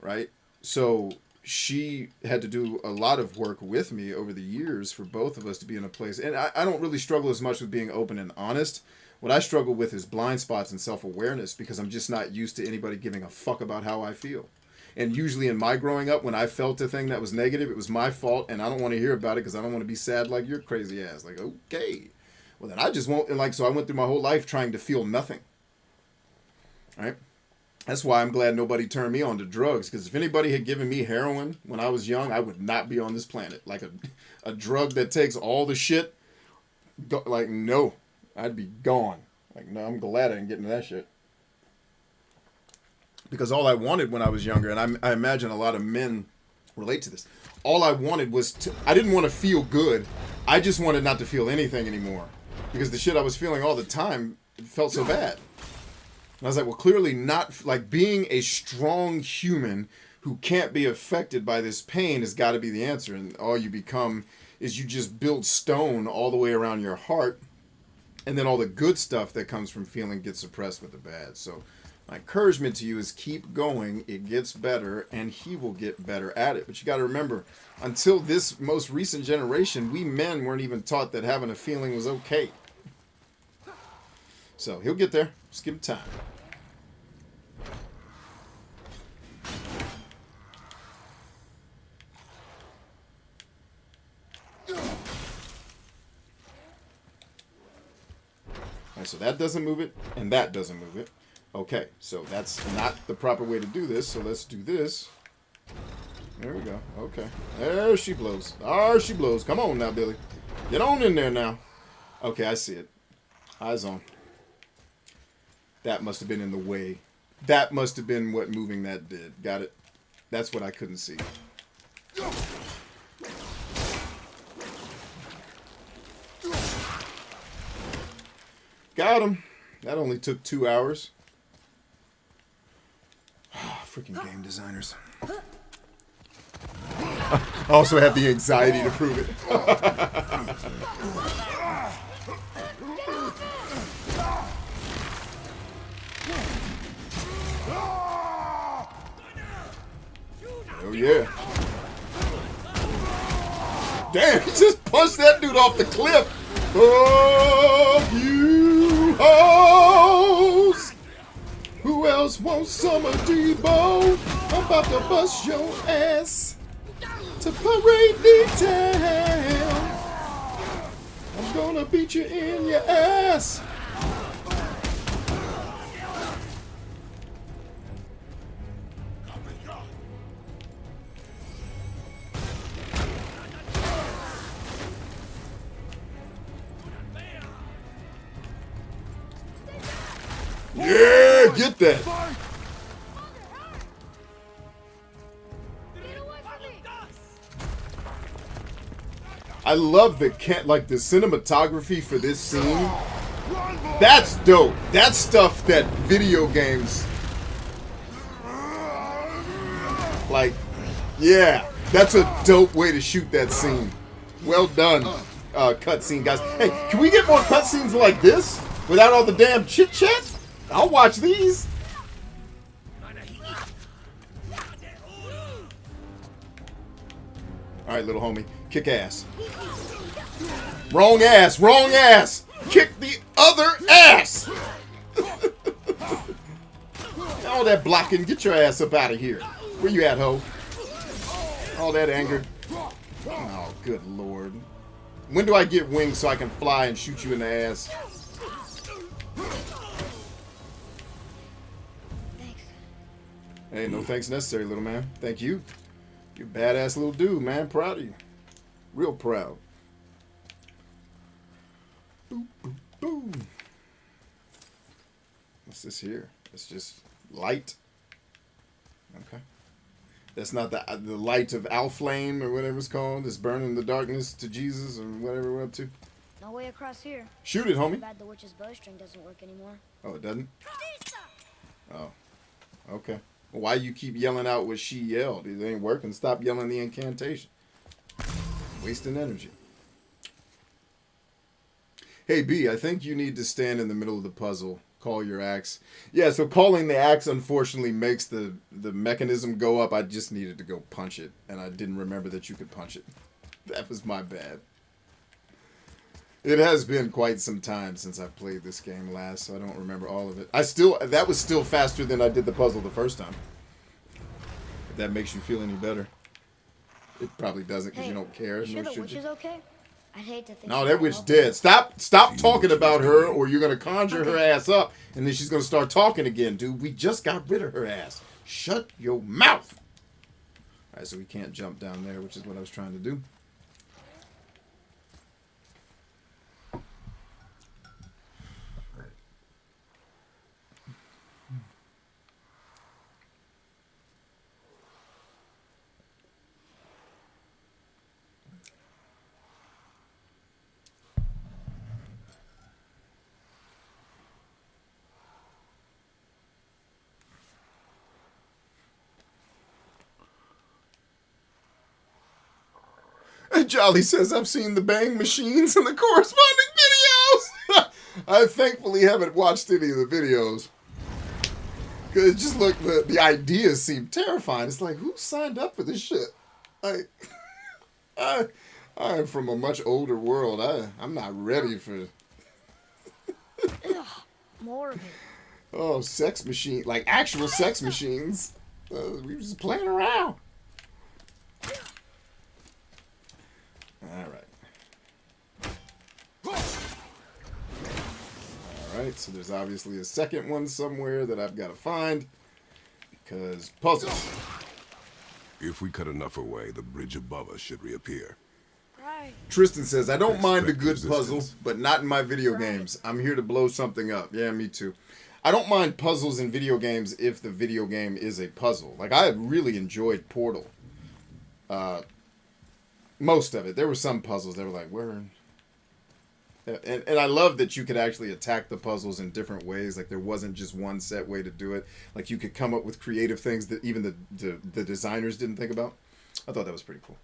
right? So she had to do a lot of work with me over the years for both of us to be in a place. And I don't really struggle as much with being open and honest. What I struggle with is blind spots and self-awareness because I'm just not used to anybody giving a fuck about how I feel. And usually in my growing up, when I felt a thing that was negative, it was my fault, and I don't want to hear about it because I don't want to be sad like your crazy ass. Like, okay. Well, then I just won't. And like, so I went through my whole life trying to feel nothing. All right? That's why I'm glad nobody turned me on to drugs, because if anybody had given me heroin when I was young, I would not be on this planet. Like a drug that takes all the shit, like, no. I'd be gone. Like, no, I'm glad I didn't get into that shit. Because all I wanted when I was younger, and I imagine a lot of men relate to this, all I wanted was to, I didn't want to feel good. I just wanted not to feel anything anymore. Because the shit I was feeling all the time, it felt so bad. And I was like, well, clearly not, like, being a strong human who can't be affected by this pain has got to be the answer. And all you become is you just build stone all the way around your heart. And then all the good stuff that comes from feeling gets suppressed with the bad. So my encouragement to you is keep going. It gets better, and he will get better at it. But you got to remember, until this most recent generation, we men weren't even taught that having a feeling was okay. So he'll get there. Just give him time. Alright, so that doesn't move it, and that doesn't move it. Okay, so that's not the proper way to do this, so let's do this. There we go. Okay. There she blows. There she blows. Come on now, Billy. Get on in there now. Okay, I see it. Eyes on. That must have been in the way. That must have been what moving that did. Got it? That's what I couldn't see. Got him. That only took 2 hours. Freaking game designers. I also have the anxiety to prove it. Oh yeah. Damn, he just punched that dude off the cliff. Oh, you hoes! Who else wants some of Debo? I'm about to bust your ass to parade me down. I'm gonna beat you in your ass. Yeah, get that. I love the the cinematography for this scene. That's dope. That's stuff that video games like. Yeah, that's a dope way to shoot that scene. Well done, cutscene guys. Hey, can we get more cutscenes like this without all the damn chit chat? I'll watch these. Alright, little homie. Kick ass. Wrong ass. Wrong ass. Kick the other ass. All that blocking. Get your ass up out of here. Where you at, ho? All that anger. Oh, good lord. When do I get wings so I can fly and shoot you in the ass? Hey, no thanks necessary, little man. Thank you. You're a badass little dude, man. Proud of you. Real proud. Boop, boop, boom. What's this here? It's just light. Okay. That's not the light of Alflame or whatever it's called. It's burning the darkness to Jesus or whatever we're up to. No way across here. Shoot it, homie. Too bad the witch's bowstring doesn't work anymore. Oh, it doesn't? Oh. Okay. Why you keep yelling out what she yelled? It ain't working. Stop yelling the incantation. Wasting energy. Hey, B, I think you need to stand in the middle of the puzzle. Call your axe. Yeah, so calling the axe, unfortunately, makes the mechanism go up. I just needed to go punch it, and I didn't remember that you could punch it. That was my bad. It has been quite some time since I played this game last, so I don't remember all of it. That was still faster than I did the puzzle the first time. If that makes you feel any better. It probably doesn't because you don't care. You sure the witch is okay? I'd hate to think. No, that witch dead. Stop talking about her, or you're gonna conjure her ass up, and then she's gonna start talking again, dude. We just got rid of her ass. Shut your mouth. All right, so we can't jump down there, which is what I was trying to do. Jolly says, I've seen the bang machines in the corresponding videos. I thankfully haven't watched any of the videos. Because it just looked, the ideas seem terrifying. It's like, who signed up for this shit? Like, I am from a much older world. I'm not ready for... Ugh, more of it. Oh, sex machine. Like, actual sex machines. We were just playing around. Alright, so there's obviously a second one somewhere that I've got to find. Because puzzles. If we cut enough away, the bridge above us should reappear. Right. Tristan says, I don't mind a Expect good resistance. puzzle, but not in my video games. I'm here to blow something up. Yeah, me too. I don't mind puzzles in video games if the video game is a puzzle. Like, I really enjoyed Portal. Most of it. There were some puzzles that were like, where... And I love that you could actually attack the puzzles in different ways. Like, there wasn't just one set way to do it. Like, you could come up with creative things that even the designers didn't think about. I thought that was pretty cool.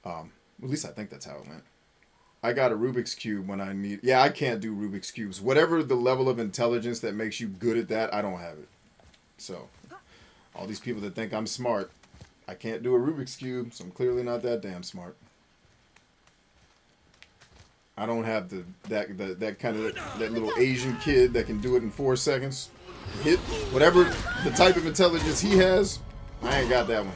At least I think that's how it went. I got a Rubik's Cube when I need... Yeah, I can't do Rubik's Cubes. Whatever the level of intelligence that makes you good at that, I don't have it. So, all these people that think I'm smart, I can't do a Rubik's Cube, so I'm clearly not that damn smart. I don't have that kind of that little Asian kid that can do it in 4 seconds. Hit whatever the type of intelligence he has. I ain't got that one.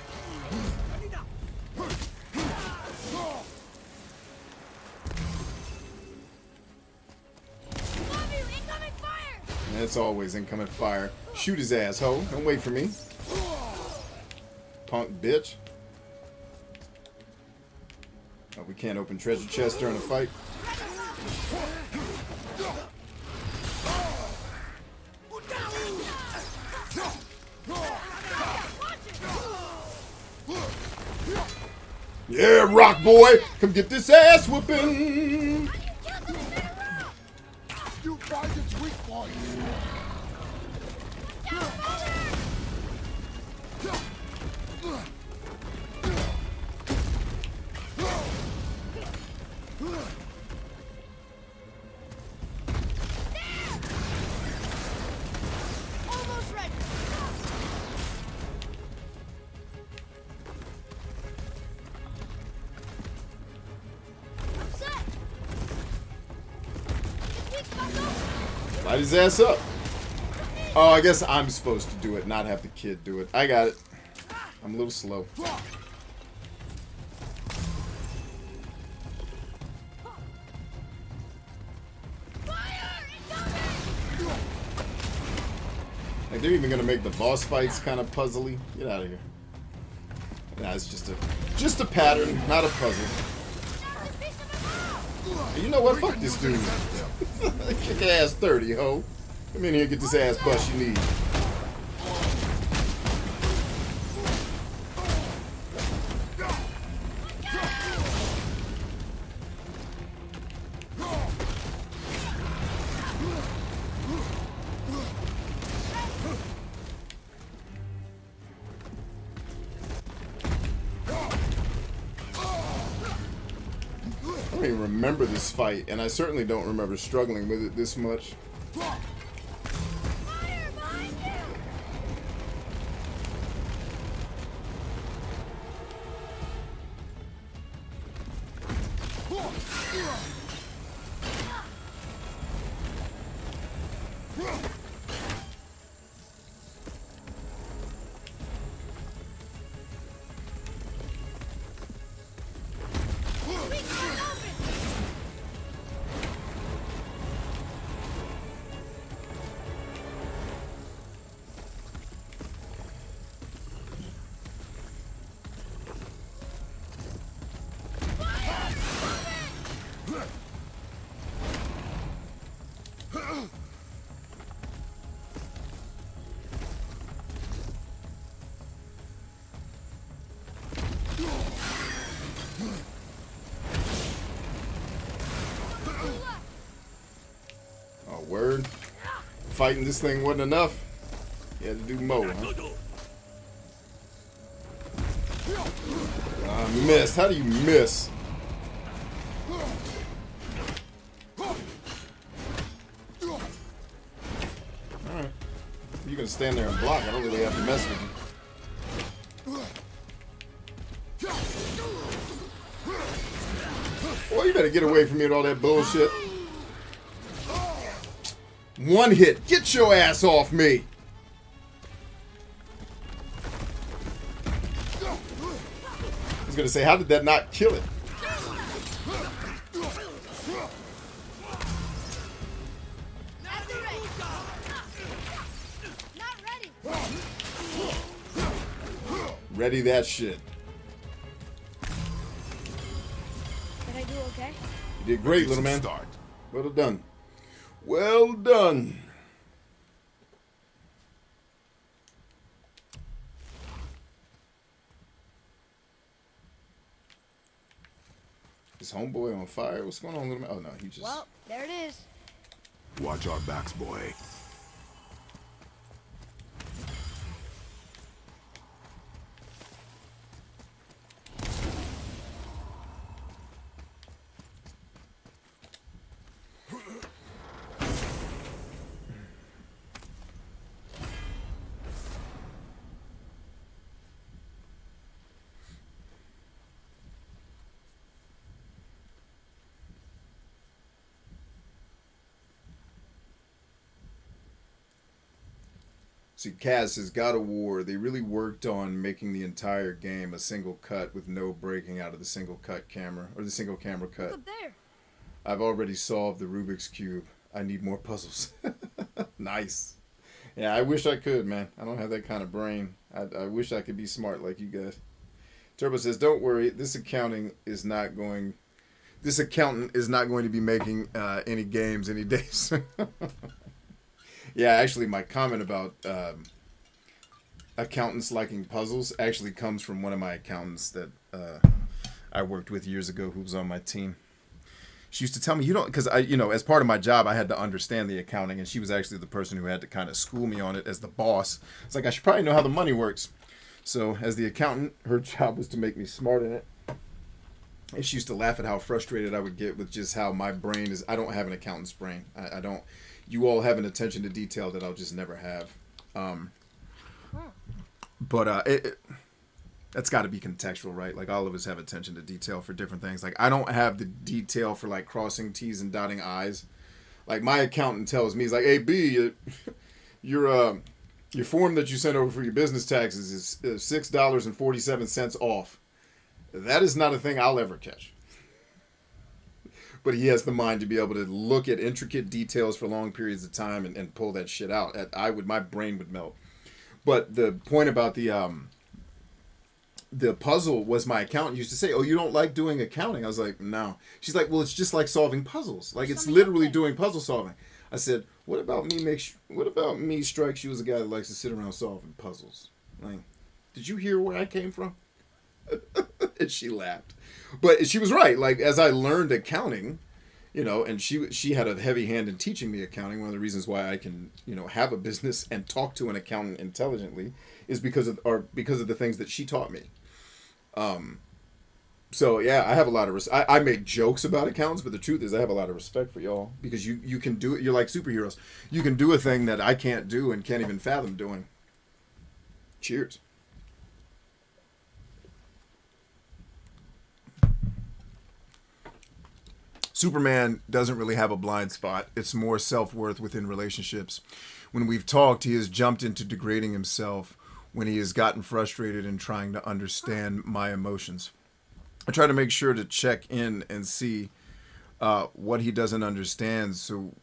And it's always incoming fire. Shoot his ass, ho. Don't wait for me. Punk bitch. Oh, we can't open treasure chests during a fight. Yeah, rock boy, come get this ass whooping. You find its weak point. Almost ready. I'm set. This week's back up. Light his ass up. Oh, I guess I'm supposed to do it, not have the kid do it. I got it. I'm a little slow. Like, they're even gonna make the boss fights kind of puzzly. Get out of here. Nah, it's just a pattern, not a puzzle. You know what? Fuck this dude. Kick ass 30, ho. Come in here and get this ass bust you need. I don't even remember this fight, and I certainly don't remember struggling with it this much. Fire behind you. Oh, word. Fighting this thing wasn't enough. You had to do more, huh? missed. How do you miss? Alright. You're gonna stand there and block. I don't really have to mess with you. Boy, you better get away from me with all that bullshit. One hit. Get your ass off me. I was gonna say, how did that not kill it? Ready that shit. Did I do okay? You did great, little man. Start. Well done. Well done. Is homeboy on fire? What's going on, little man? Oh no, he just. Well, there it is. Watch our backs, boy. See, Kaz says, God of War, they really worked on making the entire game a single cut with no breaking out of the single cut camera, or the single camera cut. Look up there. I've already solved the Rubik's Cube. I need more puzzles. Nice. Yeah, I wish I could, man. I don't have that kind of brain. I wish I could be smart like you guys. Turbo says, don't worry, this accountant is not going to be making any games any day soon. Yeah, actually, my comment about accountants liking puzzles actually comes from one of my accountants that I worked with years ago who was on my team. She used to tell me, you don't, because as part of my job, I had to understand the accounting, and she was actually the person who had to kind of school me on it as the boss. It's like, I should probably know how the money works. So as the accountant, her job was to make me smart in it. And she used to laugh at how frustrated I would get with just how my brain is. I don't have an accountant's brain. I don't. You all have an attention to detail that I'll just never have. But that's got to be contextual, right? Like, all of us have attention to detail for different things. Like, I don't have the detail for, like, crossing T's and dotting I's. Like, my accountant tells me, he's like, hey, B, your form that you sent over for your business taxes is $6.47 off. That is not a thing I'll ever catch. But he has the mind to be able to look at intricate details for long periods of time and pull that shit out. My brain would melt. But the point about the puzzle was, my accountant used to say, oh, you don't like doing accounting? I was like, no. She's like, well, it's just like solving puzzles. Like, it's literally doing puzzle solving. I said, what about me strikes you as a guy that likes to sit around solving puzzles? Like, did you hear where I came from? And she laughed. But she was right. Like, as I learned accounting, and she had a heavy hand in teaching me accounting. One of the reasons why I can, have a business and talk to an accountant intelligently is because of the things that she taught me. So yeah, I have a lot of I make jokes about accountants, but the truth is I have a lot of respect for y'all, because you can do it. You're like superheroes. You can do a thing that I can't do and can't even fathom doing. Cheers. Superman doesn't really have a blind spot. It's more self-worth within relationships. When we've talked, he has jumped into degrading himself when he has gotten frustrated in trying to understand my emotions. I try to make sure to check in and see what he doesn't understand, so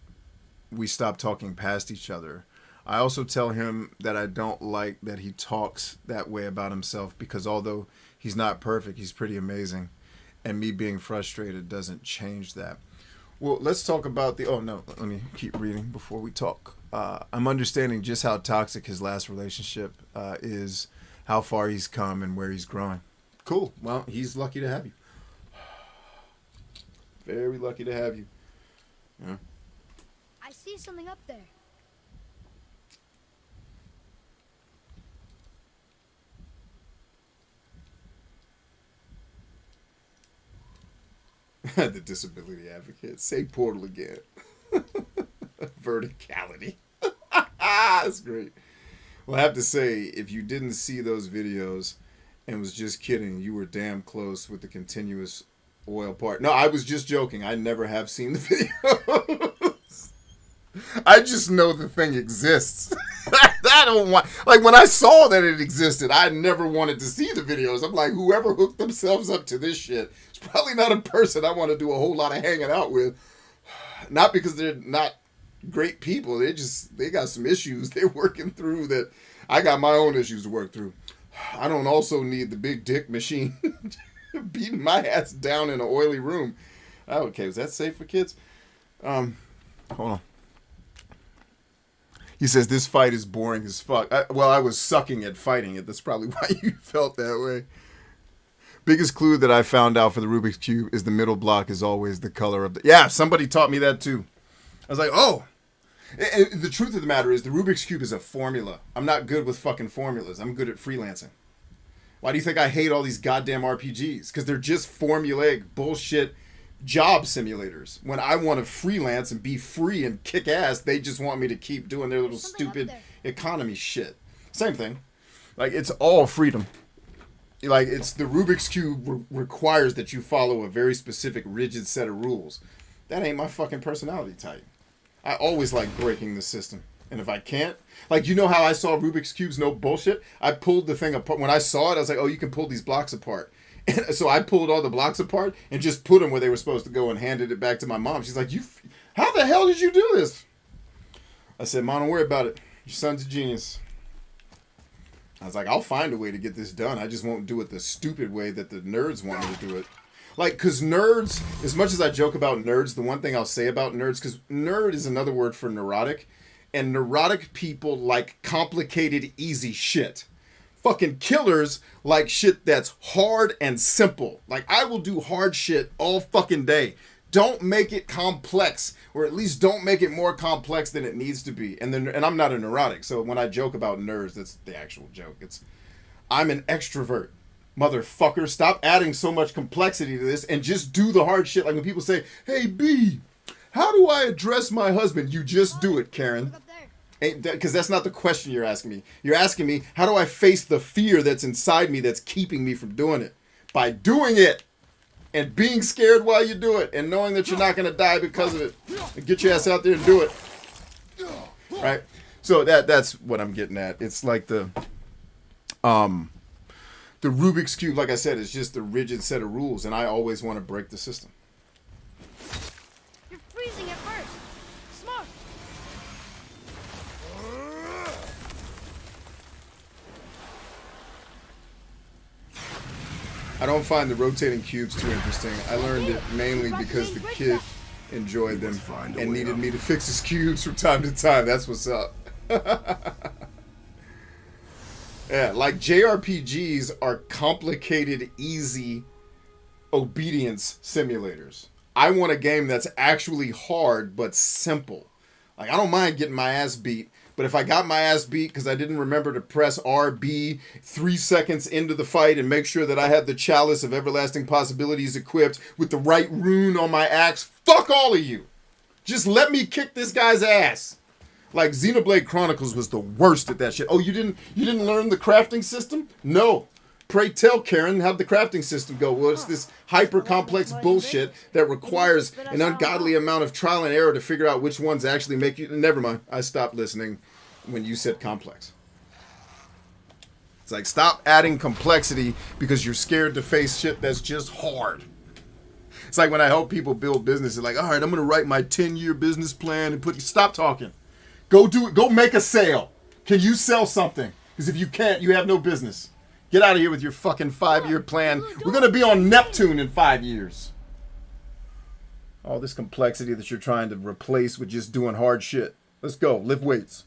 we stop talking past each other. I also tell him that I don't like that he talks that way about himself, because although he's not perfect, he's pretty amazing. And me being frustrated doesn't change that. Well, let's talk about oh no, let me keep reading before we talk. I'm understanding just how toxic his last relationship is, how far he's come, and where he's growing. Cool. Well, he's lucky to have you. Very lucky to have you. Yeah. I see something up there. The disability advocate. Say portal again. Verticality. That's great. Well, I have to say, if you didn't see those videos and was just kidding, you were damn close with the continuous oil part. No, I was just joking. I never have seen the videos. I just know the thing exists. I don't want, like, when I saw that it existed, I never wanted to see the videos. I'm like, whoever hooked themselves up to this shit, it's probably not a person I want to do a whole lot of hanging out with. Not because they're not great people. They got some issues they're working through that I got my own issues to work through. I don't also need the big dick machine beating my ass down in an oily room. Okay, is that safe for kids? Hold on. He says, this fight is boring as fuck. I was sucking at fighting it. That's probably why you felt that way. Biggest clue that I found out for the Rubik's Cube is the middle block is always the color of the... Yeah, somebody taught me that too. I was like, oh. And the truth of the matter is the Rubik's Cube is a formula. I'm not good with fucking formulas. I'm good at freelancing. Why do you think I hate all these goddamn RPGs? Because they're just formulaic bullshit job simulators. When I want to freelance and be free and kick ass, they just want me to keep doing their little stupid economy shit. Same thing. Like, it's all freedom. Like, it's the Rubik's Cube requires that you follow a very specific, rigid set of rules. That ain't my fucking personality type. I always like breaking the system. And if I can't, like, you know how I saw Rubik's Cubes, no bullshit? I pulled the thing apart. When I saw it, I was like, oh, you can pull these blocks apart. And so I pulled all the blocks apart and just put them where they were supposed to go and handed it back to my mom. She's like, how the hell did you do this? I said, Mom, don't worry about it. Your son's a genius. I was like, I'll find a way to get this done. I just won't do it the stupid way that the nerds want me to do it. Like, because nerds, as much as I joke about nerds, the one thing I'll say about nerds, because nerd is another word for neurotic, and neurotic people like complicated, easy shit. Fucking killers like shit that's hard and simple. Like, I will do hard shit all fucking day. Don't make it complex, or at least don't make it more complex than it needs to be. And I'm not a neurotic, so when I joke about nerds, that's the actual joke. I'm an extrovert. Motherfucker, stop adding so much complexity to this and just do the hard shit. Like when people say, hey, B, how do I address my husband? You just do it, Karen. Because that's not the question you're asking me. You're asking me, how do I face the fear that's inside me that's keeping me from doing it? By doing it and being scared while you do it and knowing that you're not going to die because of it. Get your ass out there and do it. Right? So that's what I'm getting at. It's like the Rubik's Cube, like I said, is just a rigid set of rules, and I always want to break the system. You're freezing at first. Smart. I don't find the rotating cubes too interesting. I learned it mainly because the kid enjoyed them and needed me to fix his cubes from time to time. That's what's up. Yeah, like JRPGs are complicated, easy obedience simulators. I want a game that's actually hard but simple. Like, I don't mind getting my ass beat, but if I got my ass beat because I didn't remember to press RB 3 seconds into the fight and make sure that I had the Chalice of Everlasting Possibilities equipped with the right rune on my axe, fuck all of you. Just let me kick this guy's ass. Like, Xenoblade Chronicles was the worst at that shit. Oh, you didn't learn the crafting system? No. Pray tell, Karen, how'd the crafting system go? Well, it's this hyper-complex bullshit that requires an ungodly amount of trial and error to figure out which ones actually make you... Never mind. I stopped listening when you said complex. It's like, stop adding complexity because you're scared to face shit that's just hard. It's like when I help people build businesses, like, all right, I'm going to write my 10-year business plan and put... Stop talking. Go do it. Go make a sale. Can you sell something? Because if you can't, you have no business. Get out of here with your fucking 5-year plan. We're going to be on Neptune in 5 years. All this complexity that you're trying to replace with just doing hard shit. Let's go. Lift weights.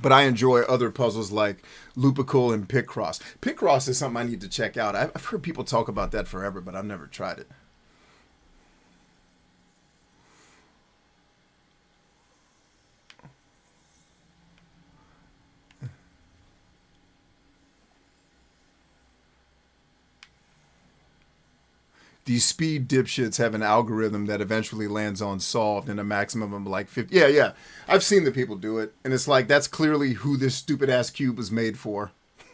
But I enjoy other puzzles like Lupical and Picross. Picross is something I need to check out. I've heard people talk about that forever, but I've never tried it. these speed dipshits have an algorithm that eventually lands on solved in a maximum of like 50. Yeah, yeah. I've seen the people do it. And it's like, that's clearly who this stupid ass cube was made for.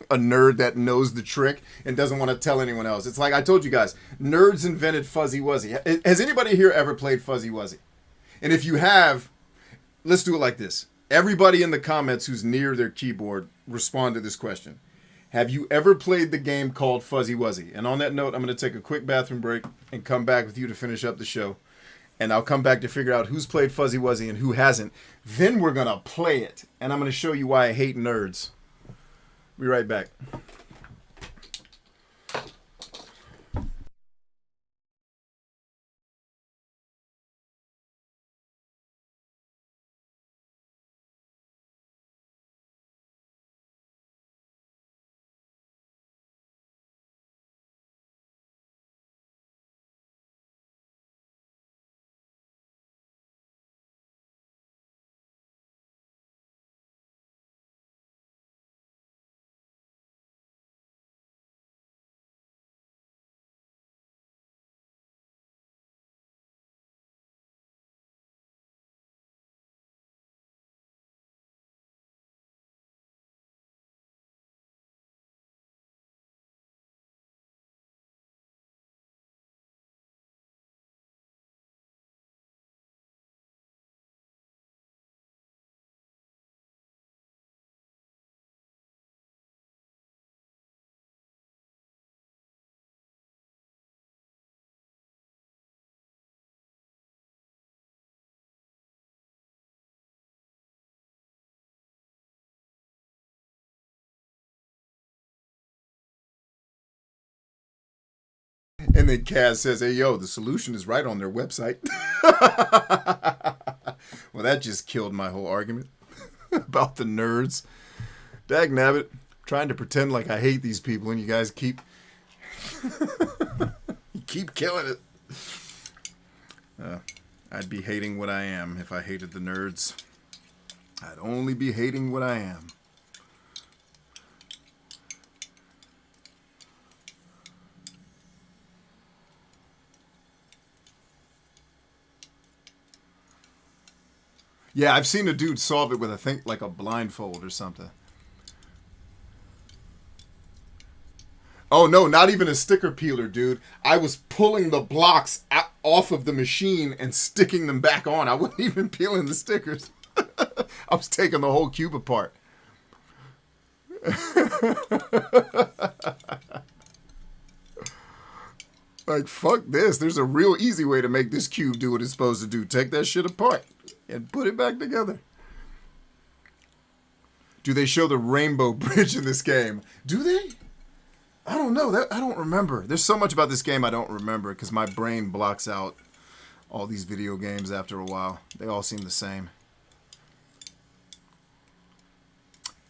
A nerd that knows the trick and doesn't want to tell anyone else. It's like I told you guys, nerds invented Fuzzy Wuzzy. Has anybody here ever played Fuzzy Wuzzy? And if you have, let's do it like this. Everybody in the comments who's near their keyboard, respond to this question. Have you ever played the game called Fuzzy Wuzzy? And on that note, I'm going to take a quick bathroom break and come back with you to finish up the show. And I'll come back to figure out who's played Fuzzy Wuzzy and who hasn't. Then we're going to play it. And I'm going to show you why I hate nerds. Be right back. And then Kaz says, hey, yo, the solution is right on their website. Well, that just killed my whole argument about the nerds. Dag nabbit, trying to pretend like I hate these people, and you guys keep you keep killing it. I'd be hating what I am if I hated the nerds. I'd only be hating what I am. Yeah, I've seen a dude solve it with, I think, like a blindfold or something. Oh, no, not even a sticker peeler, dude. I was pulling the blocks off of the machine and sticking them back on. I wasn't even peeling the stickers. I was taking the whole cube apart. Like, fuck this. There's a real easy way to make this cube do what it's supposed to do. Take that shit apart and put it back together. Do they show the rainbow bridge in this game? Do they? I don't know. I don't remember. There's so much about this game I don't remember because my brain blocks out all these video games after a while. They all seem the same.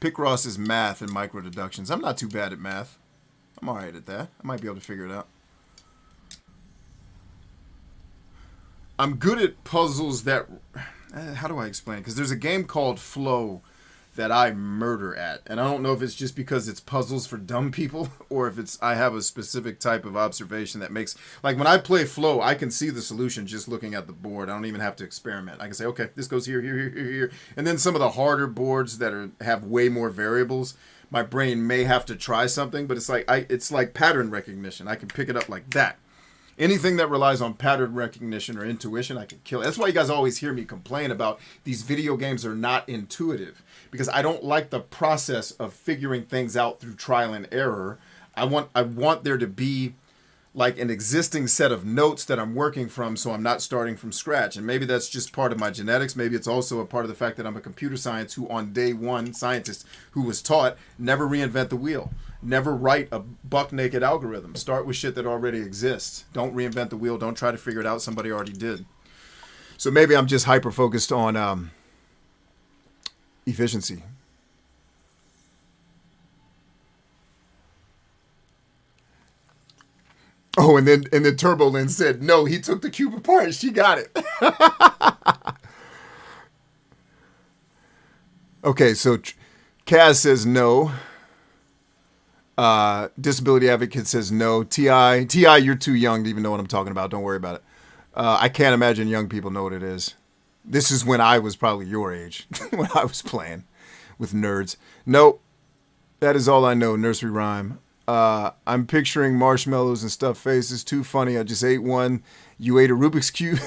Picross is math and micro deductions. I'm not too bad at math. I'm alright at that. I might be able to figure it out. I'm good at puzzles that... how do I explain? Because there's a game called Flow that I murder at. And I don't know if it's just because it's puzzles for dumb people or if it's I have a specific type of observation that makes... Like when I play Flow, I can see the solution just looking at the board. I don't even have to experiment. I can say, okay, this goes here, here, here, here, here. And then some of the harder boards that have way more variables, my brain may have to try something, but it's like pattern recognition. I can pick it up like that. Anything that relies on pattern recognition or intuition, I can kill it. That's why you guys always hear me complain about these video games are not intuitive. Because I don't like the process of figuring things out through trial and error. I want there to be like an existing set of notes that I'm working from so I'm not starting from scratch. And maybe that's just part of my genetics. Maybe it's also a part of the fact that I'm a computer scientist who on day one, scientist who was taught never reinvent the wheel. Never write a buck-naked algorithm. Start with shit that already exists. Don't reinvent the wheel. Don't try to figure it out. Somebody already did. So maybe I'm just hyper-focused on efficiency. Oh, and then TurboLin said, no, he took the cube apart. She got it. Okay, so Kaz says no. Disability Advocate says no. Ti, you're too young to even know what I'm talking about. Don't worry about it. I can't imagine young people know what it is. This is when I was probably your age, when I was playing with nerds. Nope. That is all I know. Nursery rhyme. I'm picturing marshmallows and stuffed faces. Too funny. I just ate one. You ate a Rubik's Cube.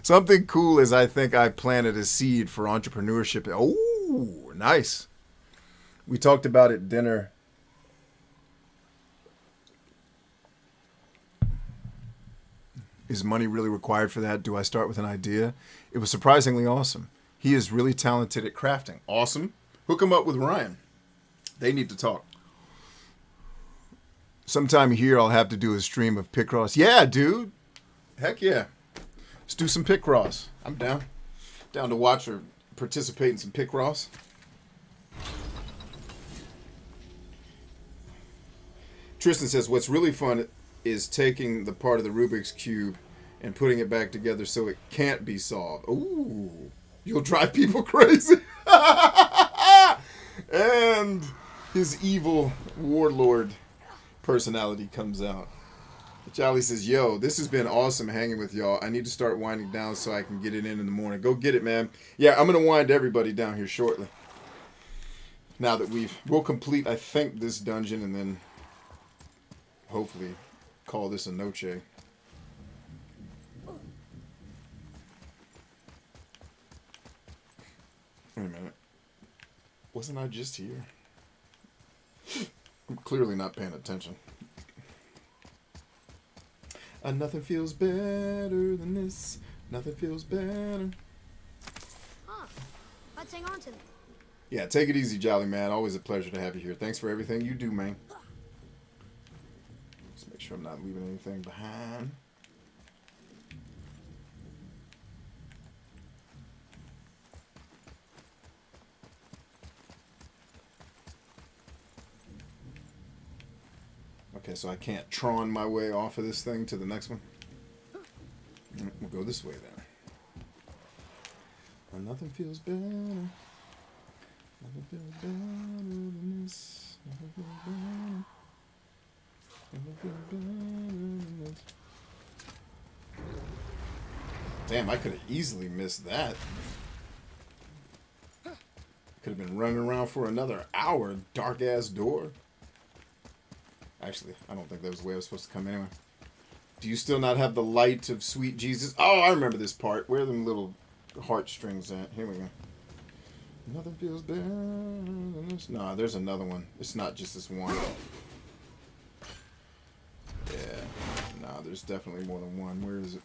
Something cool is I think I planted a seed for entrepreneurship. Oh, nice. We talked about it at dinner. Is money really required for that? Do I start with an idea? It was surprisingly awesome. He is really talented at crafting. Awesome. Hook him up with Ryan. They need to talk. Sometime here I'll have to do a stream of Picross. Yeah, dude. Heck yeah. Let's do some Picross. I'm down. Down to watch or participate in some Picross. Tristan says, what's really fun is taking the part of the Rubik's Cube and putting it back together so it can't be solved. Ooh. You'll drive people crazy. And his evil warlord personality comes out. Jolly says, yo, this has been awesome hanging with y'all. I need to start winding down so I can get it in the morning. Go get it, man. Yeah, I'm going to wind everybody down here shortly. Now that we'll complete, I think, this dungeon and then hopefully call this a noche. Wait a minute. Wasn't I just here? I'm clearly not paying attention. Nothing feels better than this. Nothing feels better. Huh. Let's hang on to them. Yeah, take it easy, Jolly Man. Always a pleasure to have you here. Thanks for everything you do, man. Just make sure I'm not leaving anything behind. Okay, so I can't Tron my way off of this thing to the next one. We'll go this way then. Well, nothing feels better. Nothing feels better than this. Nothing feels better. Nothing feels better than this. Damn, I could have easily missed that. Could have been running around for another hour. Dark ass door. Actually, I don't think that was the way I was supposed to come anyway. Do you still not have the light of sweet Jesus? Oh, I remember this part. Where are them little heartstrings at? Here we go. Nothing feels better than this. No, there's another one. It's not just this one. Yeah. No, there's definitely more than one. Where is it?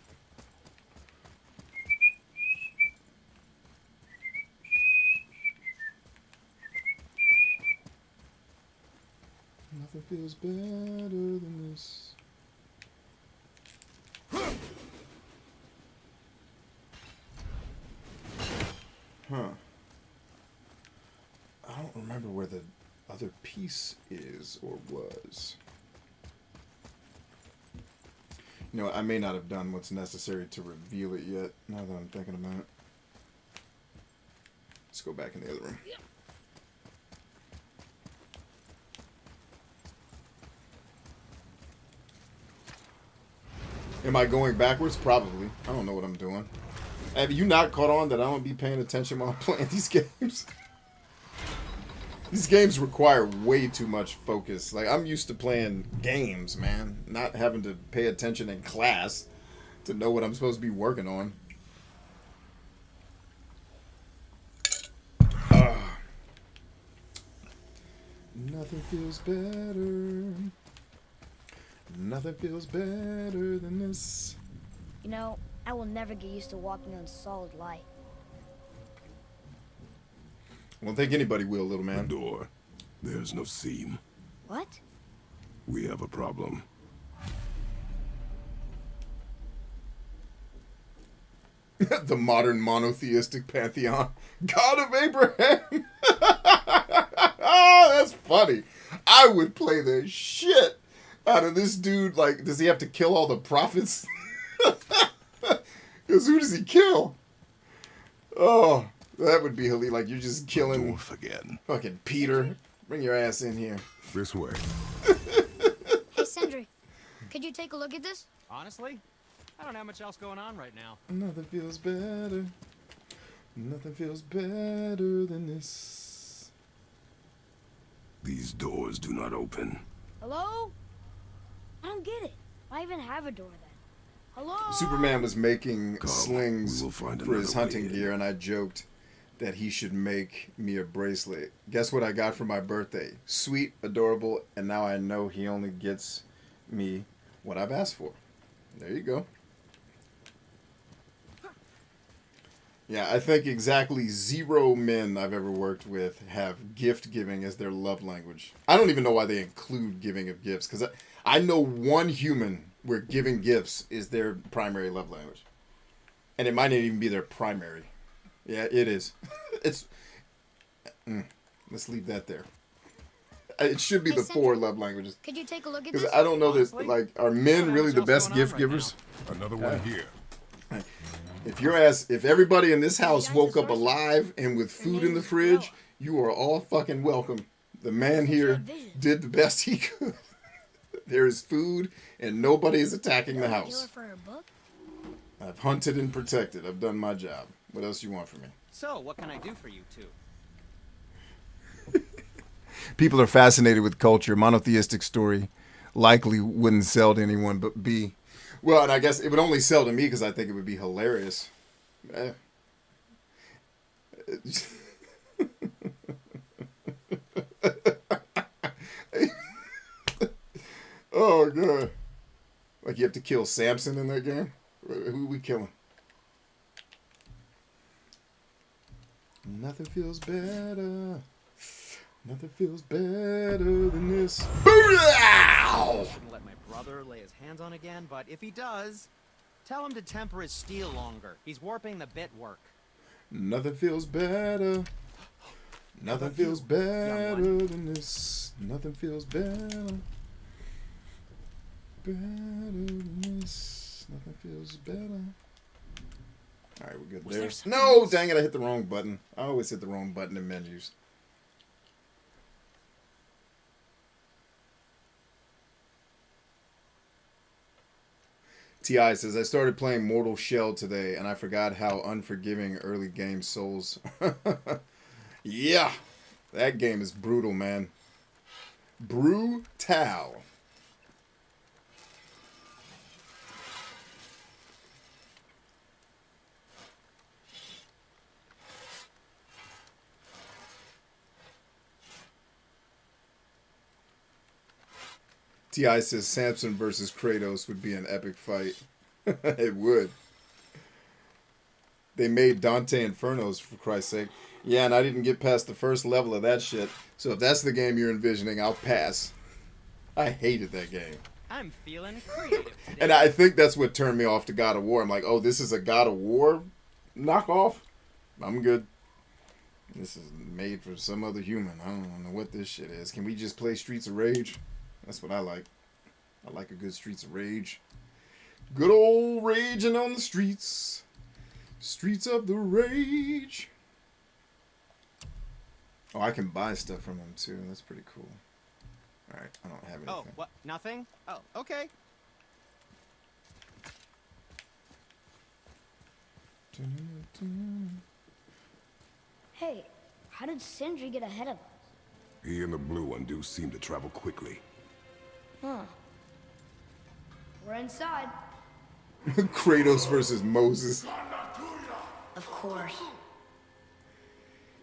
Nothing feels better than this. Huh. I don't remember where the other piece is or was. You know, I may not have done what's necessary to reveal it yet, now that I'm thinking about it. Let's go back in the other room. Am I going backwards? Probably. I don't know what I'm doing. Have you not caught on that I don't be paying attention while I'm playing these games? These games require way too much focus. Like, I'm used to playing games, man. Not having to pay attention in class to know what I'm supposed to be working on. Nothing feels better. Nothing feels better than this. You know, I will never get used to walking on solid light. I don't think anybody will, little man. The door. There's no seam. What? We have a problem. The modern monotheistic pantheon. God of Abraham. Oh, that's funny. I would play the shit out of this dude. Like, does he have to kill all the prophets? Because who does he kill? Oh, that would be hilarious. Like, you're just killing Dwarf again. fucking Peter, Bring your ass in here. This way. Hey, Sindri, could you take a look at this? Honestly, I don't have much else going on right now. Nothing feels better. Nothing feels better than this. These doors do not open. Hello? I don't get it. Why even have a door then? Hello? Superman was making Come, slings we will find for his another way hunting in. gear, and I joked that he should make me a bracelet. Guess what I got for my birthday? Sweet, adorable, and now I know he only gets me what I've asked for. There you go. Yeah, I think exactly 0 men I've ever worked with have gift giving as their love language. I don't even know why they include giving of gifts, because I know one human where giving gifts is their primary love language. And it might not even be their primary. Yeah, it is. Let's leave that there. It should be Hey, the Sindri, 4 love languages. Could you take a look at Because this? I don't know that, Honestly, like, are I don't men have really much the else best going on gift right givers? Another one here. If everybody in this house Giants woke of up sorcery. alive and with Her food name in the is fridge, Noah. you are all fucking welcome. The man She here had visions. did the best he could. There is food and nobody is attacking the Heal her house. for her book? I've hunted and protected. I've done my job. What else you want from me? So, what can I do for you two? People are fascinated with culture. Monotheistic story likely wouldn't sell to anyone but B. Well, and I guess it would only sell to me because I think it would be hilarious. Eh. Oh, God. Like you have to kill Samson in that game? Who we killing? Nothing feels better. Nothing feels better than this. Booyah! Shouldn't let my brother lay his hands on again, but if he does, tell him to temper his steel longer. He's warping the bit work. Nothing feels better. Nothing feels better than this. Nothing feels better. Better than this. Nothing feels better. Alright, we're good Was there. there something No, else? dang it, I hit the wrong button. I always hit the wrong button in menus. T.I. says, I started playing Mortal Shell today, and I forgot how unforgiving early game Souls. Yeah, that game is brutal, man. Brutal. T.I. says Samson versus Kratos would be an epic fight. It would. They made Dante Infernos, for Christ's sake. Yeah, and I didn't get past the first level of that shit. So if that's the game you're envisioning, I'll pass. I hated that game. I'm feeling creative today. And I think that's what turned me off to God of War. I'm like, oh, this is a God of War knockoff? I'm good. This is made for some other human. I don't know what this shit is. Can we just play Streets of Rage? That's what I like. I like a good Streets of Rage. Good old raging on the streets. Streets of the Rage. Oh, I can buy stuff from them too. That's pretty cool. Alright, I don't have anything. Oh, what? Nothing? Oh, okay. Hey, how did Sindri get ahead of us? He and the blue one do seem to travel quickly. Huh. We're inside. Kratos versus Moses. Of course.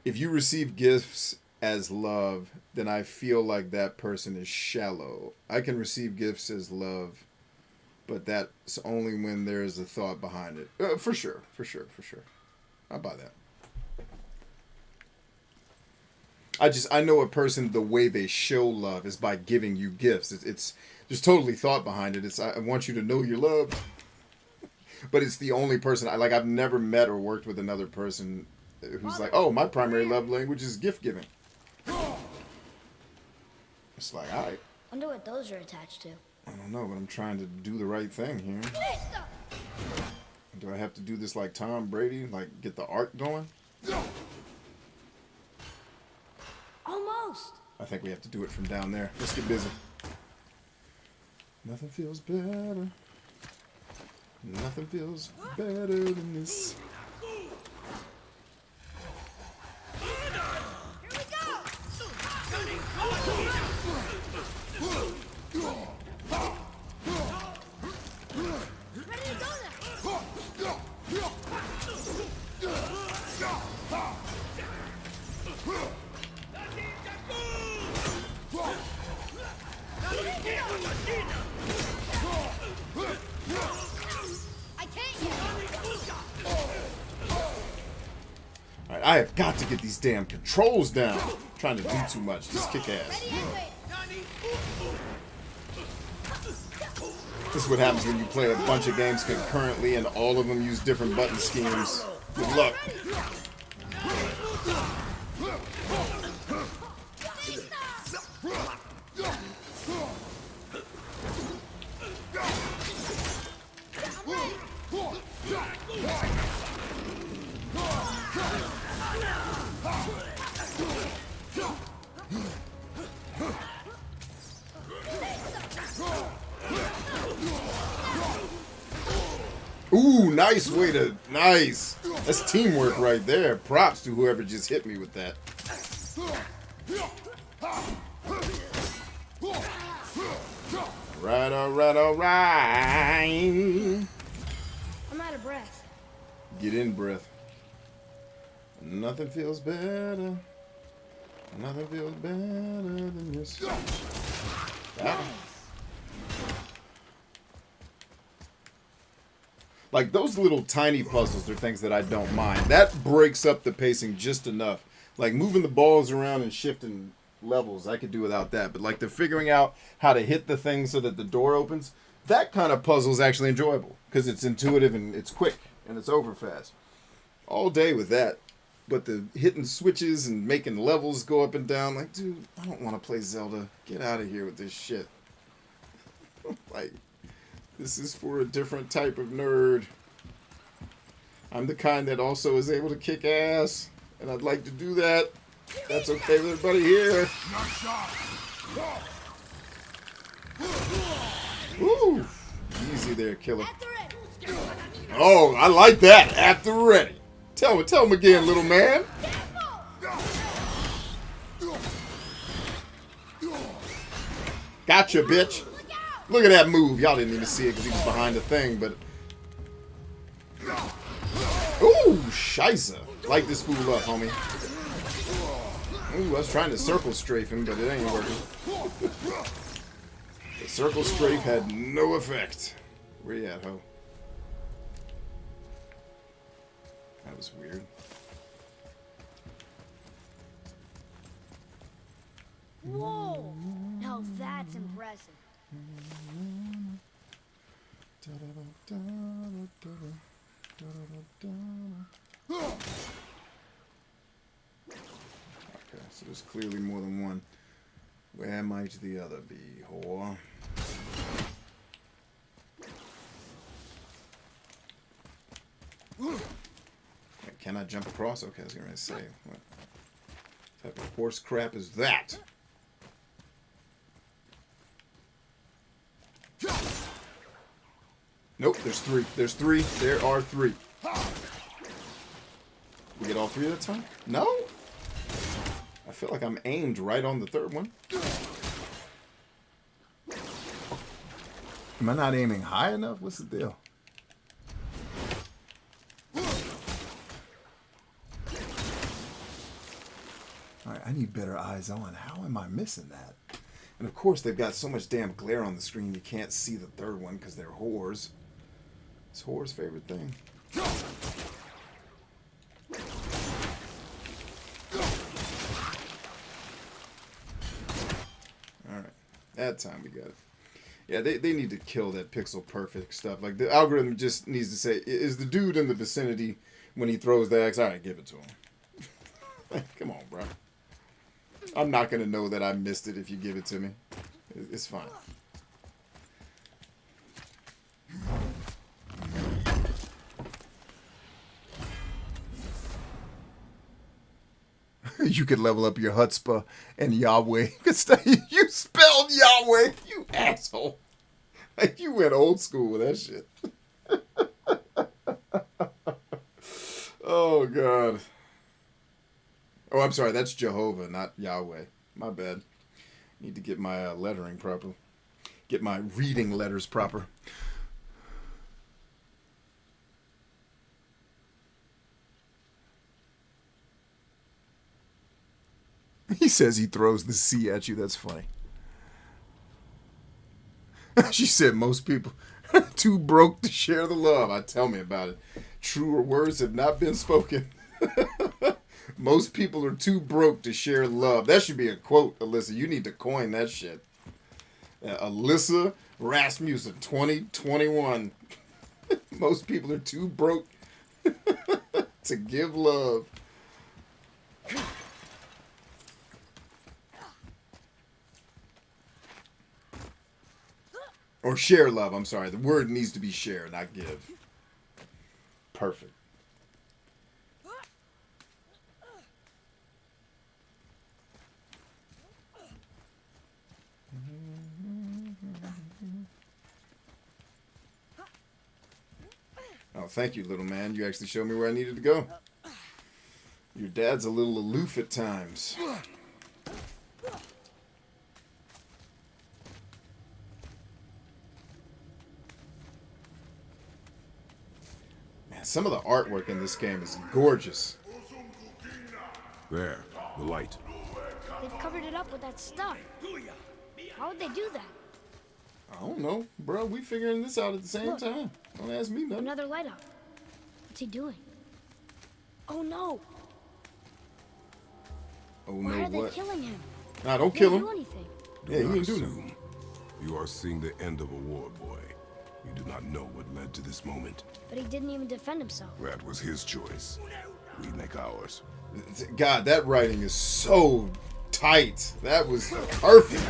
If you receive gifts as love, then I feel like that person is shallow. I can receive gifts as love, but that's only when there is a thought behind it. For sure. I'll buy that. I know a person, the way they show love is by giving you gifts. It's there's totally thought behind it. I want you to know you're loved. But it's the only person I've never met or worked with another person who's like, oh, my primary love language is gift giving. It's like, all right. Wonder what those are attached to. I don't know, but I'm trying to do the right thing here. Do I have to do this like Tom Brady? Like, get the arc going? Almost. I think we have to do it from down there. Let's get busy. Nothing feels better. Nothing feels better than this. I have got to get these damn controls down. I'm trying to do too much. Just kick ass. This is what happens when you play a bunch of games concurrently and all of them use different button schemes. Good luck. Ooh, nice way to... Nice. That's teamwork right there. Props to whoever just hit me with that. Right, alright, alright. I'm out of breath. Get in breath. Nothing feels better. Nothing feels better than this. Like, those little tiny puzzles are things that I don't mind. That breaks up the pacing just enough. Like, moving the balls around and shifting levels, I could do without that. But, like, the figuring out how to hit the thing so that the door opens, that kind of puzzle is actually enjoyable. Because it's intuitive and it's quick and it's over fast. All day with that. But the hitting switches and making levels go up and down, like, dude, I don't want to play Zelda. Get out of here with this shit. Like... This is for a different type of nerd. I'm the kind that also is able to kick ass, and I'd like to do that. That's okay with everybody here. Woo! Easy there, killer. Oh, I like that. At the ready. Tell him again, little man. Gotcha, bitch. Look at that move. Y'all didn't even see it because he was behind the thing, but... Ooh, scheisse. Light this fool up, homie. Ooh, I was trying to circle strafe him, but it ain't working. The circle strafe had no effect. Where you at, ho? That was weird. Whoa! Now that's impressive. Okay, so there's clearly more than one. Where might the other be, whore? Can I jump across? Okay, I was gonna say, what type of horse crap is that? Nope, there's three. There's three. There are three. We get all three at a time? No? I feel like I'm aimed right on the third one. Am I not aiming high enough? What's the deal? Alright, I need better eyes on. How am I missing that? And of course, they've got so much damn glare on the screen, you can't see the third one because they're whores. It's whore's favorite thing. Alright, that time we got it. Yeah, they need to kill that pixel perfect stuff. Like, the algorithm just needs to say, is the dude in the vicinity when he throws the axe? Alright, give it to him. Come on, bro. I'm not going to know that I missed it if you give it to me. It's fine. You could level up your chutzpah and Yahweh. You spelled Yahweh, you asshole. Like, you went old school with that shit. Oh, God. Oh, I'm sorry. That's Jehovah, not Yahweh. My bad. Need to get my lettering proper. Get my reading letters proper. He says he throws the sea at you. That's funny. She said most people are too broke to share the love. Tell me about it. Truer words have not been spoken. Most people are too broke to share love. That should be a quote, Alyssa. You need to coin that shit. Alyssa Rasmussen, 2021. Most people are too broke to give love. Or share love, I'm sorry. The word needs to be share, not give. Perfect. Oh, thank you, little man. You actually showed me where I needed to go. Your dad's a little aloof at times. Man, some of the artwork in this game is gorgeous. There, the light. They've covered it up with that stuff. How would they do that? I don't know, bro. We figuring this out at the same time. Don't ask me nothing. Another light up. What's he doing? Oh no! Oh Why no, are they what? killing him? Nah, don't He kill didn't him. do anything. Yeah, he Do not didn't do assume. nothing. You are seeing the end of a war, boy. You do not know what led to this moment. But he didn't even defend himself. That was his choice. We make ours. God, that writing is so tight. That was perfect.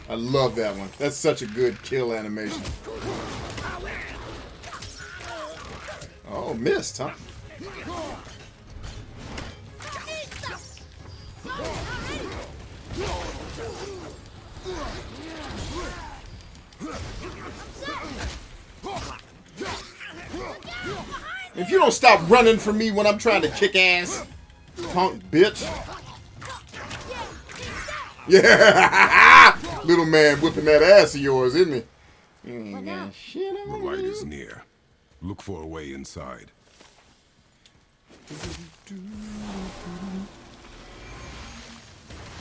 I love that one. That's such a good kill animation. Oh, missed, huh? If you don't stop running from me when I'm trying to kick ass, punk bitch. Yeah, little man whipping that ass of yours, isn't he? You ain't got shit The on light me. is near. Look for a way inside.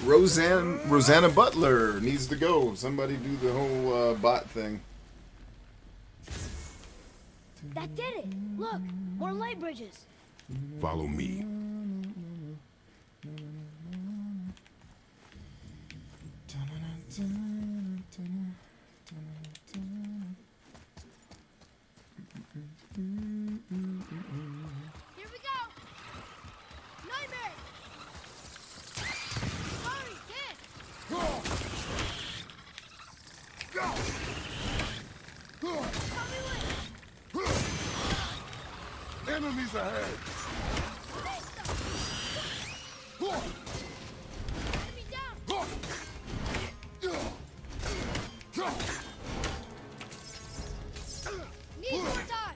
Rosanna Butler needs to go. Somebody do the whole bot thing. That did it! Look! More light bridges! Follow me. Here we go! Nightmare! Sorry, kid! Enemies ahead! Enemy down! Need more time!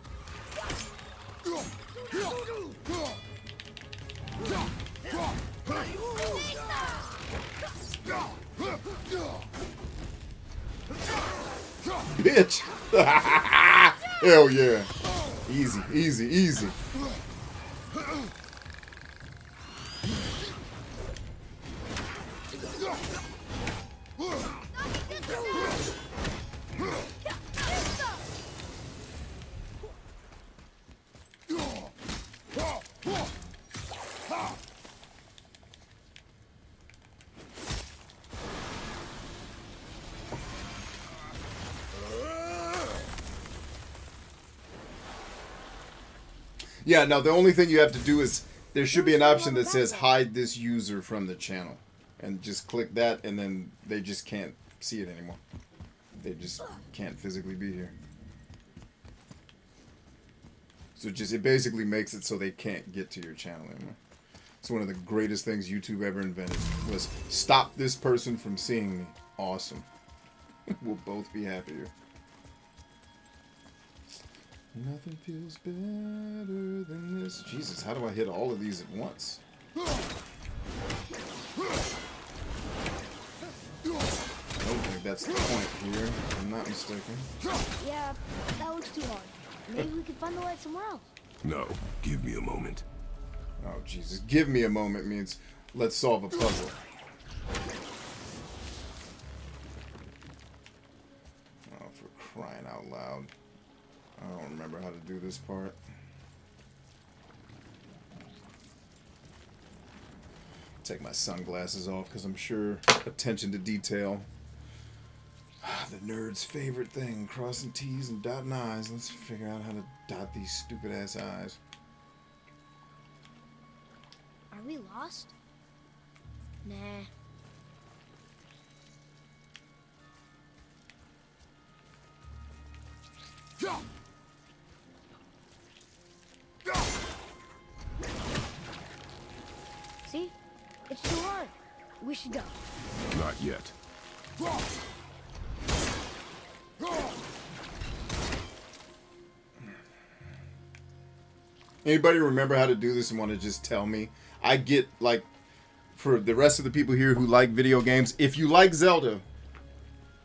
Bitch. Hell yeah. Easy, easy, easy. Yeah, no, the only thing you have to do is there should be an option that says hide this user from the channel. And just click that and then they just can't see it anymore. They just can't physically be here. So it basically makes it so they can't get to your channel anymore. It's one of the greatest things YouTube ever invented, was stop this person from seeing me. Awesome. We'll both be happier. Nothing feels better than this. Jesus, how do I hit all of these at once? I don't think that's the point here, if I'm not mistaken. Yeah, that looks too hard. Maybe we could find the light somewhere else. No, give me a moment. Oh, Jesus. Give me a moment means let's solve a puzzle. Oh, for crying out loud. I don't remember how to do this part. Take my sunglasses off because I'm sure attention to detail. The nerd's favorite thing, crossing T's and dotting I's. Let's figure out how to dot these stupid ass I's. Are we lost? Nah. See? It's too hard. We should go. Not yet. Anybody remember how to do this and want to just tell me? I get, like, for the rest of the people here who like video games, if you like Zelda,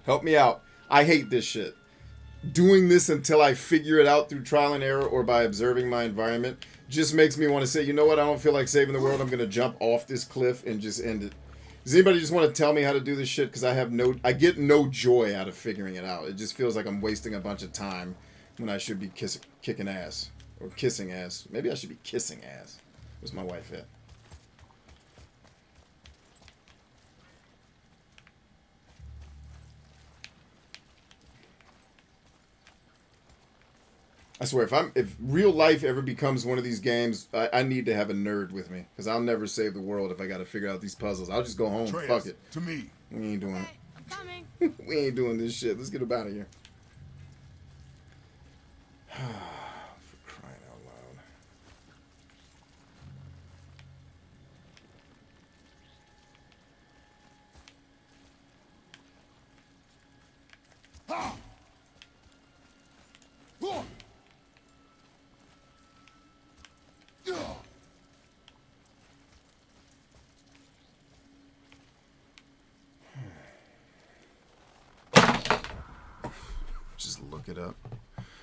help me out. I hate this shit. Doing this until I figure it out through trial and error or by observing my environment just makes me want to say, you know what, I don't feel like saving the world. I'm going to jump off this cliff and just end it. Does anybody just want to tell me how to do this shit? Because I get no joy out of figuring it out. It just feels like I'm wasting a bunch of time when I should be kicking ass. Or kissing ass. Maybe I should be kissing ass. Where's my wife at? I swear, if real life ever becomes one of these games, I need to have a nerd with me. Because I'll never save the world if I got to figure out these puzzles. I'll just go home. Atreus, Fuck it. to me. We ain't doing Okay, I'm coming. it. We ain't doing this shit. Let's get up out of here. For crying out loud. Just look it up.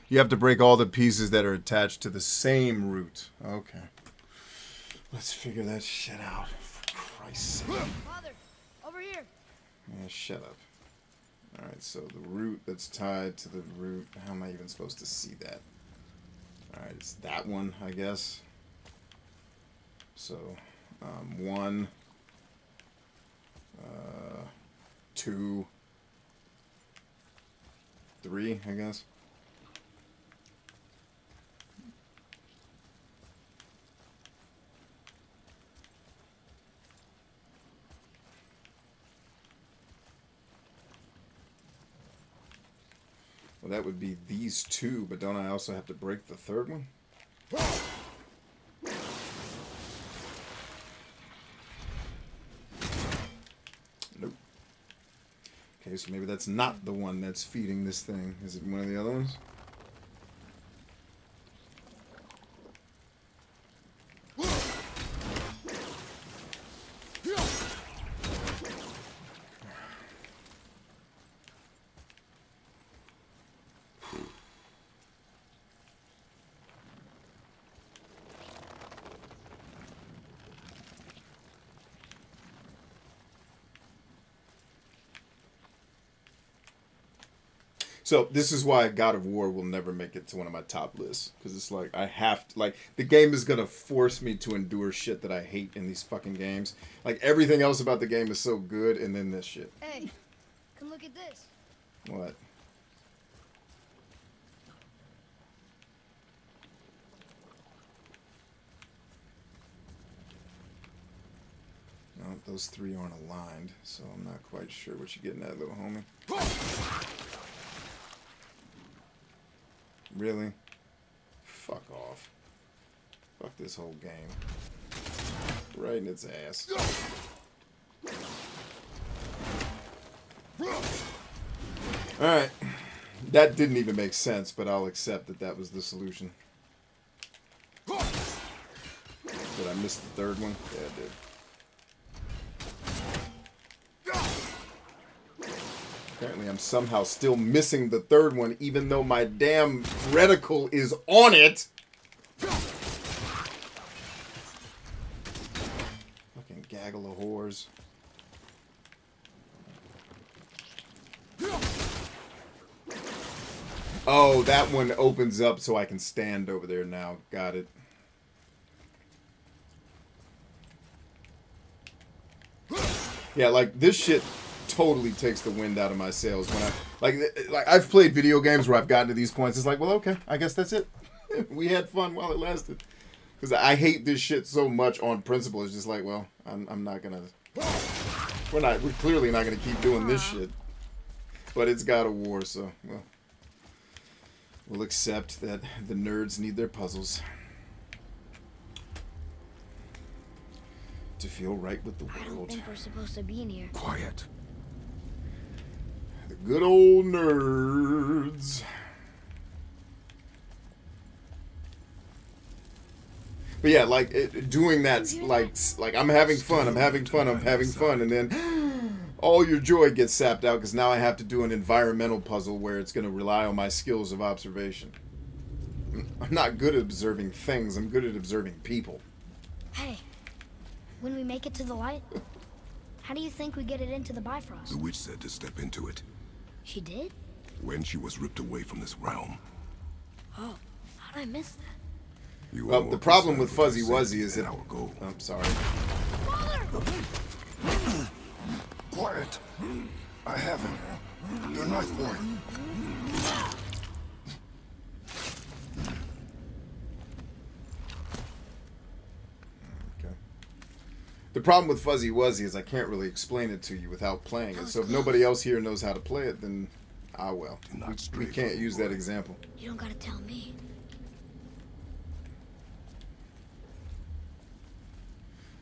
You have to break all the pieces that are attached to the same root. Okay. Let's figure that shit out. For Christ's sake. Father, over here. Yeah, shut up. Alright, so the root that's tied to the root. How am I even supposed to see that? Alright, it's that one, I guess. So, 1, 2, 3, I guess. Well, that would be these two, but don't I also have to break the third one? Nope. Okay, so maybe that's not the one that's feeding this thing. Is it one of the other ones? So this is why God of War will never make it to one of my top lists. Because it's like, I have to, like, the game is going to force me to endure shit that I hate in these fucking games. Like, everything else about the game is so good, and then this shit. Hey, come look at this. What? No, those three aren't aligned, so I'm not quite sure what you're getting at, little homie. Really? Fuck off. Fuck this whole game. Right in its ass. Alright. That didn't even make sense, but I'll accept that that was the solution. Did I miss the third one? Yeah, I did. Apparently I'm somehow still missing the third one, even though my damn reticle is on it. Fucking gaggle of whores. Oh, that one opens up so I can stand over there now. Got it. Yeah, like, this shit totally takes the wind out of my sails when I like I've played video games where I've gotten to these points. It's like, well, okay, I guess that's it. We had fun while it lasted. Because I hate this shit so much on principle. It's just like, well, I'm not gonna. We're clearly not gonna keep doing this shit. But it's God of War, so well, we'll accept that the nerds need their puzzles to feel right with the world. I don't think we're supposed to be in here. Quiet. The good old nerds. But yeah, like doing that, like I'm having fun, and then all your joy gets sapped out because now I have to do an environmental puzzle where it's going to rely on my skills of observation. I'm not good at observing things. I'm good at observing people. Hey, when we make it to the light, how do you think we get it into the The Bifrost? witch said to step into it She did? when she was ripped away from this realm. Oh, how did I miss that? You Well, were the more problem concerned with Fuzzy your Wuzzy safety is than that... our goal. I'm sorry. Quiet. I have him. Your knife point. Okay. The problem with Fuzzy Wuzzy is I can't really explain it to you without playing it. So if nobody else here knows how to play it, then well. Do not We stray can't from use the that boy. example. You don't gotta tell me.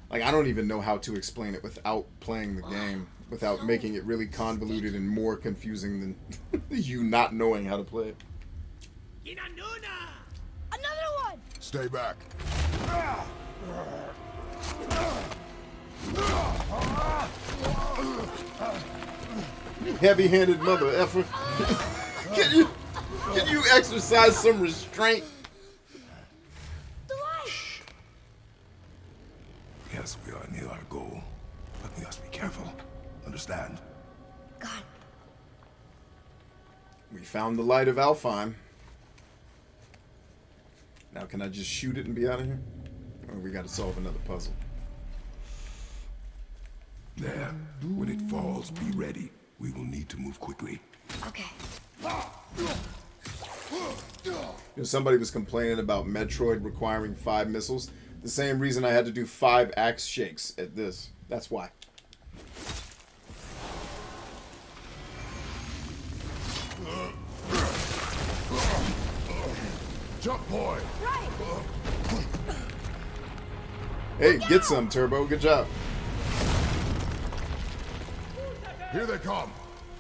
Like, I don't even know how to explain it without playing the game, without making it really convoluted and more confusing than you not knowing how to play it. Another one! Stay back. Heavy-handed mother effer. Can you exercise some restraint? The light! Yes, we are near our goal, but we must be careful. Understand? God, We found the light of Alfheim. Now can I just shoot it and be out of here? Or we gotta solve another puzzle? There. When it falls, be ready. We will need to move quickly. okay. You know, somebody was complaining about Metroid requiring 5 missiles. The same reason I had to do 5 axe shakes at this. That's why. Jump, boy! Hey, get some, Turbo. Good job. Here they come.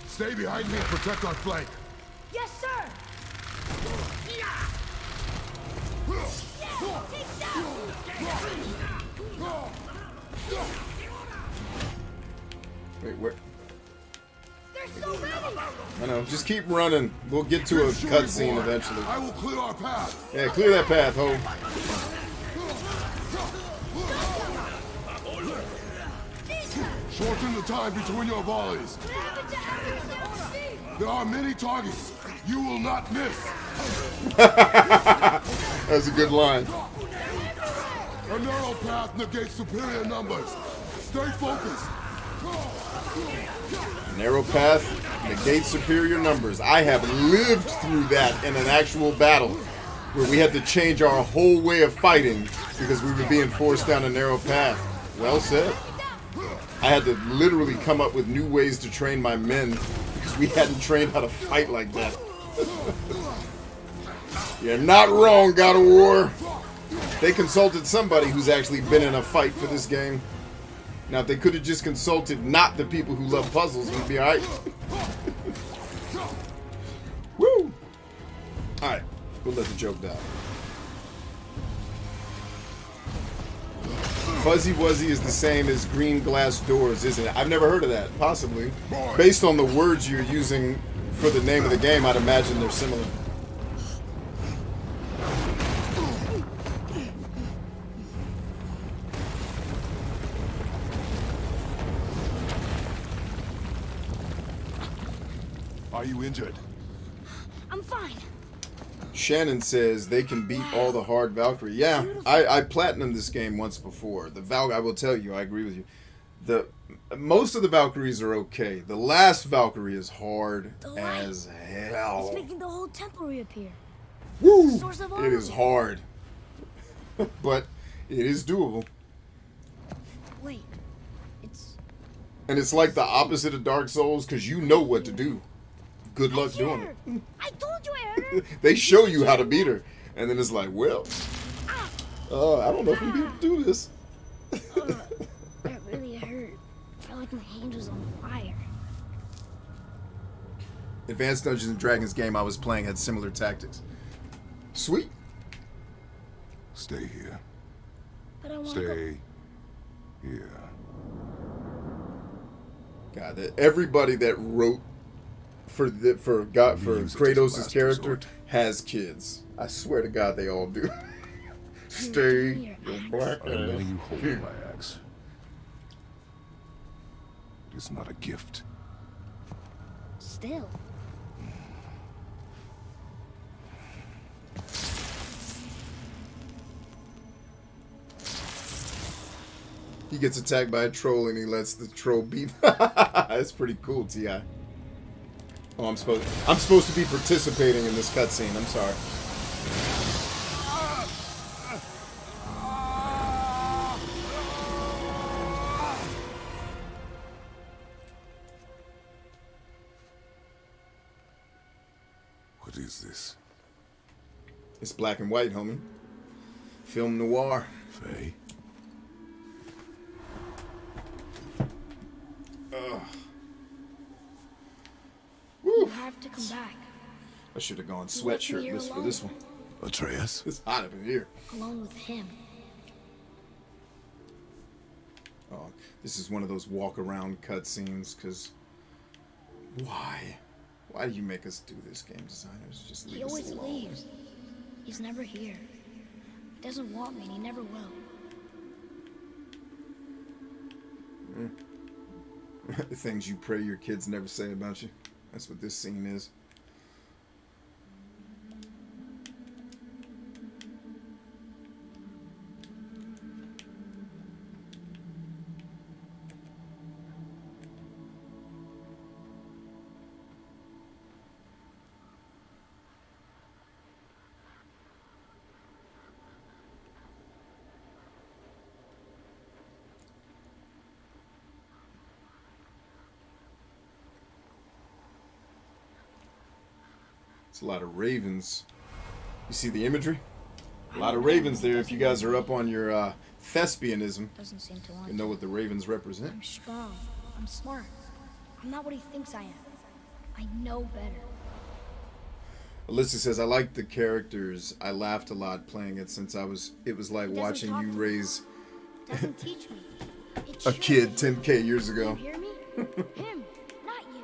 Stay behind me and protect our flank. Yes, sir! Wait, where? They're so ready! I know. Just keep running. We'll get to a cutscene eventually. I will clear our path. Yeah, clear that path, ho. Shorten the time between your volleys. There are many targets. You will not miss. That's a good line. A narrow path negates superior numbers. Stay focused. Narrow path negates superior numbers. I have lived through that in an actual battle where we had to change our whole way of fighting because we were being forced down a narrow path. Well said. I had to literally come up with new ways to train my men because we hadn't trained how to fight like that. You're not wrong, God of War. They consulted somebody who's actually been in a fight for this game. Now, if they could have just consulted not the people who love puzzles, we'd be alright. Woo! Alright, we'll let the joke die. Fuzzy Wuzzy is the same as green glass doors, isn't it? I've never heard of that. Possibly. Based on the words you're using for the name of the game, I'd imagine they're similar. Are you injured? I'm fine. Shannon says they can beat all the hard Valkyrie. Yeah, I platinumed this game once before. I will tell you, I agree with you. Most of the Valkyries are okay. The last Valkyrie is hard as hell. It's making the whole temple reappear. Woo! Source of It is hard. But it is doable. Wait, it's... And it's like the opposite of Dark Souls because you know what to do. Good luck doing it. I told you I heard her. They show you how to beat her. And then it's like, well, I don't know if I'm going to do this. That really hurt. I felt like my hand was on fire. Advanced Dungeons & Dragons game I was playing had similar tactics. Sweet. Stay here. But I want to Stay here. God, everybody that wrote for Kratos' character has kids. I swear to God, they all do. Stay your black I let you hold here. my axe. It is not a gift. Still. He gets attacked by a troll and he lets the troll beat. That's pretty cool, T.I. Oh, I'm supposed to be participating in this cutscene. I'm sorry. What is this? It's black and white, homie. Film noir. Faye? You have to come back. I should have gone You left me here sweatshirtless for alone. this one. Atreus? It's hot up in here. Alone with him. Oh, this is one of those walk-around cutscenes, because... Why? Why do you make us do this, game designers? Just leave He us always alone. leaves. He's never here. He doesn't want me and he never will. The things you pray your kids never say about you. That's what this scene is. It's a lot of ravens. You see the imagery? A lot of ravens there. If you guys are up on your thespianism, Doesn't seem to want you know what the ravens represent. I'm strong. I'm smart. I'm not what he thinks I am. I know better. Alyssa says, I like the characters. I laughed a lot playing it since it was like He doesn't watching talk you to me. raise Doesn't teach me. It a should. kid 10K years You ago. hear me? Him, not you.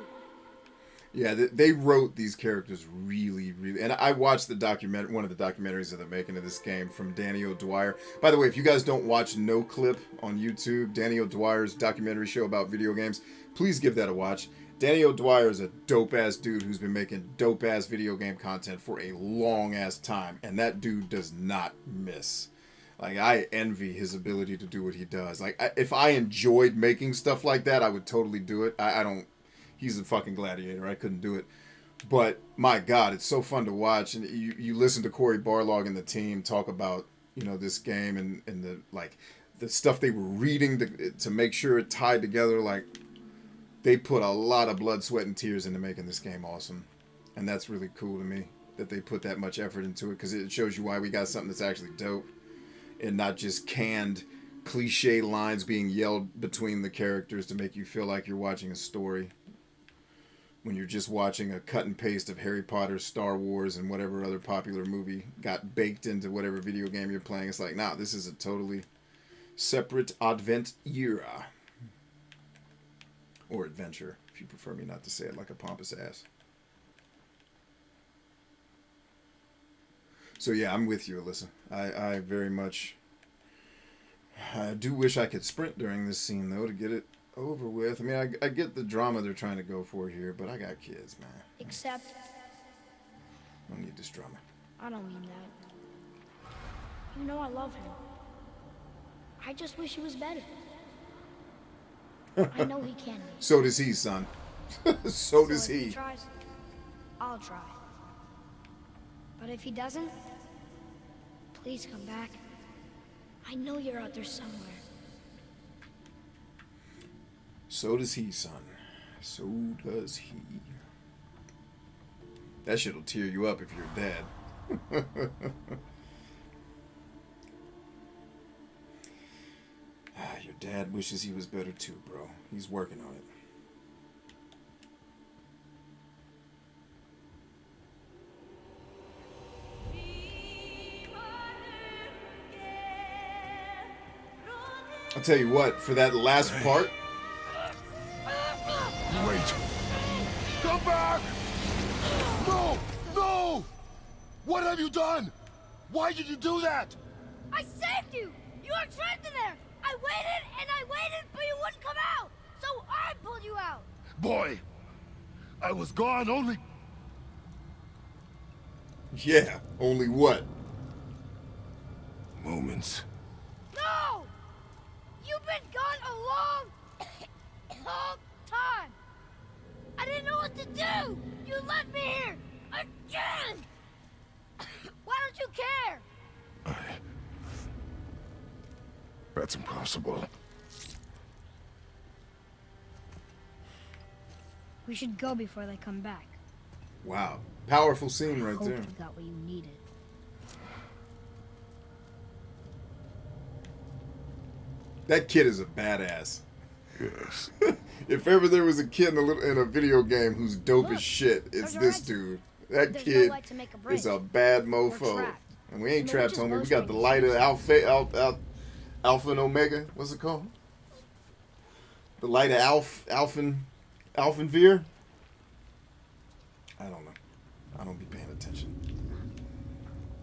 Yeah, they wrote these characters really, really... And I watched one of the documentaries that they're making of this game from Danny O'Dwyer. By the way, if you guys don't watch No Clip on YouTube, Danny O'Dwyer's documentary show about video games, please give that a watch. Danny O'Dwyer is a dope-ass dude who's been making dope-ass video game content for a long-ass time. And that dude does not miss. Like, I envy his ability to do what he does. Like, if I enjoyed making stuff like that, I would totally do it. I don't... He's a fucking gladiator. I couldn't do it. But, my God, it's so fun to watch. And you listen to Corey Barlog and the team talk about, you know, this game and the, like, the stuff they were reading to make sure it tied together. Like, they put a lot of blood, sweat, and tears into making this game awesome. And that's really cool to me. that they put that much effort into it, because it shows you why we got something that's actually dope and not just canned cliche lines being yelled between the characters to make you feel like you're watching a story when you're just watching a cut and paste of Harry Potter, Star Wars, and whatever other popular movie got baked into whatever video game you're playing. It's like, nah, this is a totally separate advent era. Or adventure, if you prefer me not to say it like a pompous ass. So yeah, I'm with you, Alyssa. I very much... I do wish I could sprint during this scene, though, to get it over with. I mean, I get the drama they're trying to go for here, but I got kids, man. Except, I don't need this drama. I don't mean that. You know I love him. I just wish he was better. I know he can be. So does he, son. So does if he. Tries, I'll try. But if he doesn't, please come back. I know you're out there somewhere. So does he, son. So does he. That shit'll tear you up if you're a dad. Your dad wishes he was better too, bro. He's working on it. I'll tell you what, for that last part... Wait! Come back! No! No! What have you done? Why did you do that? I saved you! You were trapped in there! I waited, but you wouldn't come out! So I pulled you out! Boy, I was gone only... Yeah, only what? Moments. No! You've been gone a long time! I didn't know what to do! You left me here! Again! Why don't you care? That's impossible. We should go before they come back. Wow. Powerful scene right Hope there. you got what you needed. That kid is a badass. Yes. If ever there was a kid in a video game who's dope Look, as shit, it's there's our this exit. dude. That There's kid no light to make a break. is a bad We're mofo. trapped. And we ain't And the trapped, witch's homie. We low got the strength light of seems- Alpha and Omega. What's it called? The light of Alphenveer? I don't know. I don't be paying attention.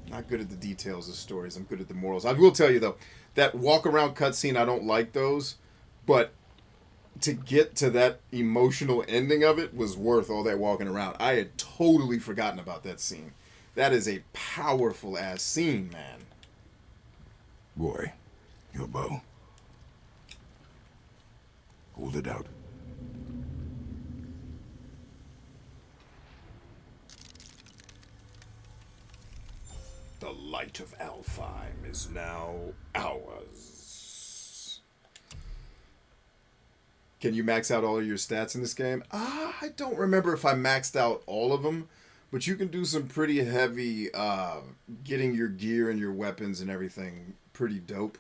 Not good at the details of stories. I'm good at the morals. I will tell you, though, that walk-around cutscene, I don't like those. But to get to that emotional ending of it was worth all that walking around. I had totally forgotten about that scene. That is a powerful-ass scene, man. Boy, your bow. Hold it out. The light of Alfheim is now ours. Can you max out all of your stats in this game? I don't remember if I maxed out all of them, but you can do some pretty heavy getting your gear and your weapons and everything pretty dope.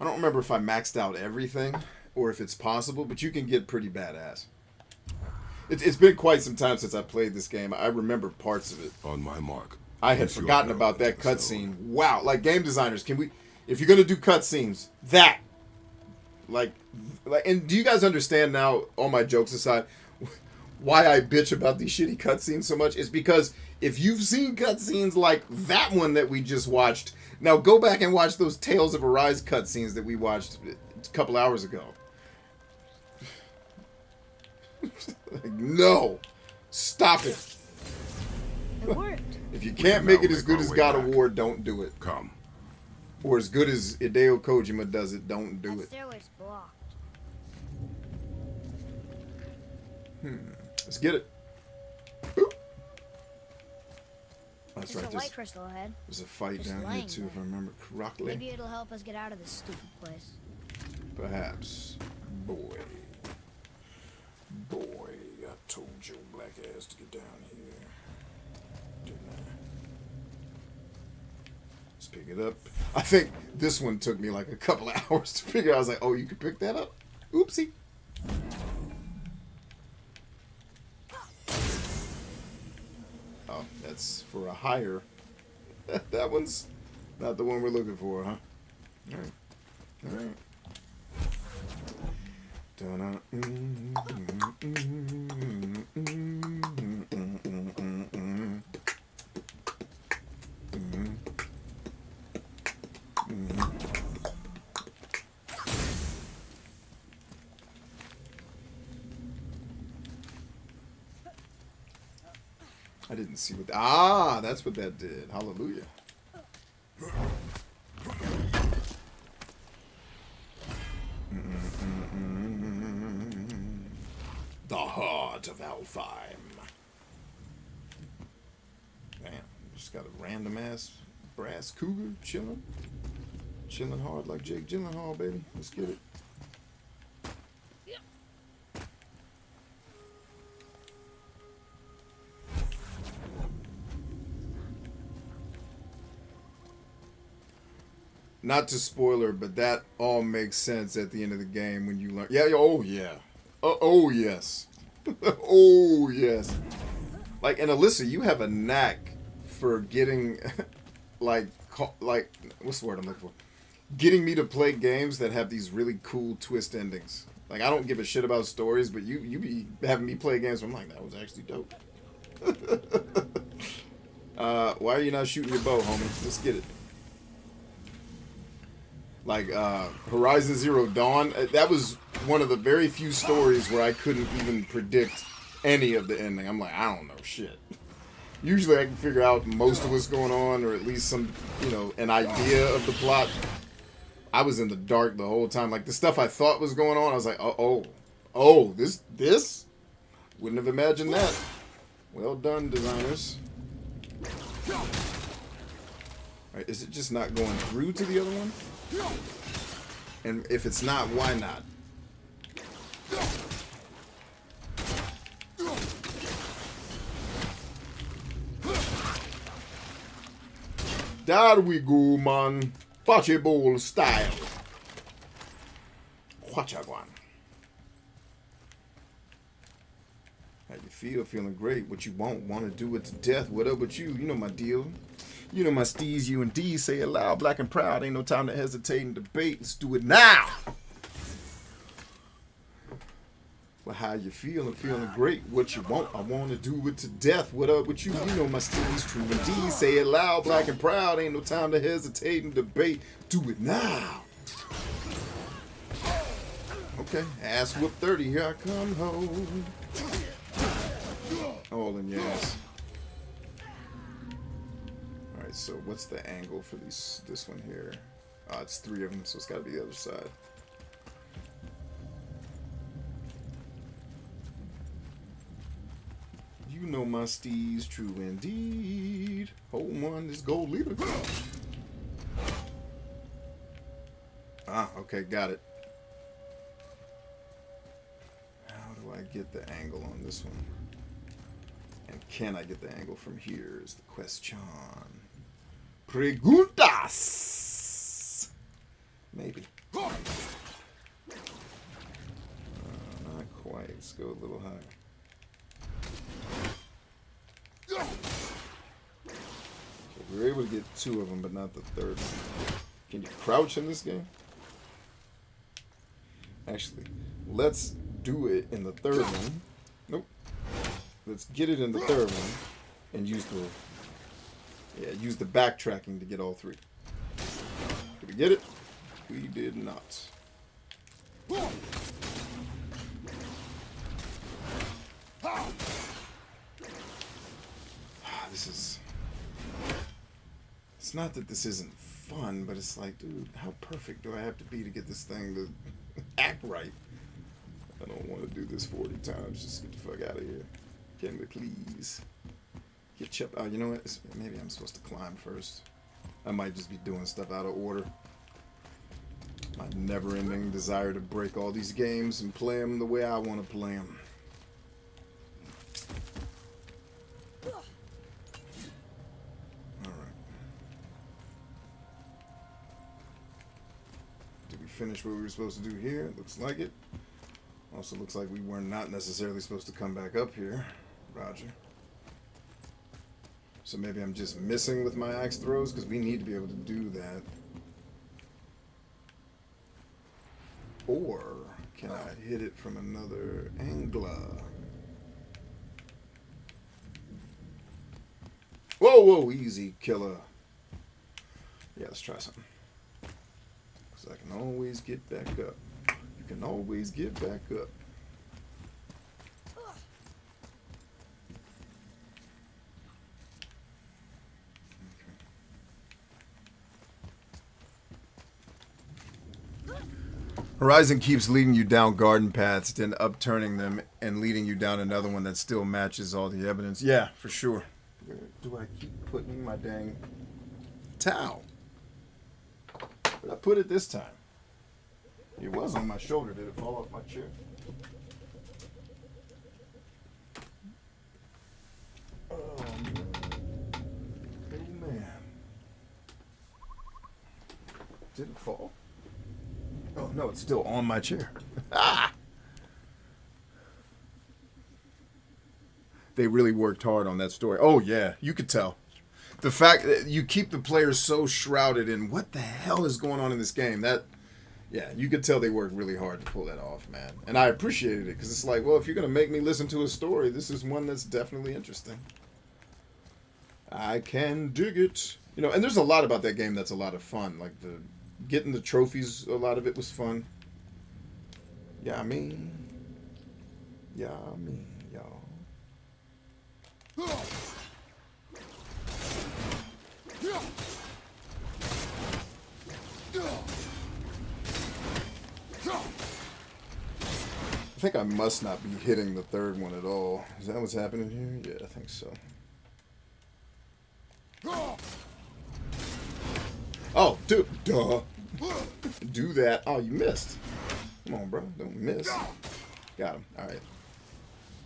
I don't remember if I maxed out everything or if it's possible, but you can get pretty badass. It's been quite some time since I played this game. I remember parts of it. On my mark. I had forgotten about that cutscene. Wow, like game designers, can we? If you're gonna do cutscenes, like, and do you guys understand now? All my jokes aside, why I bitch about these shitty cutscenes so much is because if you've seen cutscenes like that one that we just watched, now go back and watch those Tales of Arise cutscenes that we watched a couple hours ago. Like, no, stop it. It worked. If you can't make it as good as God of War, don't do it. Come. Or as good as Hideo Kojima does it, don't do That it. stairway's blocked. Let's get it. Boop. That's There's right. a light crystal ahead. There's a fight Just down here lying too, if I there. remember correctly. Maybe it'll help us get out of this stupid place. Perhaps. Boy. I told your black ass to get down here. Didn't I? Just pick it up. I think this one took me like a couple of hours to figure out. I was like, oh, you can pick that up? Oopsie. Oh, that's for a higher. That one's not the one we're looking for, huh? All right. All right. I didn't see what. That's what that did. Hallelujah. The heart of Alfheim. Damn, just got a random ass brass cougar chilling hard like Jake Gyllenhaal, baby. Let's get it. Not to spoiler, but that all makes sense at the end of the game when you learn. Yeah, oh yeah. Oh yes. Oh yes. Like, and Alyssa, you have a knack for getting, like, what's the word I'm looking for? Getting me to play games that have these really cool twist endings. Like, I don't give a shit about stories, but you be having me play games where I'm like, that was actually dope. Why are you not shooting your bow, homie? Let's get it. Like, Horizon Zero Dawn, that was one of the very few stories where I couldn't even predict any of the ending. I'm like, I don't know shit. Usually I can figure out most of what's going on, or at least some, an idea of the plot. I was in the dark the whole time. Like, the stuff I thought was going on, I was like, this? Wouldn't have imagined that. Well done, designers. Alright, is it just not going through to the other one? And if it's not, why not? There we go, man. Bocce ball style. Huachaguan. How you feel? Feeling great. What you want to do it to death. What up with you? You know my deal. You know my steez, you and D. Say it loud, black and proud. Ain't no time to hesitate and debate. Let's do it now. Well, how you feeling? Feeling great. What you want? I want to do it to death. What up with you? You know my steez, true and D. Say it loud, black and proud. Ain't no time to hesitate and debate. Do it now. Okay, ass whoop 30. Here I come home. All in your ass. Alright, so what's the angle for this one here? It's 3 of them, so it's got to be the other side. You know my steez, true indeed. Hold on, this gold leader. Okay, got it. How do I get the angle on this one? And can I get the angle from here is the question. Preguntas! Maybe. Not quite. Let's go a little higher. Okay, we were able to get 2 of them, but not the 3rd one. Can you crouch in this game? Actually, let's do it in the 3rd one. Nope. Let's get it in the 3rd one and use the backtracking to get all 3. Did we get it? We did not. It's not that this isn't fun, but it's like, dude, how perfect do I have to be to get this thing to act right? I don't want to do this 40 times. Just get the fuck out of here. Can we please? Get Chip. Oh, you know what? Maybe I'm supposed to climb first. I might just be doing stuff out of order. My never-ending desire to break all these games and play them the way I want to play them. finished what we were supposed to do here. Looks like it. Also looks like we were not necessarily supposed to come back up here. Roger. So maybe I'm just missing with my axe throws, because we need to be able to do that. Or can I hit it from another angle? Whoa, whoa, easy, killer. Yeah, let's try something. Because I can always get back up. You can always get back up. Horizon keeps leading you down garden paths, then upturning them and leading you down another one that still matches all the evidence. Yeah, for sure. Where do I keep putting my dang towel? Where'd I put it this time? It was on my shoulder. Did it fall off my chair? Oh, man. Oh, man. Did it fall? Oh, no, it's still on my chair. Ah! They really worked hard on that story. Oh, yeah, you could tell. The fact that you keep the players so shrouded in what the hell is going on in this game, that, yeah, you could tell they worked really hard to pull that off, man. And I appreciated it, because it's like, well, if you're going to make me listen to a story, this is one that's definitely interesting. I can dig it. You know, and there's a lot about that game that's a lot of fun. Like, getting the trophies, a lot of it was fun. Yeah, I mean, y'all. I think I must not be hitting the third one at all. Is that what's happening here? Yeah, I think so. Oh, dude, duh. Do that. Oh, you missed. Come on, bro. Don't miss. Got him. All right.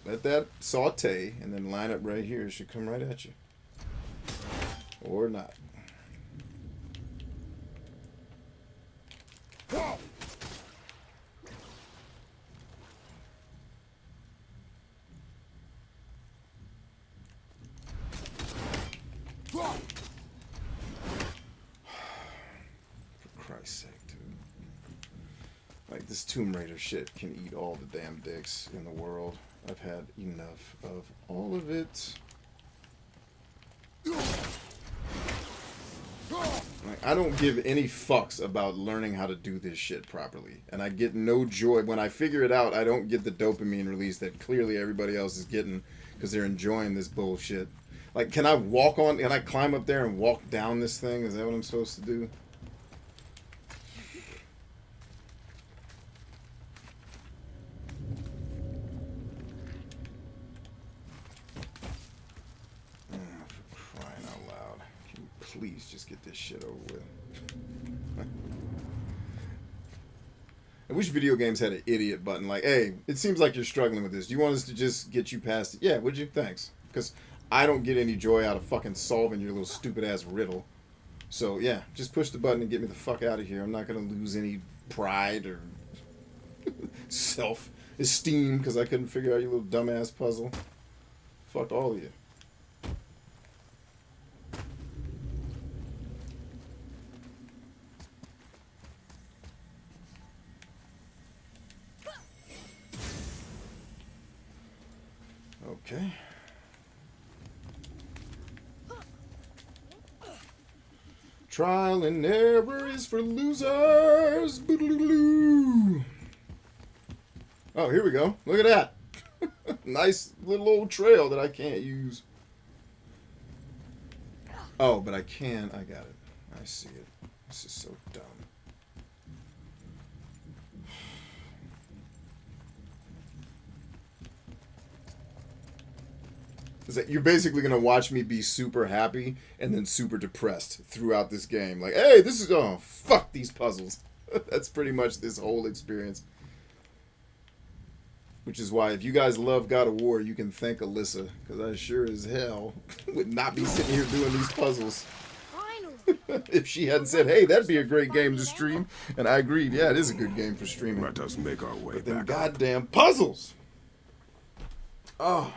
Let that saute and then line up right here. It should come right at you. Or not. Like, this Tomb Raider shit can eat all the damn dicks in the world. I've had enough of all of it. Like, I don't give any fucks about learning how to do this shit properly. And I get no joy. When I figure it out, I don't get the dopamine release that clearly everybody else is getting because they're enjoying this bullshit. Like, can I climb up there and walk down this thing? Is that what I'm supposed to do? Please just get this shit over with. I wish video games had an idiot button like, hey, it seems like you're struggling with this. Do you want us to just get you past it? Yeah, would you? Thanks. Because I don't get any joy out of fucking solving your little stupid ass riddle. So, yeah, just push the button and get me the fuck out of here. I'm not going to lose any pride or self-esteem because I couldn't figure out your little dumbass puzzle. Fuck all of you. Okay. Trial and error is for losers. Boodaloo. Oh, here we go. Look at that. Nice little old trail that I can't use. Oh, but I can. I got it. I see it. This is so dumb. Is that you're basically going to watch me be super happy and then super depressed throughout this game. Like, hey, this is, oh, fuck these puzzles. That's pretty much this whole experience. Which is why if you guys love God of War, you can thank Alyssa. Because I sure as hell would not be sitting here doing these puzzles. Finally! If she hadn't said, hey, that'd be a great game to stream, and I agreed, yeah, it is a good game for streaming. Let us make our way But them back up. goddamn puzzles. Oh.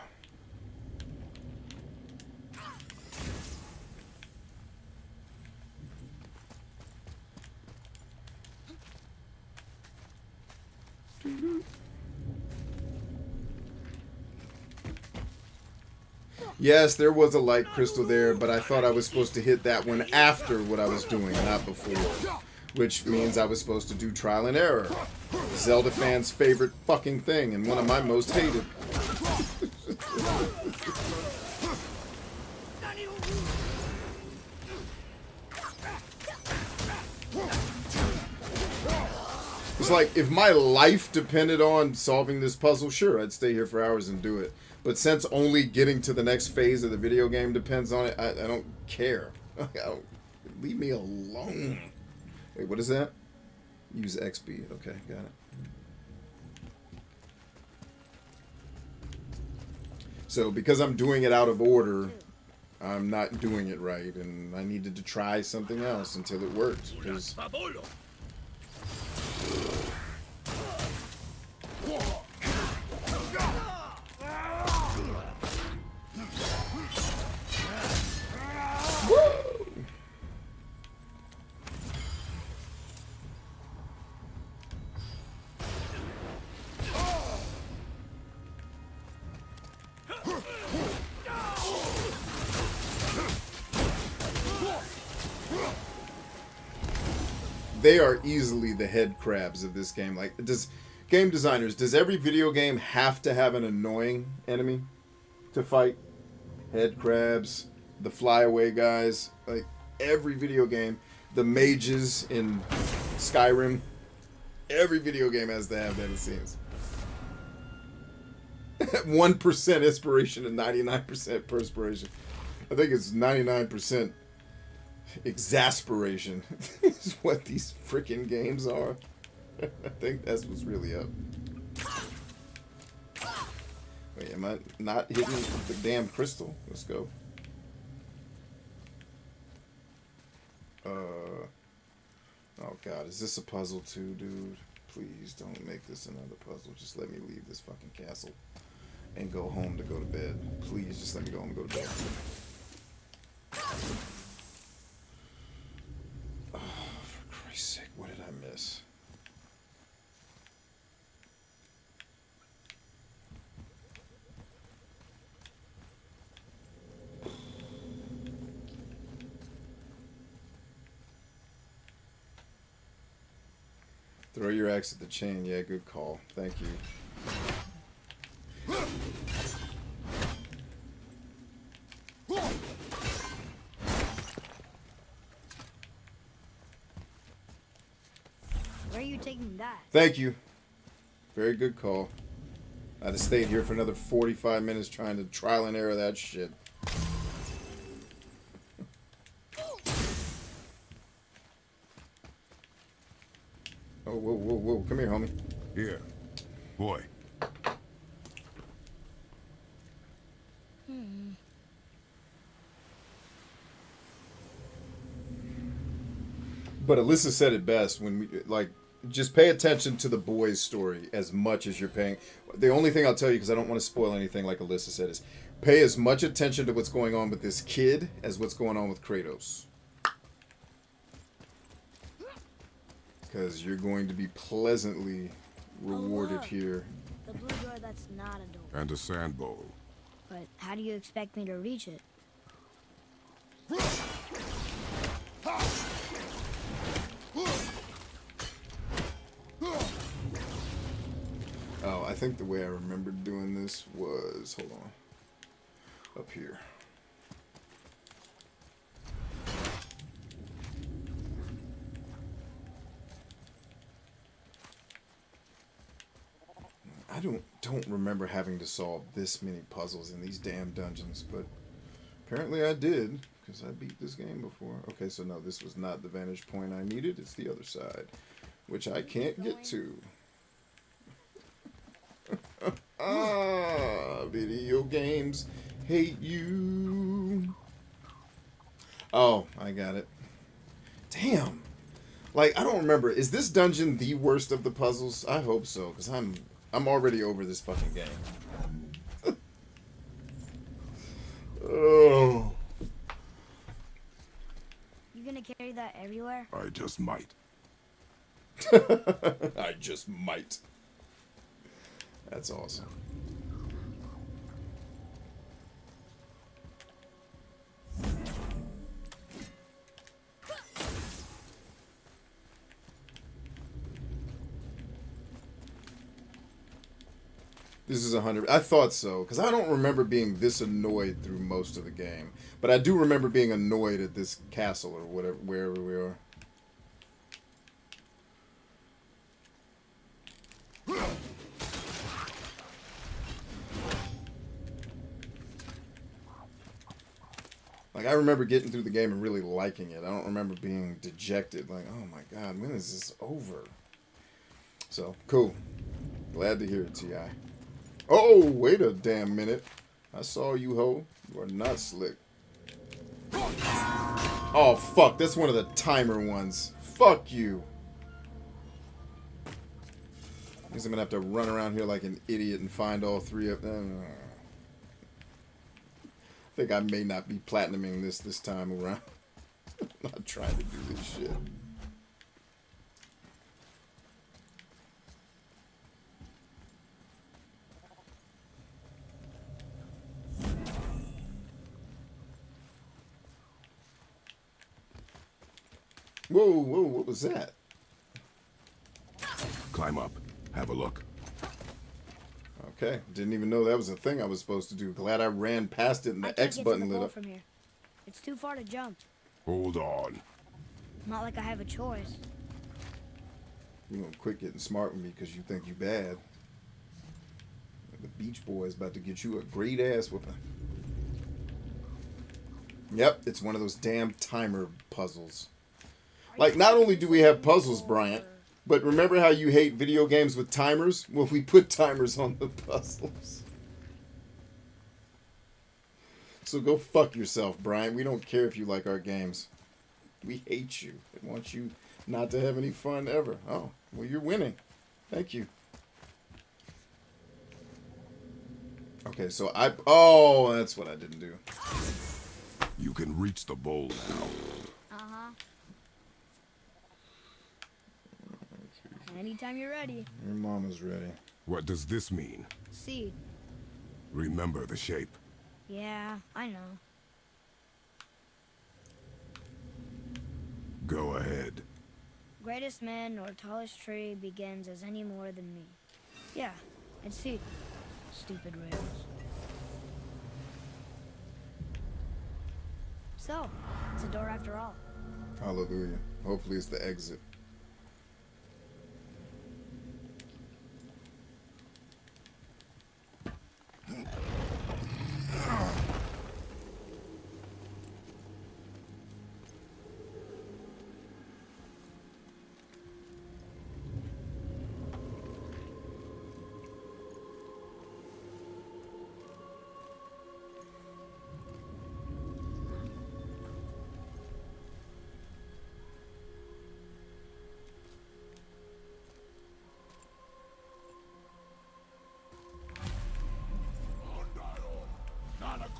Yes, there was a light crystal there, but I thought I was supposed to hit that one after what I was doing, not before. Which means I was supposed to do trial and error. Zelda fans' favorite fucking thing, and one of my most hated. It's like, if my life depended on solving this puzzle, sure, I'd stay here for hours and do it. But since only getting to the next phase of the video game depends on it, I don't care. Leave me alone. Wait, what is that? Use XP. Okay, got it. So, because I'm doing it out of order, I'm not doing it right, and I needed to try something else until it worked. Because they are easily the head crabs of this game. Like, game designers, does every video game have to have an annoying enemy to fight? Head crabs, the flyaway guys, like every video game, the mages in Skyrim, every video game has to have that, it seems. 1% inspiration and 99% perspiration. I think it's 99% exasperation is what these freaking games are. I think that's what's really up. Wait, am I not hitting the damn crystal? Let's go. Oh god, is this a puzzle too, dude? Please don't make this another puzzle. Just let me leave this fucking castle and go home to go to bed. Please, just let me go home and go to bed. Oh, for Christ's sake, what did I miss? Throw your axe at the chain. Yeah, good call. Thank you. Where are you taking that? Thank you. Very good call. I'd have stayed here for another 45 minutes trying to trial and error that shit. Oh, whoa, whoa, whoa. Come here, homie. Here. Boy. But Alyssa said it best when we, like, just pay attention to the boy's story as much as you're paying. The only thing I'll tell you, because I don't want to spoil anything like Alyssa said, is pay as much attention to what's going on with this kid as what's going on with Kratos. Because you're going to be pleasantly rewarded look. here. The blue door that's not a door. And a sand bowl. But how do you expect me to reach it? Oh, I think the way I remembered doing this was, hold on, up here. I don't remember having to solve this many puzzles in these damn dungeons, but apparently I did, because I beat this game before. Okay, so no, this was not the vantage point I needed. It's the other side, which I can't get to. Video games hate you. Oh, I got it. Damn. Like, I don't remember. Is this dungeon the worst of the puzzles? I hope so, because I'm already over this fucking game. Oh. You gonna carry that everywhere? I just might. I just might. That's awesome. This is 100. I thought so, because I don't remember being this annoyed through most of the game. But I do remember being annoyed at this castle or whatever, wherever we are. Like, I remember getting through the game and really liking it. I don't remember being dejected. Like, oh my god, when is this over? So, cool. Glad to hear it, T.I. Oh, wait a damn minute. I saw you, ho. You are not slick. Oh, fuck. That's one of the timer ones. Fuck you. I guess I'm gonna have to run around here like an idiot and find all three of them. I think I may not be platinuming this time around. I'm not trying to do this shit. Whoa, whoa, what was that? Climb up. Have a look. Okay, didn't even know that was a thing I was supposed to do. Glad I ran past it and the X button lit up. From here. It's too far to jump. Hold on. Not like I have a choice. You gonna quit getting smart with me because you think you bad. The Beach Boys about to get you a great ass whooping. Yep, it's one of those damn timer puzzles. Like, not only do we have puzzles, Bryant, but remember how you hate video games with timers? Well, we put timers on the puzzles. So go fuck yourself, Bryant. We don't care if you like our games. We hate you and want you not to have any fun ever. Oh, well, you're winning. Thank you. Okay, so oh, that's what I didn't do. You can reach the bowl now. Uh-huh. Anytime you're ready. Your mama's ready. What does this mean? Seed. Remember the shape. Yeah, I know. Go ahead. Greatest man nor tallest tree begins as any more than me. Yeah, it's seed. Stupid rails. So, it's a door after all. Hallelujah. Hopefully it's the exit.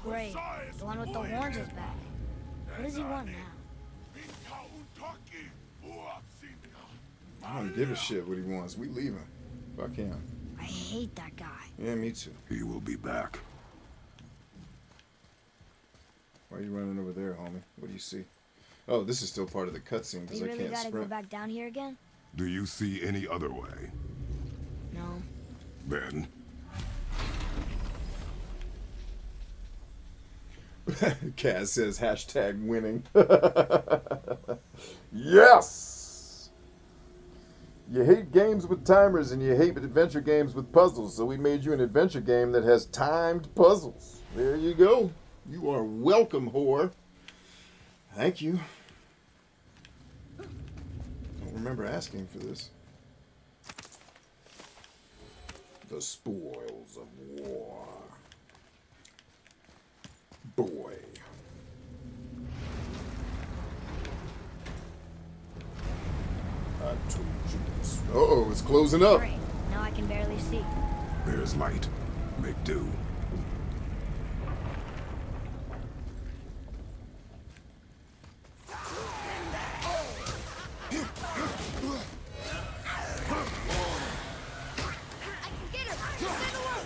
Great. The one with the horns is back. What does he want now? I don't give a shit what he wants. We leaving. Fuck him. I hate that guy. Yeah, me too. He will be back. Why are you running over there, homie? What do you see? Oh, this is still part of the cutscene because We I really can't gotta sprint. go back down here again? Do you see any other way? No. Then, Kaz says hashtag winning. Yes! You hate games with timers and you hate adventure games with puzzles, so we made you an adventure game that has timed puzzles. There you go. You are welcome, whore. Thank you. Don't remember asking for this. The spoils of war. Boy. Uh-oh, it's closing up. Great. Now I can barely see. There's light. Make do. I can get her! Just send her up!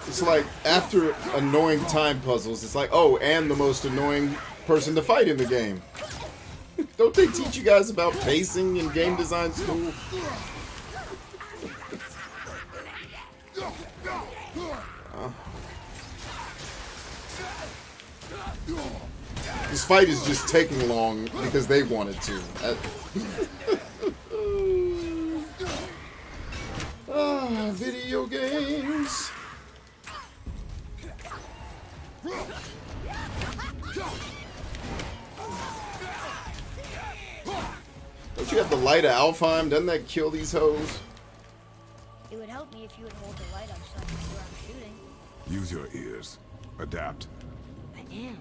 It's like, after annoying time puzzles, it's like, oh, and the most annoying person to fight in the game. Don't they teach you guys about pacing in game design school? This fight is just taking long because they wanted to. Video games. Don't you have the light of Alfheim? Doesn't that kill these hoes? It would help me if you would hold the light up so I can see where I'm shooting. Use your ears. Adapt. I am.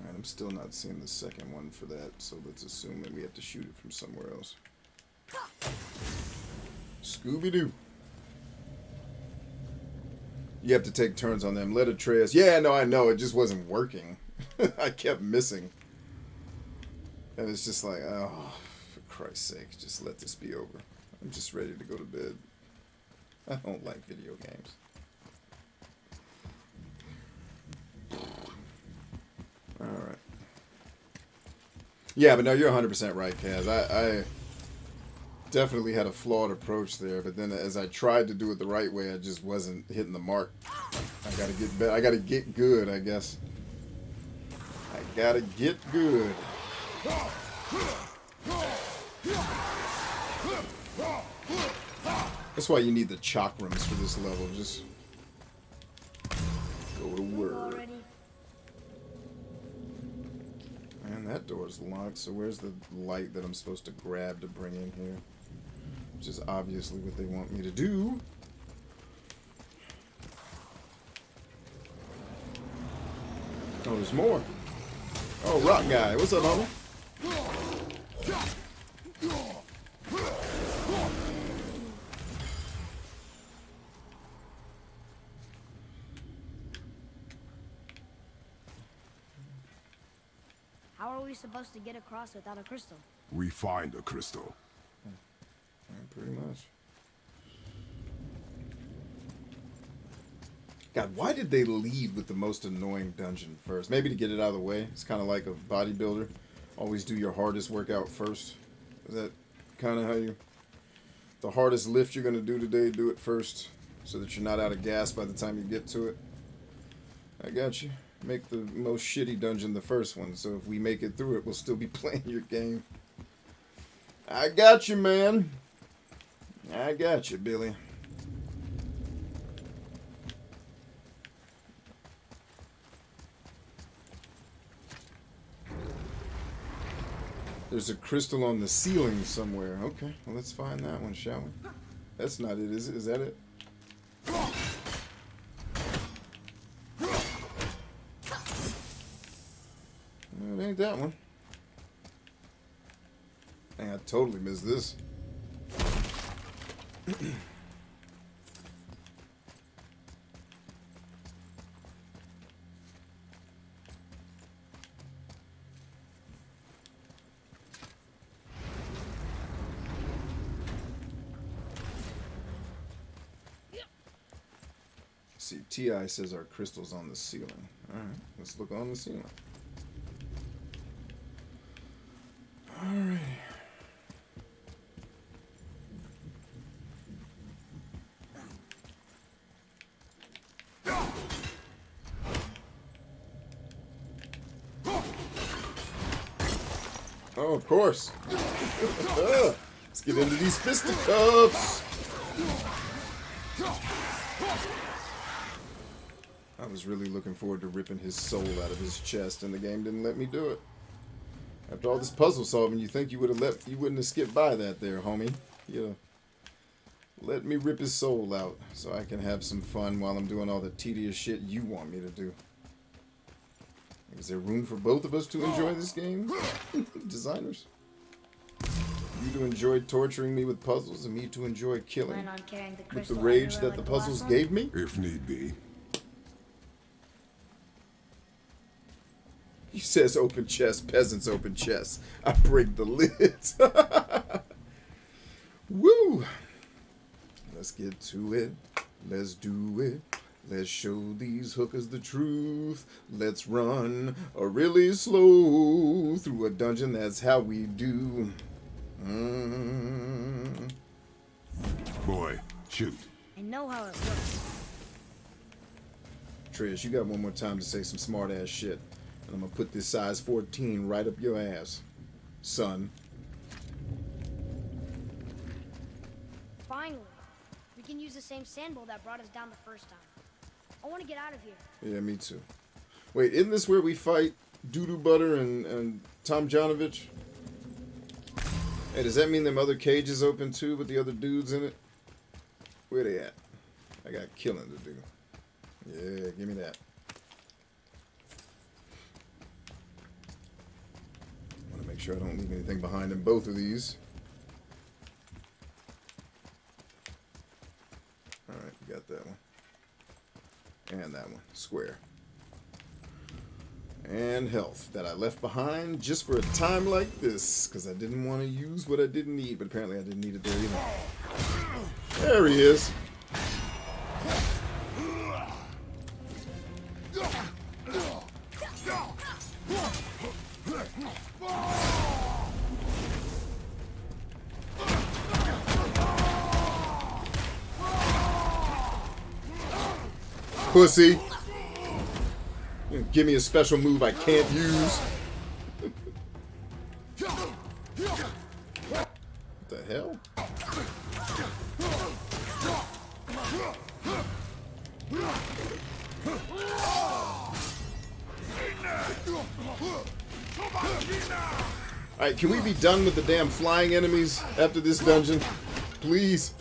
Alright, I'm still not seeing the second one for that, so let's assume that we have to shoot it from somewhere else. Scooby-Doo. You have to take turns on them. Let Atreus. Yeah, no, I know. It just wasn't working. I kept missing. And it's just like, oh, for Christ's sake, just let this be over. I'm just ready to go to bed. I don't like video games. Alright. Yeah, but no, you're 100% right, Kaz. I definitely had a flawed approach there, but then as I tried to do it the right way, I just wasn't hitting the mark. I gotta get better. I gotta get good, I guess. I gotta get good. That's why you need the chakrams for this level. Just go to work. Already? Man, that door's locked, so where's the light that I'm supposed to grab to bring in here? Which is obviously what they want me to do. Oh, there's more. Oh, rock guy. What's up, homie? How are we supposed to get across without a crystal? We find a crystal. Pretty much. God, why did they lead with the most annoying dungeon first? Maybe to get it out of the way. It's kind of like a bodybuilder. Always do your hardest workout first. Is that kind of how you... The hardest lift you're going to do today, do it first. So that you're not out of gas by the time you get to it. I got you. Make the most shitty dungeon the first one. So if we make it through it, we'll still be playing your game. I got you, man. I got you, Billy. There's a crystal on the ceiling somewhere. Okay, well, let's find that one, shall we? That's not it, is it? Is that it? No, it ain't that one. Dang, I totally missed this. See, T.I. says our crystal's on the ceiling. Alright, let's look on the ceiling. Alright. Oh, of course. Let's get into these fisticuffs. I was really looking forward to ripping his soul out of his chest, and the game didn't let me do it. After all this puzzle solving, you think you wouldn't have skipped by that there, homie. You let me rip his soul out so I can have some fun while I'm doing all the tedious shit you want me to do. Is there room for both of us to enjoy this game? Designers? You to enjoy torturing me with puzzles and me to enjoy killing Plan on carrying the with crystal the rage everywhere that the like last puzzles one? gave me? If need be. He says open chest, peasants open chest. I break the lids. Woo! Let's get to it. Let's do it. Let's show these hookers the truth. Let's run really slow through a dungeon. That's how we do. Boy, shoot. I know how it works. Atreus, you got one more time to say some smart ass shit. And I'm gonna put this size 14 right up your ass, son. Finally, we can use the same sand bowl that brought us down the first time. I want to get out of here. Yeah, me too. Wait, isn't this where we fight Doodoo Butter and Tom Jonovich? Hey, does that mean them other cages open too with the other dudes in it? Where they at? I got killing to do. Yeah, give me that. I want to make sure I don't leave anything behind in both of these. Alright, we got that one. And that one. Square. And health that I left behind just for a time like this. Because I didn't want to use what I didn't need. But apparently I didn't need it there either. There he is. Pussy. Give me a special move I can't use. What the hell? Alright, can we be done with the damn flying enemies after this dungeon? Please.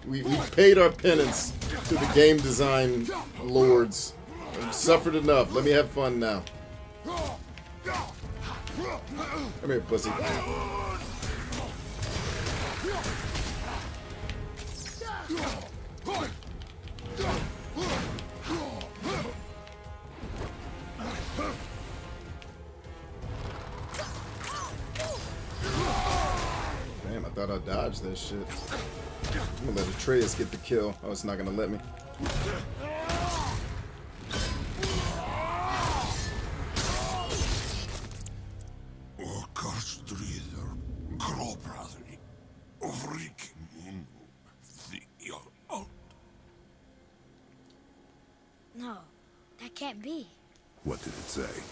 We paid our penance to the game design lords. I've suffered enough. Let me have fun now. Come here, pussy. Damn, I thought I dodged that shit. I'm gonna let Atreus get the kill. Oh, it's not gonna let me. No, that can't be. What did it say?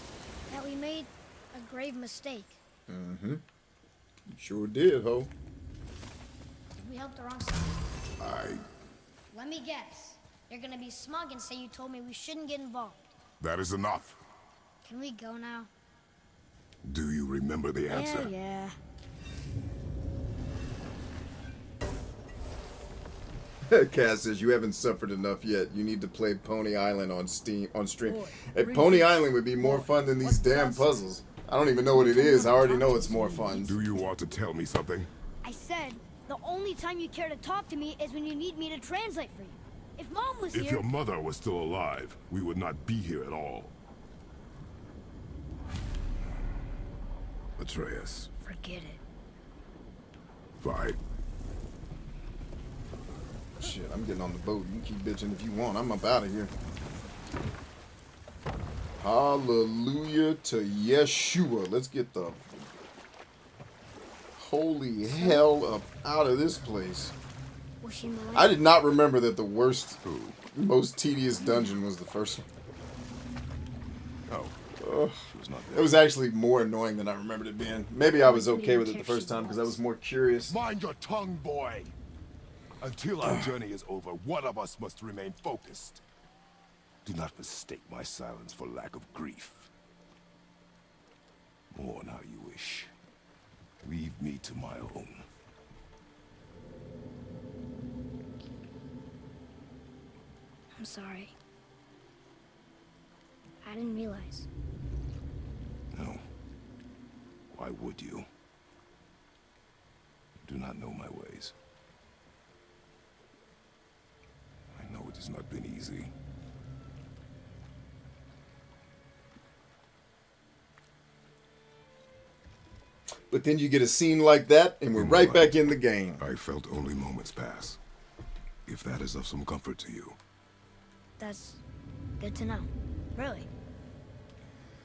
That we made a grave mistake. Mm-hmm. You sure did, ho. Did we help the wrong side? Let me guess. You're gonna be smug and say you told me we shouldn't get involved. That is enough. Can we go now? Do you remember the answer? Yeah. Cass says you haven't suffered enough yet. You need to play Pony Island on stream. Boy, Hey, Pony Island would be more fun than these damn puzzles. I don't even know what it is. I already know it's more fun. Do you want to tell me something? I said the only time you care to talk to me is when you need me to translate for you. If Mom was If here... your mother was still alive, we would not be here at all. Atreus. Forget it. Fine. Shit, I'm getting on the boat. You can keep bitching if you want. I'm up out of here. Hallelujah to Yeshua. Let's get the holy hell up out of this place. Was she mine? I did not remember that the worst, most tedious dungeon was the first one. Oh, she was not It there. was actually more annoying than I remembered it being. Maybe I was okay with it the first time because I was more curious. Mind your tongue, boy. Until our journey is over, one of us must remain focused. Do not mistake my silence for lack of grief. Mourn how you wish. Leave me to my own. I'm sorry. I didn't realize. No. Why would you? You do not know my ways. I know it has not been easy. But then you get a scene like that, and we're right back in the game. I felt only moments pass. If that is of some comfort to you. That's good to know. Really.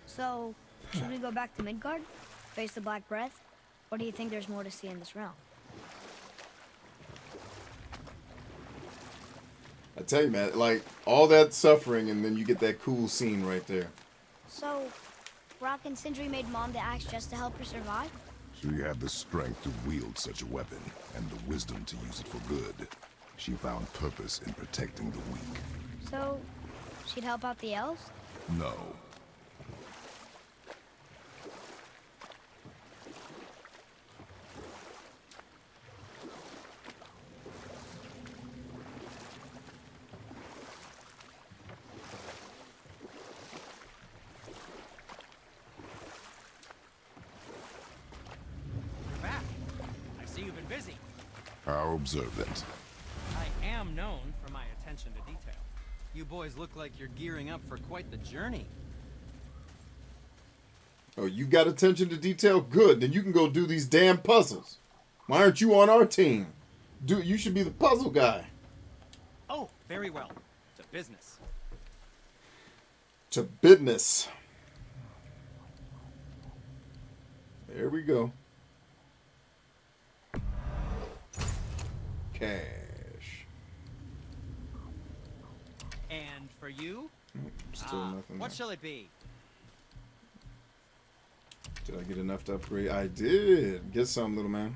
So, should we go back to Midgard? Face the Black Breath? Or do you think there's more to see in this realm? I tell you, man, like, all that suffering, and then you get that cool scene right there. So, Brock and Sindri made Mom the axe just to help her survive? She had the strength to wield such a weapon, and the wisdom to use it for good. She found purpose in protecting the weak. So, she'd help out the elves? No. You're back. I see you've been busy. How observant. I am known for my attention to detail. You boys look like you're gearing up for quite the journey. Oh, you got attention to detail? Good. Then you can go do these damn puzzles. Why aren't you on our team? Dude, you should be the puzzle guy. Oh, very well. To business. To business. There we go. Cash. And for you? Still nothing. What there. shall it be? Did I get enough to upgrade? I did. Get some, little man.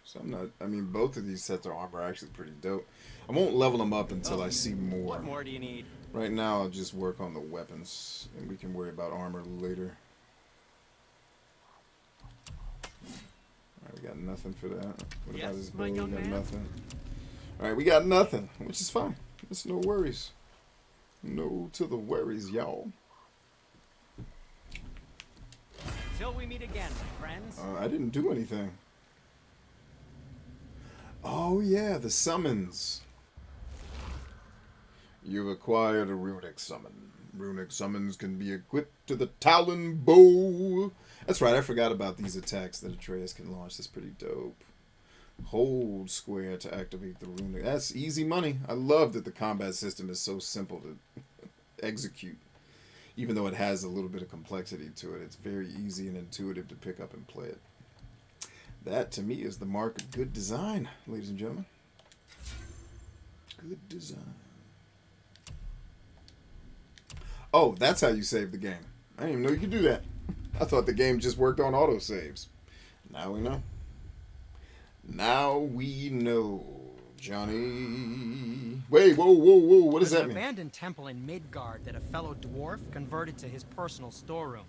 So I'm not, I mean, both of these sets of armor are actually pretty dope. I won't level them up until I see more. What more do you need? Right now, I'll just work on the weapons, and we can worry about armor later. Alright, we got nothing for that. What Yes, about this bow? my We got young man? nothing. Alright, we got nothing, which is fine. It's no worries. No to the worries, y'all. Till we meet again, my friends. I didn't do anything. Oh yeah, the summons. You've acquired a runic summon. Runic summons can be equipped to the Talon Bow. That's right, I forgot about these attacks that Atreus can launch. That's pretty dope. Hold square to activate the runic. That's easy money. I love that the combat system is so simple to execute. Even though it has a little bit of complexity to it, it's very easy and intuitive to pick up and play it. That, to me, is the mark of good design, ladies and gentlemen. Good design. Oh, that's how you save the game. I didn't even know you could do that. I thought the game just worked on autosaves. Now we know. Now we know, Johnny. Wait, whoa, whoa, whoa. What does There's that an mean? abandoned temple in Midgard that a fellow dwarf converted to his personal storeroom.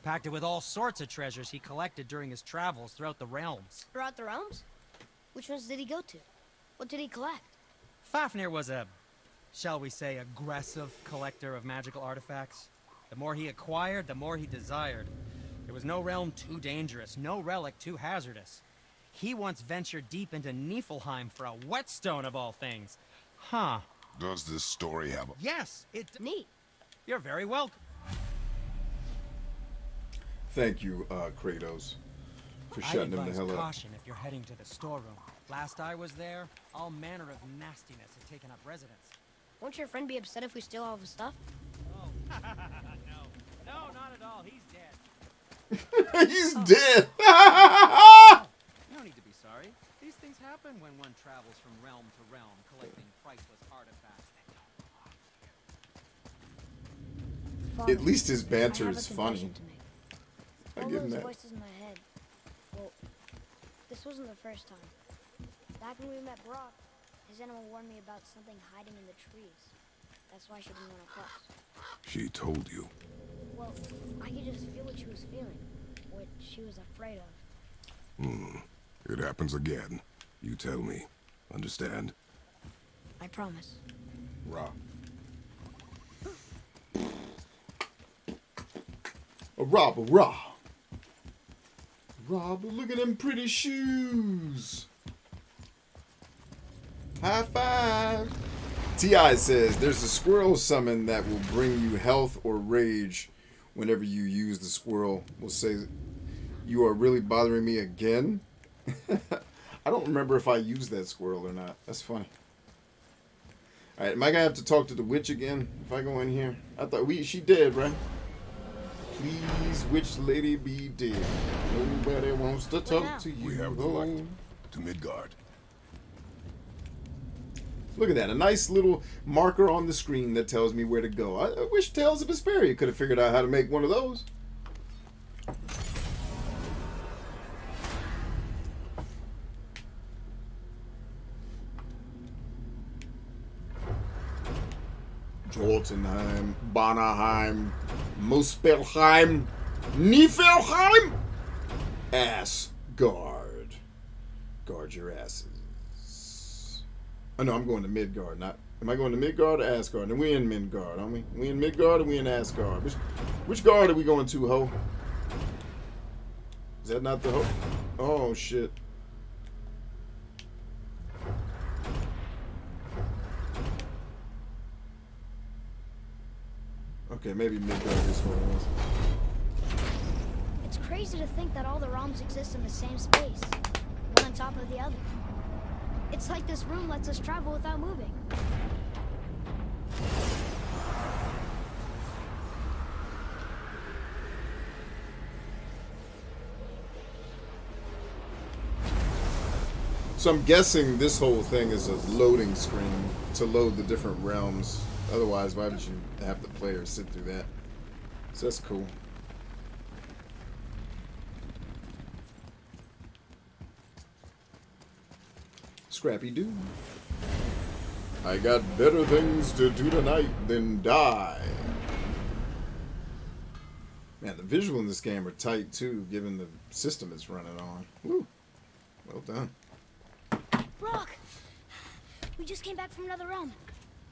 Packed it with all sorts of treasures he collected during his travels throughout the realms. Throughout the realms? Which ones did he go to? What did he collect? Fafnir was a, shall we say, aggressive collector of magical artifacts. The more he acquired, the more he desired. There was no realm too dangerous, no relic too hazardous. He once ventured deep into Niflheim for a whetstone of all things. Huh. Does this story have a... Yes, it... Neat. You're very welcome. Thank you, Kratos, for I shutting him the advise hell up. caution if you're heading to the storeroom. Last I was there, all manner of nastiness had taken up residence. Won't your friend be upset if we steal all of his stuff? Oh, no, not at all. He's dead. He's dead. You don't need to be sorry. These things happen when one travels from realm to realm, collecting priceless artifacts. Father, At least his I banter have a is funny. confession to make. I All give him those that. voices in my head, This wasn't the first time. Back when we met Brock, his animal warned me about something hiding in the trees. That's why she didn't want to cross. She told you. Well, I could just feel what she was feeling, what she was afraid of. It happens again. You tell me. Understand? I promise. Raw. A robber, raw. Robber, look at them pretty shoes. High five. T.I. says, there's a squirrel summon that will bring you health or rage whenever you use the squirrel. Will say, you are really bothering me again? I don't remember if I used that squirrel or not. That's funny. Alright, am I going to have to talk to the witch again if I go in here? I thought she dead, right? Please, witch lady, be dead. Nobody wants to talk to you. We have the light. To Midgard. Look at that. A nice little marker on the screen that tells me where to go. I wish Tales of Vesperia could have figured out how to make one of those. Jotunheim, Banaheim, Muspelheim, Niflheim, Asgard. Guard your asses. Oh no, I'm going to Midgard. Not. Am I going to Midgard or Asgard? And we in Midgard, aren't we? We in Midgard or we in Asgard? Which guard are we going to, ho? Is that not the ho? Oh shit. Okay, maybe Midgard is what it is. It's crazy to think that all the realms exist in the same space, one on top of the other. It's like this room lets us travel without moving. So I'm guessing this whole thing is a loading screen to load the different realms. Otherwise, why would you have the player sit through that? So that's cool. Scrappy Doo. I got better things to do tonight than die. Man, the visual in this game are tight too, given the system it's running on. Woo. Well done. Brock! We just came back from another realm.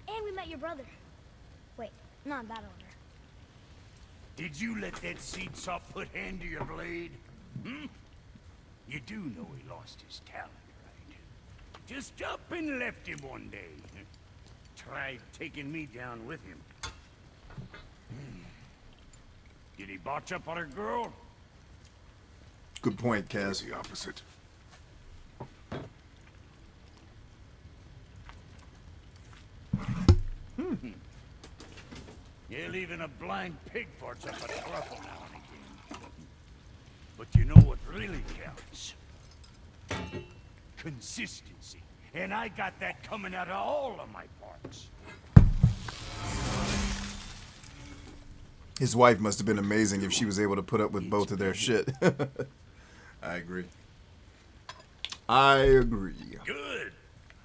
And we met your brother. Wait, not in that order. Did you let that seed sop put hand to your blade? Hmm? You do know he lost his talent, right? Just up and left him one day. Tried taking me down with him. Did he botch up on a girl? Good point, Kaz. The opposite. Yeah, even a blind pig farts up a truffle now and again. But you know what really counts? Consistency. And I got that coming out of all of my parts. His wife must have been amazing if she was able to put up with both of their shit. I agree. I agree. Good.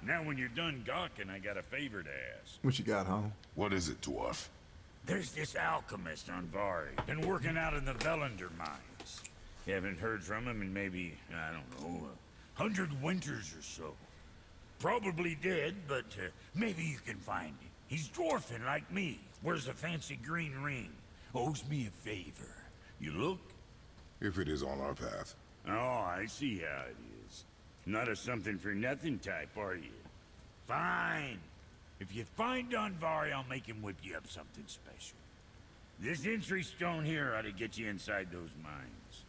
Now when you're done gawking, I got a favor to ask. What you got, huh? What is it, dwarf? There's this alchemist on Vari. Been working out in the Velander mines. Haven't heard from him in maybe, I don't know, 100 winters or so. Probably dead, but maybe you can find him. He's dwarfing like me. Wears a fancy green ring. Owes me a favor. You look? If it is on our path. Oh, I see how it is. Not a something-for-nothing type, are you? Fine. If you find Donvari, I'll make him whip you up something special. This entry stone here ought to get you inside those mines.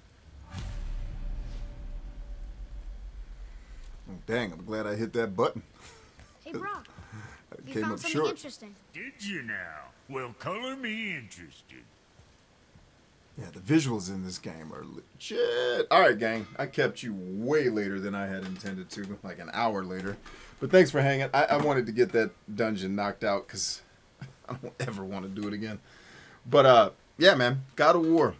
Oh, dang, I'm glad I hit that button. Hey, Brock. You Came found up something short. interesting. Did you now? Well, color me interested. Yeah, the visuals in this game are legit. All right, gang. I kept you way later than I had intended to, like an hour later. But thanks for hanging. I wanted to get that dungeon knocked out because I don't ever want to do it again. But, yeah, man. God of War.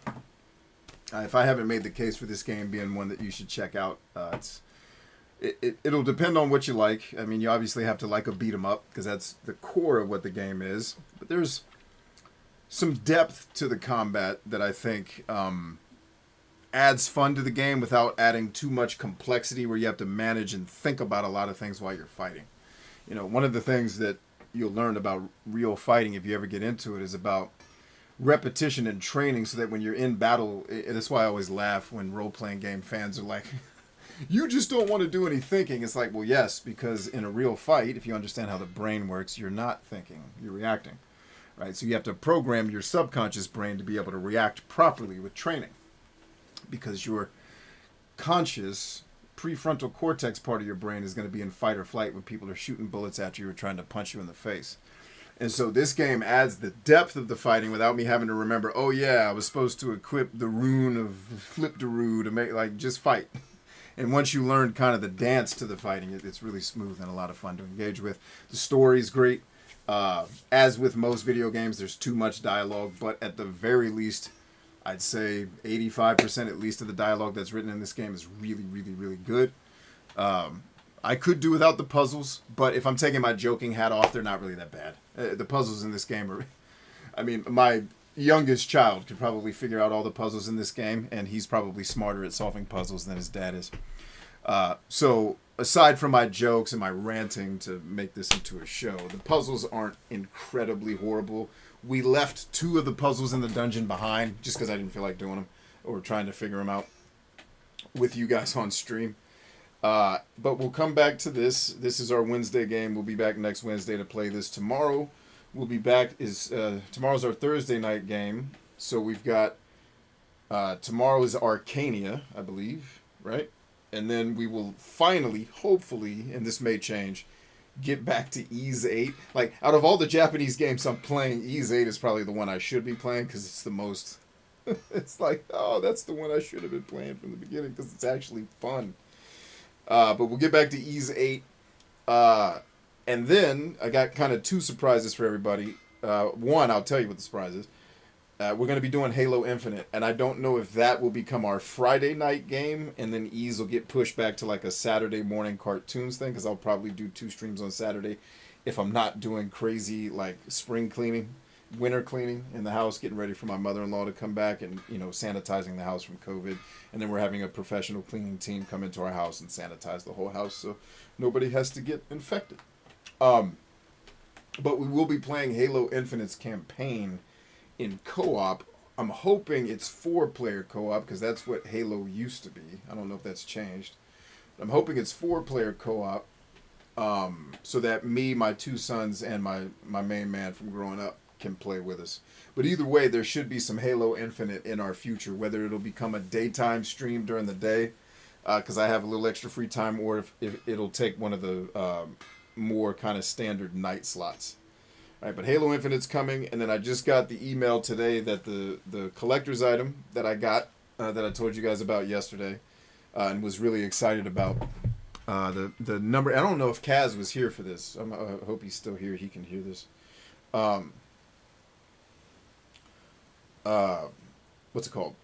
If I haven't made the case for this game being one that you should check out, it's It'll depend on what you like. I mean, you obviously have to like a beat 'em up because that's the core of what the game is. But there's some depth to the combat that I think adds fun to the game without adding too much complexity where you have to manage and think about a lot of things while you're fighting. You know, one of the things that you'll learn about real fighting if you ever get into it is about repetition and training so that when you're in battle, that's why I always laugh when role-playing game fans are like, you just don't want to do any thinking. It's like, well, yes, because in a real fight, if you understand how the brain works, you're not thinking, you're reacting, right? So you have to program your subconscious brain to be able to react properly with training because your conscious prefrontal cortex part of your brain is going to be in fight or flight when people are shooting bullets at you or trying to punch you in the face. And so this game adds the depth of the fighting without me having to remember, oh yeah, I was supposed to equip the rune of Flip-de-Roo to make, like, just fight. And once you learn kind of the dance to the fighting, it's really smooth and a lot of fun to engage with. The story's great. As with most video games, there's too much dialogue, but at the very least, I'd say 85% at least of the dialogue that's written in this game is really, really, really good. I could do without the puzzles, but if I'm taking my joking hat off, they're not really that bad. The puzzles in this game are... I mean, my youngest child could probably figure out all the puzzles in this game, and he's probably smarter at solving puzzles than his dad is. So, aside from my jokes and my ranting to make this into a show, the puzzles aren't incredibly horrible. We left 2 of the puzzles in the dungeon behind, just because I didn't feel like doing them, or trying to figure them out with you guys on stream. But we'll come back to this. This is our Wednesday game. We'll be back next Wednesday to play this. Tomorrow, we'll be back. Tomorrow's our Thursday night game. So we've got, tomorrow is Arcania, I believe, right? And then we will finally, hopefully, and this may change, get back to Ys 8. Like, out of all the Japanese games I'm playing, Ys 8 is probably the one I should be playing because it's the most... it's like, oh, that's the one I should have been playing from the beginning because it's actually fun. But we'll get back to Ys 8. And then I got kind of 2 surprises for everybody. One, I'll tell you what the surprise is. We're going to be doing Halo Infinite. And I don't know if that will become our Friday night game. And then Ys will get pushed back to like a Saturday morning cartoons thing. Because I'll probably do 2 streams on Saturday. If I'm not doing crazy like spring cleaning, winter cleaning in the house, getting ready for my mother-in-law to come back and, you know, sanitizing the house from COVID. And then we're having a professional cleaning team come into our house and sanitize the whole house so nobody has to get infected. But we will be playing Halo Infinite's campaign in co-op. I'm hoping it's 4-player co-op because that's what Halo used to be. I don't know if that's changed. I'm hoping it's 4-player co-op so that me, my 2 sons, and my main man from growing up can play with us. But either way, there should be some Halo Infinite in our future, whether it'll become a daytime stream during the day, because I have a little extra free time, or if it'll take one of the more kind of standard night slots. All right, but Halo Infinite's coming, and then I just got the email today that the collector's item that I got, that I told you guys about yesterday, and was really excited about, the number. I don't know if Kaz was here for this. I hope he's still here. He can hear this. What's it called?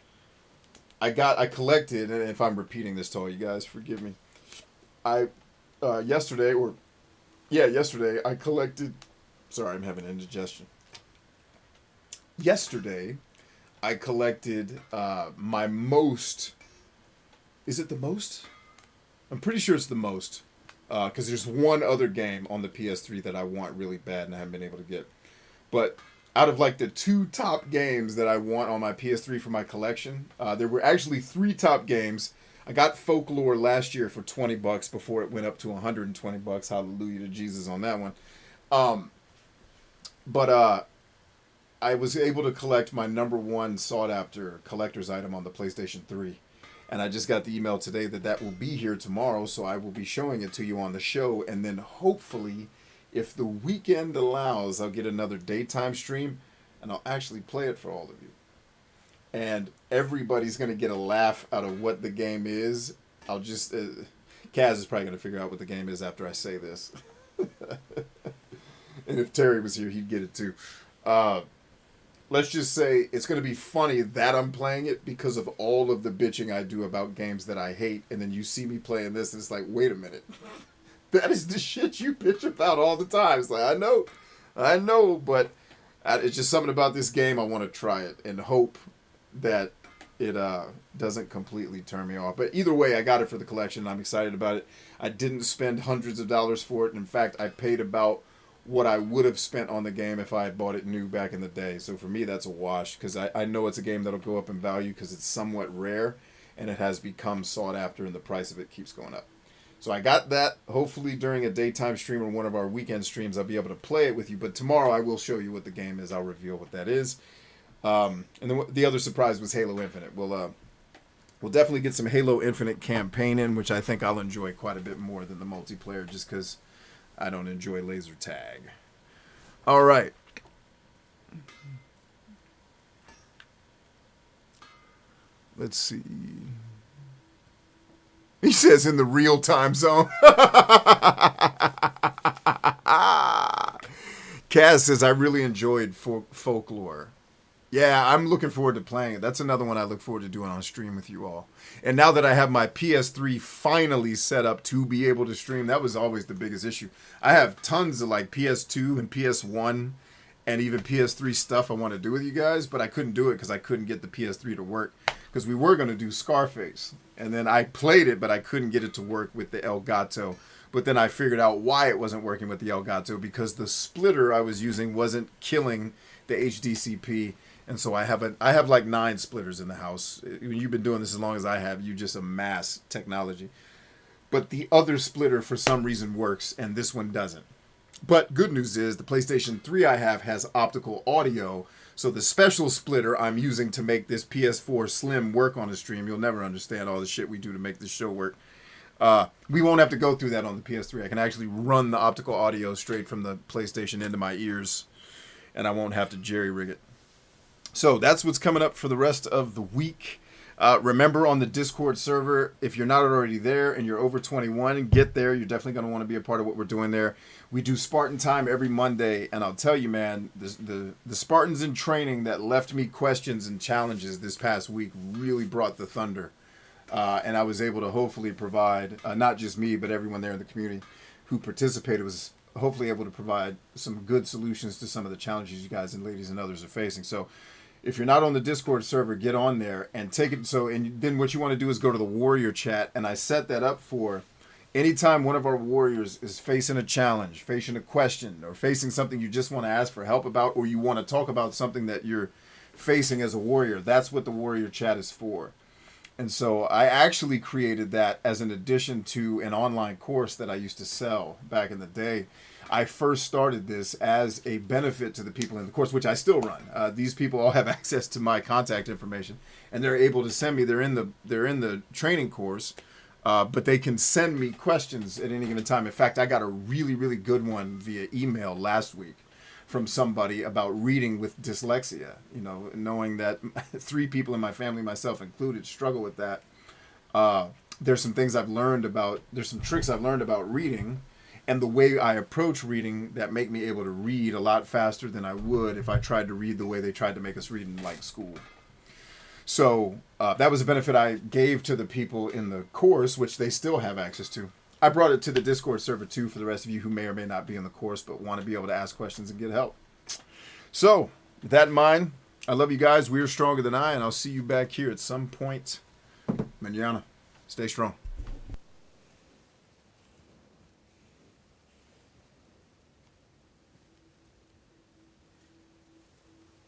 I collected, and if I'm repeating this to all you guys, forgive me. Yesterday I collected, sorry, I'm having indigestion. Yesterday, I collected, my most, is it the most? I'm pretty sure it's the most, because there's one other game on the PS3 that I want really bad and I haven't been able to get. But out of like the 2 top games that I want on my PS3 for my collection, there were actually 3 top games. I got Folklore last year for $20 before it went up to $120. Hallelujah to Jesus on that one. But I was able to collect my number 1 sought after collector's item on the PlayStation 3. And I just got the email today that will be here tomorrow, so I will be showing it to you on the show, and then hopefully, if the weekend allows, I'll get another daytime stream, and I'll actually play it for all of you. And everybody's going to get a laugh out of what the game is. I'll just... Kaz is probably going to figure out what the game is after I say this. And if Terry was here, he'd get it too. let's just say it's going to be funny that I'm playing it because of all of the bitching I do about games that I hate, and then you see me playing this, and it's like, wait a minute. That is the shit you bitch about all the time. It's like, I know, but it's just something about this game. I want to try it and hope that it doesn't completely turn me off. But either way, I got it for the collection. I'm excited about it. I didn't spend hundreds of dollars for it. In fact, I paid about what I would have spent on the game if I had bought it new back in the day. So for me, that's a wash, because I know it's a game that'll go up in value because it's somewhat rare, and it has become sought after, and the price of it keeps going up. So I got that. Hopefully during a daytime stream or one of our weekend streams, I'll be able to play it with you. But tomorrow I will show you what the game is. I'll reveal what that is. And then the other surprise was Halo Infinite. We'll definitely get some Halo Infinite campaign in, which I think I'll enjoy quite a bit more than the multiplayer, just because I don't enjoy laser tag. All right. Let's see. He says in the real time zone. Kaz says, I really enjoyed Folklore. Yeah, I'm looking forward to playing it. That's another one I look forward to doing on stream with you all. And now that I have my PS3 finally set up to be able to stream, that was always the biggest issue. I have tons of like PS2 and PS1 and even PS3 stuff I want to do with you guys, but I couldn't do it because I couldn't get the PS3 to work, because we were going to do Scarface. And then I played it, but I couldn't get it to work with the Elgato. But then I figured out why it wasn't working with the Elgato, because the splitter I was using wasn't killing the HDCP. And so I have like 9 splitters in the house. You've been doing this as long as I have. You just amass technology. But the other splitter for some reason works, and this one doesn't. But good news is the PlayStation 3 I have has optical audio. So the special splitter I'm using to make this PS4 Slim work on the stream, you'll never understand all the shit we do to make this show work. We won't have to go through that on the PS3. I can actually run the optical audio straight from the PlayStation into my ears, and I won't have to jerry-rig it. So that's what's coming up for the rest of the week. Remember, on the Discord server, if you're not already there and you're over 21, get there. You're definitely going to want to be a part of what we're doing there. We do Spartan time every Monday, and I'll tell you, man, the Spartans in training that left me questions and challenges this past week really brought the thunder. And I was able to hopefully provide, not just me, but everyone there in the community who participated was hopefully able to provide some good solutions to some of the challenges you guys and ladies and others are facing. So if you're not on the Discord server, get on there and take it. So, and then what you want to do is go to the warrior chat, and I set that up for anytime one of our warriors is facing a challenge, facing a question, or facing something you just want to ask for help about, or you want to talk about something that you're facing as a warrior. That's what the warrior chat is for. And so I actually created that as an addition to an online course that I used to sell back in the day. I first started this as a benefit to the people in the course, which I still run. These people all have access to my contact information, and they're able to send me. They're in the training course, but they can send me questions at any given time. In fact, I got a really, really good one via email last week from somebody about reading with dyslexia. You know, knowing that 3 people in my family, myself included, struggle with that. There's some things I've learned about. There's some tricks I've learned about reading and the way I approach reading that make me able to read a lot faster than I would if I tried to read the way they tried to make us read in like school. So that was a benefit I gave to the people in the course, which they still have access to. I brought it to the Discord server too for the rest of you who may or may not be in the course but want to be able to ask questions and get help. So with that in mind, I love you guys. We're stronger than I, and I'll see you back here at some point. Mañana. Stay strong.